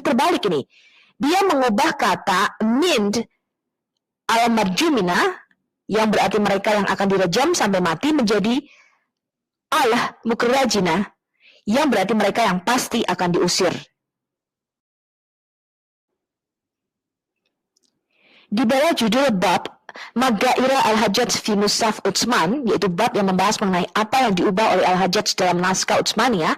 terbalik ini. Dia mengubah kata mind al-marjumina, yang berarti mereka yang akan dirajam sampai mati, menjadi al-mukrajina, yang berarti mereka yang pasti akan diusir. Di bawah judul bab Magaira Al-Hajjaj fi Mushaf Utsman, yaitu bab yang membahas mengenai apa yang diubah oleh Al-Hajjaj dalam naskah Utsmaniyah,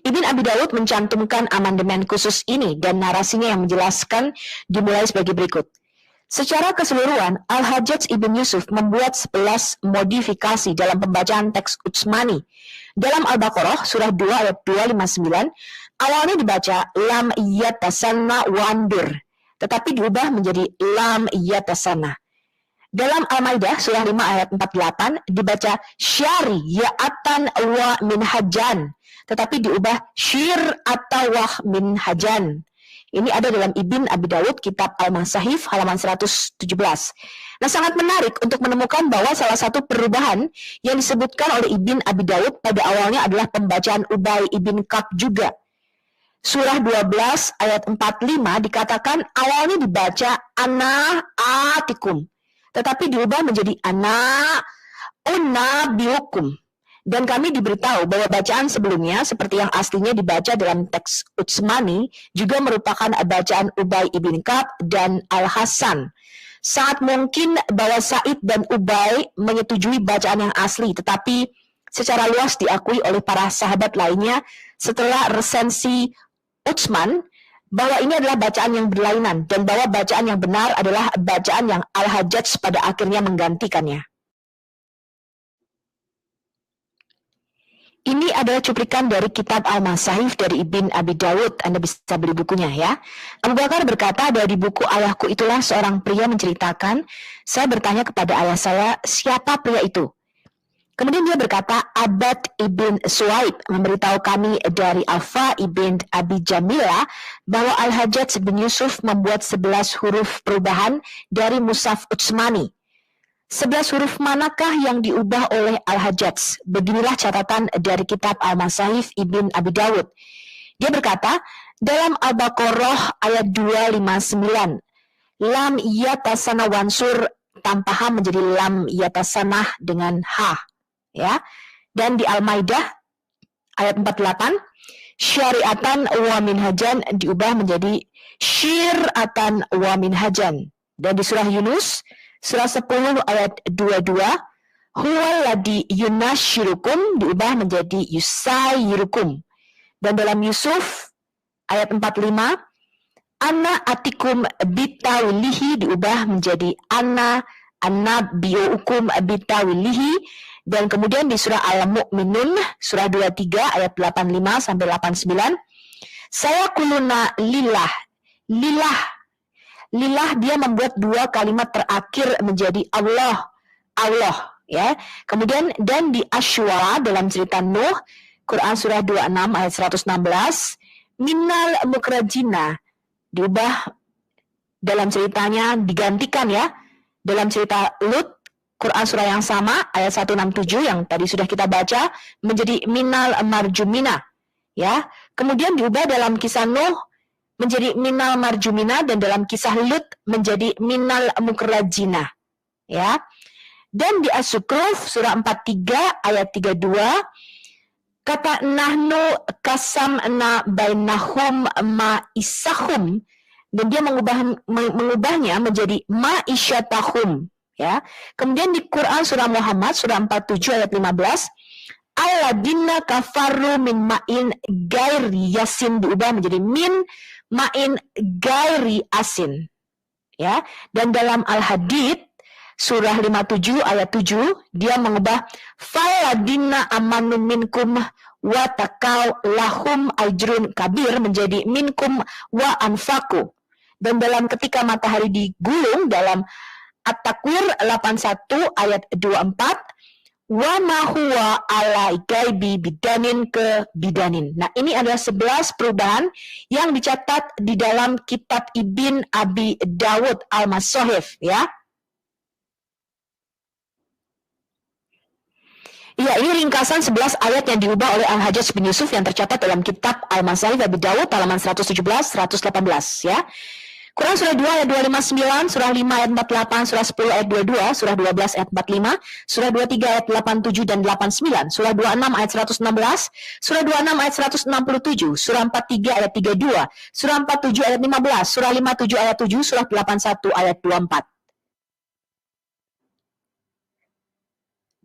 Ibn Abi Dawud mencantumkan amandemen khusus ini dan narasinya yang menjelaskan dimulai sebagai berikut. Secara keseluruhan, Al-Hajjaj ibn Yusuf membuat 11 modifikasi dalam pembacaan teks Utsmani. Dalam Al-Baqarah, surah 2 ayat 259, awalnya dibaca lam yatasanna wandur, tetapi diubah menjadi lam yatasanna. Dalam Al-Maidah, surah 5 ayat 48, dibaca syari ya'atan wa minhajan, tetapi diubah syir atau wah minhajan. Ini ada dalam Ibn Abi Dawud, kitab Al-Masahif, halaman 117. Nah, sangat menarik untuk menemukan bahwa salah satu perubahan yang disebutkan oleh Ibn Abi Dawud pada awalnya adalah pembacaan Ubay ibn Ka'b juga. Surah 12 ayat 45 dikatakan awalnya dibaca ana atikum, tetapi diubah menjadi ana unnabiukum. Dan kami diberitahu bahwa bacaan sebelumnya seperti yang aslinya dibaca dalam teks Utsmani juga merupakan bacaan Ubay ibn Ka'b dan Al-Hasan. Saat mungkin bahwa Sa'id dan Ubay menyetujui bacaan yang asli, tetapi secara luas diakui oleh para sahabat lainnya setelah resensi Utsman bahwa ini adalah bacaan yang berlainan dan bahwa bacaan yang benar adalah bacaan yang Al-Hajjaj pada akhirnya menggantikannya. Ini adalah cuplikan dari kitab Al-Masahif dari Ibn Abi Dawud. Anda bisa beli bukunya ya. Abu Bakar berkata, dari buku ayahku itulah seorang pria menceritakan, saya bertanya kepada ayah saya, siapa pria itu? Kemudian dia berkata, Abad ibn Suwaib memberitahu kami dari Alfa ibn Abi Jamila bahwa Al-Hajjaj bin Yusuf membuat 11 huruf perubahan dari Mushaf Utsmani. 11 huruf manakah yang diubah oleh Al-Hajjaj? Beginilah catatan dari kitab Al-Masahif Ibn Abi Dawud. Dia berkata, dalam Al-Baqarah ayat 259, lam yatasana wansur tanpa ha menjadi lam yatasanah dengan ha, ya. Dan di Al-Maidah ayat 48, syariatan wa minhajan diubah menjadi syir'atan wa minhajan. Dan di surah Yunus surah 10 ayat 22, huwaladzi yunasyirukum diubah menjadi yusayyirukum. Dan dalam Yusuf ayat 45, ana atikum bitawilihi diubah menjadi ana annabiukum bitawilihi. Dan kemudian di surah Al-Mu'minun surah 23 ayat 85 sampai 89, saya kuluna lillah. Lillah dia membuat dua kalimat terakhir menjadi Allah, Allah, ya. Kemudian dan di Asyura dalam cerita Nuh, Quran surah 26 ayat 116, minal mukrajina diubah dalam ceritanya digantikan, ya. Dalam cerita Lut, Quran surah yang sama ayat 167 yang tadi sudah kita baca menjadi minal marjumina, ya. Kemudian diubah dalam kisah Nuh menjadi minal marjumina, dan dalam kisah Lut menjadi minal mukrajina, ya. Dan di As-Sukruf surah 43 ayat 32, kata nahnu kasamna bainahum ma'isahum, dan dia mengubahnya menjadi ma'isyatahum, ya. Kemudian di Quran surah Muhammad surah 47 ayat 15, alladzina kafaru min ma'in gairi yasin diubah menjadi min ma'in gairi asin, ya. Dan dalam Al-Hadid surah 57 ayat 7 dia mengubah faladina amanu minkum wa taqaw lahum ajrun kabir menjadi minkum wa anfaku. Dan dalam ketika matahari digulung dalam At-Takwir 81 ayat 24, wa ma huwa ala gaibi bidanin ke bidanin. Nah, ini adalah 11 perubahan yang dicatat di dalam kitab Ibn Abi Dawud Al-Masahif, ya. Ya, ini ringkasan 11 ayat yang diubah oleh Al-Hajjaj bin Yusuf yang tercatat dalam kitab Al-Masahif Abi Dawud halaman 117-118, ya. Quran surah 2 ayat 259, surah 5 ayat 48, surah 10 ayat 22, surah 12 ayat 45, surah 23 ayat 87 dan 89, surah 26 ayat 116, surah 26 ayat 167, surah 43 ayat 32, surah 47 ayat 15, surah 57 ayat 7, surah 81 ayat 24.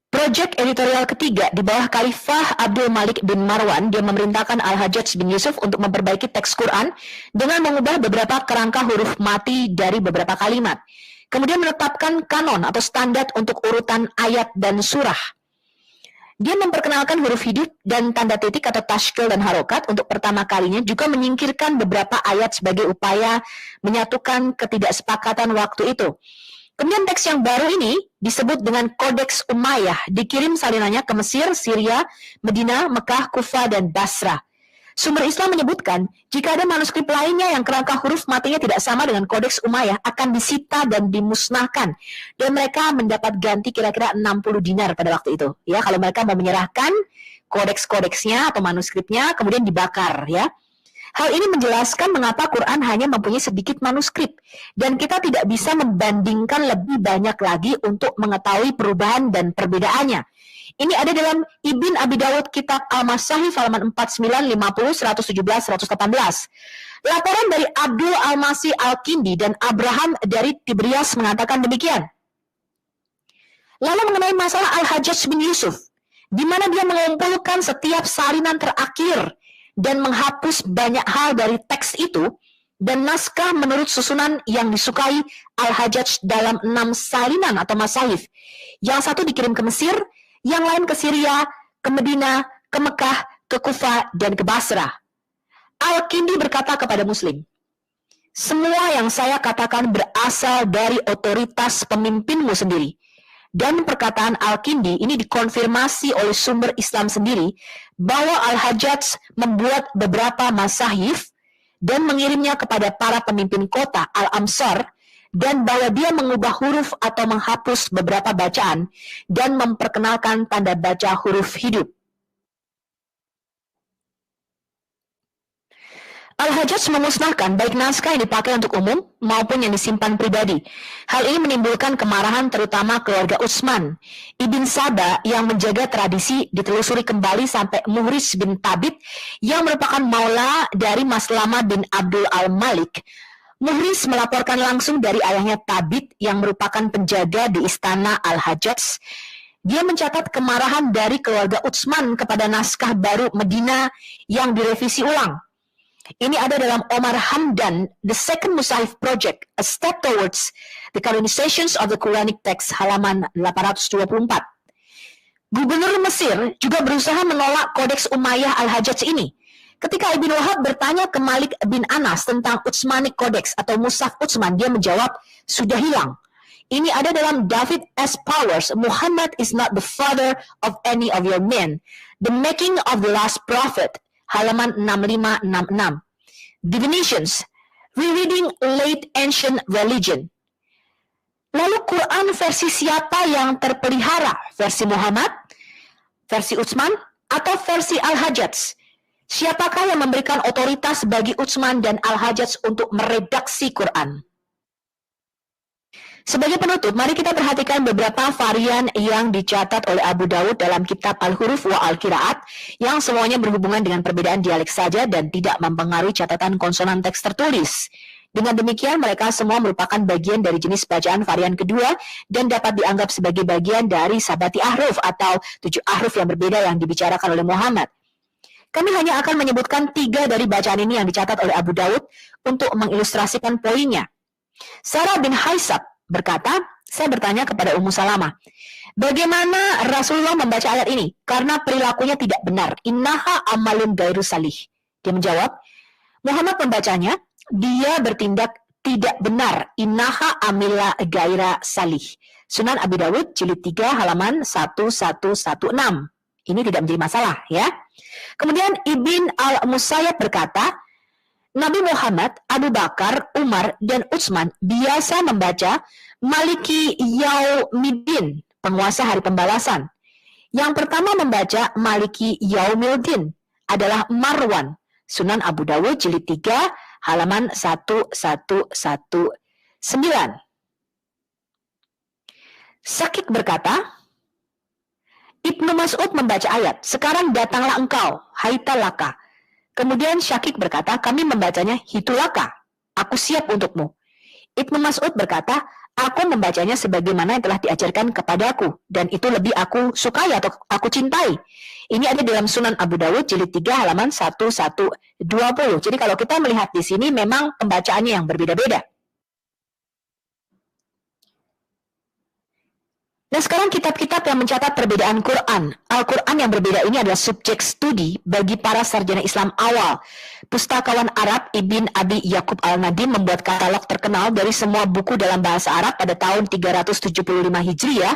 Proyek editorial ketiga di bawah Khalifah Abdul Malik bin Marwan, dia memerintahkan Al-Hajjaj bin Yusuf untuk memperbaiki teks Quran dengan mengubah beberapa kerangka huruf mati dari beberapa kalimat. Kemudian menetapkan kanon atau standar untuk urutan ayat dan surah. Dia memperkenalkan huruf hidup dan tanda titik atau tashkil dan harokat untuk pertama kalinya, juga menyingkirkan beberapa ayat sebagai upaya menyatukan ketidaksepakatan waktu itu. Kemudian teks yang baru ini disebut dengan Kodeks Umayyah, dikirim salinannya ke Mesir, Syria, Medina, Mekah, Kufah, dan Basra. Sumber Islam menyebutkan, jika ada manuskrip lainnya yang kerangka huruf matinya tidak sama dengan Kodeks Umayyah, akan disita dan dimusnahkan. Dan mereka mendapat ganti kira-kira 60 dinar pada waktu itu. Ya, kalau mereka mau menyerahkan kodeks-kodeksnya atau manuskripnya, kemudian dibakar, ya. Hal ini menjelaskan mengapa Quran hanya mempunyai sedikit manuskrip, dan kita tidak bisa membandingkan lebih banyak lagi untuk mengetahui perubahan dan perbedaannya. Ini ada dalam Ibn Abi Dawud kitab Al-Masahif halaman 49, 50, 117, 118. Laporan dari Abdul Al-Masih Al-Kindi dan Abraham dari Tibrias mengatakan demikian. Lalu mengenai masalah Al-Hajjaj bin Yusuf, di mana dia mengumpulkan setiap salinan terakhir dan menghapus banyak hal dari teks itu, dan naskah menurut susunan yang disukai Al-Hajjaj dalam 6 salinan atau masahif. Yang satu dikirim ke Mesir, yang lain ke Syria, ke Medina, ke Mekah, ke Kufah, dan ke Basra. Al-Kindi berkata kepada Muslim, semua yang saya katakan berasal dari otoritas pemimpinmu sendiri. Dan perkataan Al-Kindi ini dikonfirmasi oleh sumber Islam sendiri bahwa Al-Hajjaj membuat beberapa masahif dan mengirimnya kepada para pemimpin kota Al-Amsar, dan bahwa dia mengubah huruf atau menghapus beberapa bacaan dan memperkenalkan tanda baca huruf hidup. Al-Hajjaj memusnahkan baik naskah yang dipakai untuk umum maupun yang disimpan pribadi. Hal ini menimbulkan kemarahan terutama keluarga Utsman. Ibn Saba yang menjaga tradisi ditelusuri kembali sampai Muhriz bin Thabit yang merupakan maula dari Maslama bin Abdul al-Malik. Muhriz melaporkan langsung dari ayahnya Thabit yang merupakan penjaga di istana Al-Hajjaj. Dia mencatat kemarahan dari keluarga Utsman kepada naskah baru Medina yang direvisi ulang. Ini ada dalam Omar Hamdan, The Second Musahif Project, A Step Towards the Canonizations of the Quranic Text, halaman 824. Gubernur Mesir juga berusaha menolak Kodeks Umayyah Al-Hajjaj ini. Ketika Ibn Wahab bertanya ke Malik bin Anas tentang Utsmanic Codex atau Mushaf Utsman, dia menjawab, sudah hilang. Ini ada dalam David S. Powers, Muhammad is not the father of any of your men. The Making of the Last Prophet, halaman 6566. Definitions, rereading late ancient religion. Lalu Quran versi siapa yang terpelihara? Versi Muhammad, versi Utsman, atau versi Al-Hajjaj? Siapakah yang memberikan otoritas bagi Utsman dan Al-Hajjaj untuk meredaksi Quran? Sebagai penutup, mari kita perhatikan beberapa varian yang dicatat oleh Abu Dawud dalam kitab Al-Huruf wa Al-Qiraat yang semuanya berhubungan dengan perbedaan dialek saja dan tidak mempengaruhi catatan konsonan teks tertulis. Dengan demikian, mereka semua merupakan bagian dari jenis bacaan varian kedua dan dapat dianggap sebagai bagian dari sabati ahruf atau 7 ahruf yang berbeda yang dibicarakan oleh Muhammad. Kami hanya akan menyebutkan 3 dari bacaan ini yang dicatat oleh Abu Dawud untuk mengilustrasikan poinnya. Sarah bin Haisab berkata, saya bertanya kepada Ummu Salamah, bagaimana Rasulullah membaca ayat ini? Karena perilakunya tidak benar. Innaha amalun gairu salih. Dia menjawab, Muhammad membacanya, dia bertindak tidak benar. Innaha amila gaira salih. Sunan Abi Dawud, jilid 3, halaman 1116. Ini tidak menjadi masalah, ya. Kemudian Ibn al-Musayyab berkata, Nabi Muhammad, Abu Bakar, Umar, dan Utsman biasa membaca Maliki Yaumiddin, penguasa hari pembalasan. Yang pertama membaca Maliki Yaumildin adalah Marwan, Sunan Abu Dawud, jilid 3, halaman 1119. Sakik berkata, Ibnu Mas'ud membaca ayat, sekarang datanglah engkau, haitalaka. Kemudian Syakik berkata, kami membacanya hitulaka, aku siap untukmu. Ibnu Mas'ud berkata, aku membacanya sebagaimana yang telah diajarkan kepadaku, dan itu lebih aku sukai atau aku cintai. Ini ada dalam Sunan Abu Dawud, jilid 3, halaman 1120. Jadi kalau kita melihat di sini, memang pembacaannya yang berbeda-beda. Nah, sekarang kitab-kitab yang mencatat perbedaan Quran. Al-Quran yang berbeda ini adalah subjek studi bagi para sarjana Islam awal. Pustakawan Arab Ibn Abi Yaqub al-Nadim membuat katalog terkenal dari semua buku dalam bahasa Arab pada tahun 375 Hijriah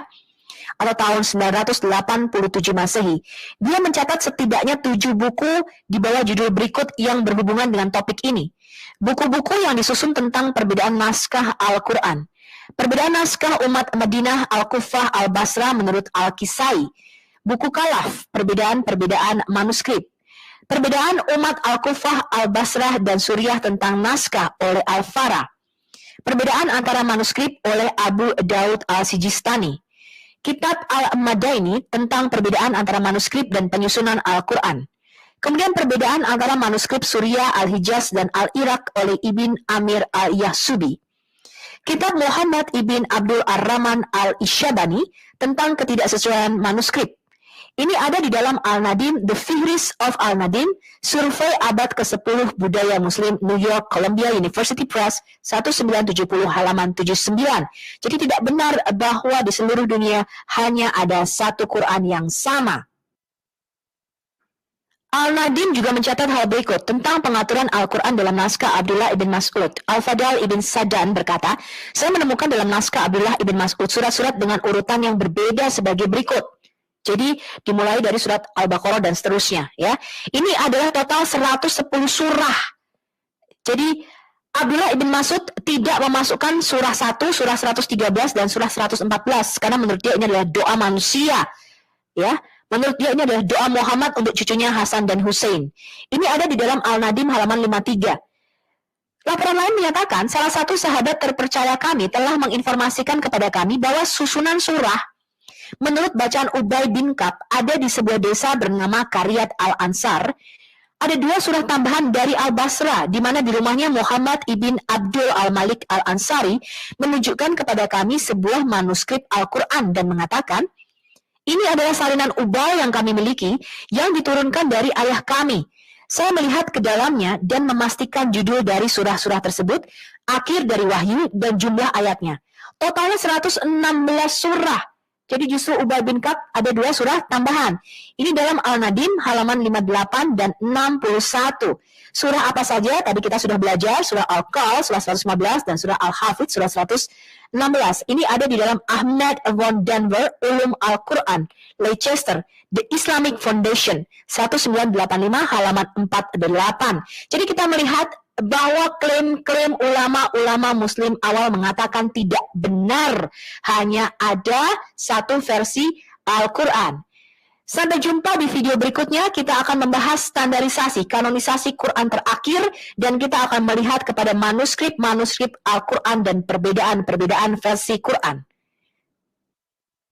atau tahun 987 Masehi. Dia mencatat setidaknya 7 buku di bawah judul berikut yang berhubungan dengan topik ini. Buku-buku yang disusun tentang perbedaan naskah Al-Quran. Perbedaan naskah umat Madinah, Al-Kufah, Al-Basrah menurut Al-Kisai. Buku Kalaf, perbedaan manuskrip. Perbedaan umat Al-Kufah, Al-Basrah, dan Suriah tentang naskah oleh Al-Farah. Perbedaan antara manuskrip oleh Abu Daud Al-Sijistani. Kitab Al-Madaini tentang perbedaan antara manuskrip dan penyusunan Al-Quran. Kemudian perbedaan antara manuskrip Suriah, Al-Hijaz, dan Al-Iraq oleh Ibn Amir Al-Yahsubi. Kitab Muhammad Ibn Abdul Ar-Rahman Al-Isyabani tentang ketidaksesuaian manuskrip. Ini ada di dalam Al-Nadim, The Fihris of Al-Nadim, Survei Abad ke-10 Budaya Muslim, New York, Columbia University Press, 1970 halaman 79. Jadi tidak benar bahwa di seluruh dunia hanya ada satu Quran yang sama. Al-Nadim juga mencatat hal berikut tentang pengaturan Al-Quran dalam naskah Abdullah ibn Mas'ud. Al-Fadal ibn Sadan berkata, saya menemukan dalam naskah Abdullah ibn Mas'ud surat-surat dengan urutan yang berbeda sebagai berikut. Jadi dimulai dari surat Al-Baqarah dan seterusnya. Ya, ini adalah total 110 surah. Jadi Abdullah ibn Mas'ud tidak memasukkan surah 1, surah 113, dan surah 114. Karena menurut dia ini adalah doa manusia. Ya, Menurut dia ini adalah doa Muhammad untuk cucunya Hasan dan Hussein. Ini ada di dalam Al-Nadim halaman 53. Laporan lain menyatakan salah satu sahabat terpercaya kami telah menginformasikan kepada kami bahwa susunan surah menurut bacaan Ubay bin Ka'ab ada di sebuah desa bernama Qaryat Al-Ansar. Ada 2 surah tambahan dari Al-Basra, di mana di rumahnya Muhammad ibn Abdul Al-Malik Al-Ansari menunjukkan kepada kami sebuah manuskrip Al-Quran dan mengatakan, ini adalah salinan Ubay yang kami miliki, yang diturunkan dari ayah kami. Saya melihat ke dalamnya dan memastikan judul dari surah-surah tersebut, akhir dari wahyu, dan jumlah ayatnya. Totalnya 116 surah. Jadi justru Ubay bin Ka'ab ada 2 surah tambahan. Ini dalam Al-Nadim halaman 58 dan 61. Surah apa saja? Tadi kita sudah belajar, surah Al-Qal, surah 115, dan surah Al-Hafidh, surah 116. Ini ada di dalam Ahmad von Denver, Ulum Al-Quran, Leicester, The Islamic Foundation, 1985, halaman 48. Jadi kita melihat bahwa klaim-klaim ulama-ulama muslim awal mengatakan tidak benar. Hanya ada satu versi Al-Quran. Sampai jumpa di video berikutnya, kita akan membahas standarisasi, kanonisasi Quran terakhir, dan kita akan melihat kepada manuskrip-manuskrip Al-Quran dan perbedaan-perbedaan versi Quran.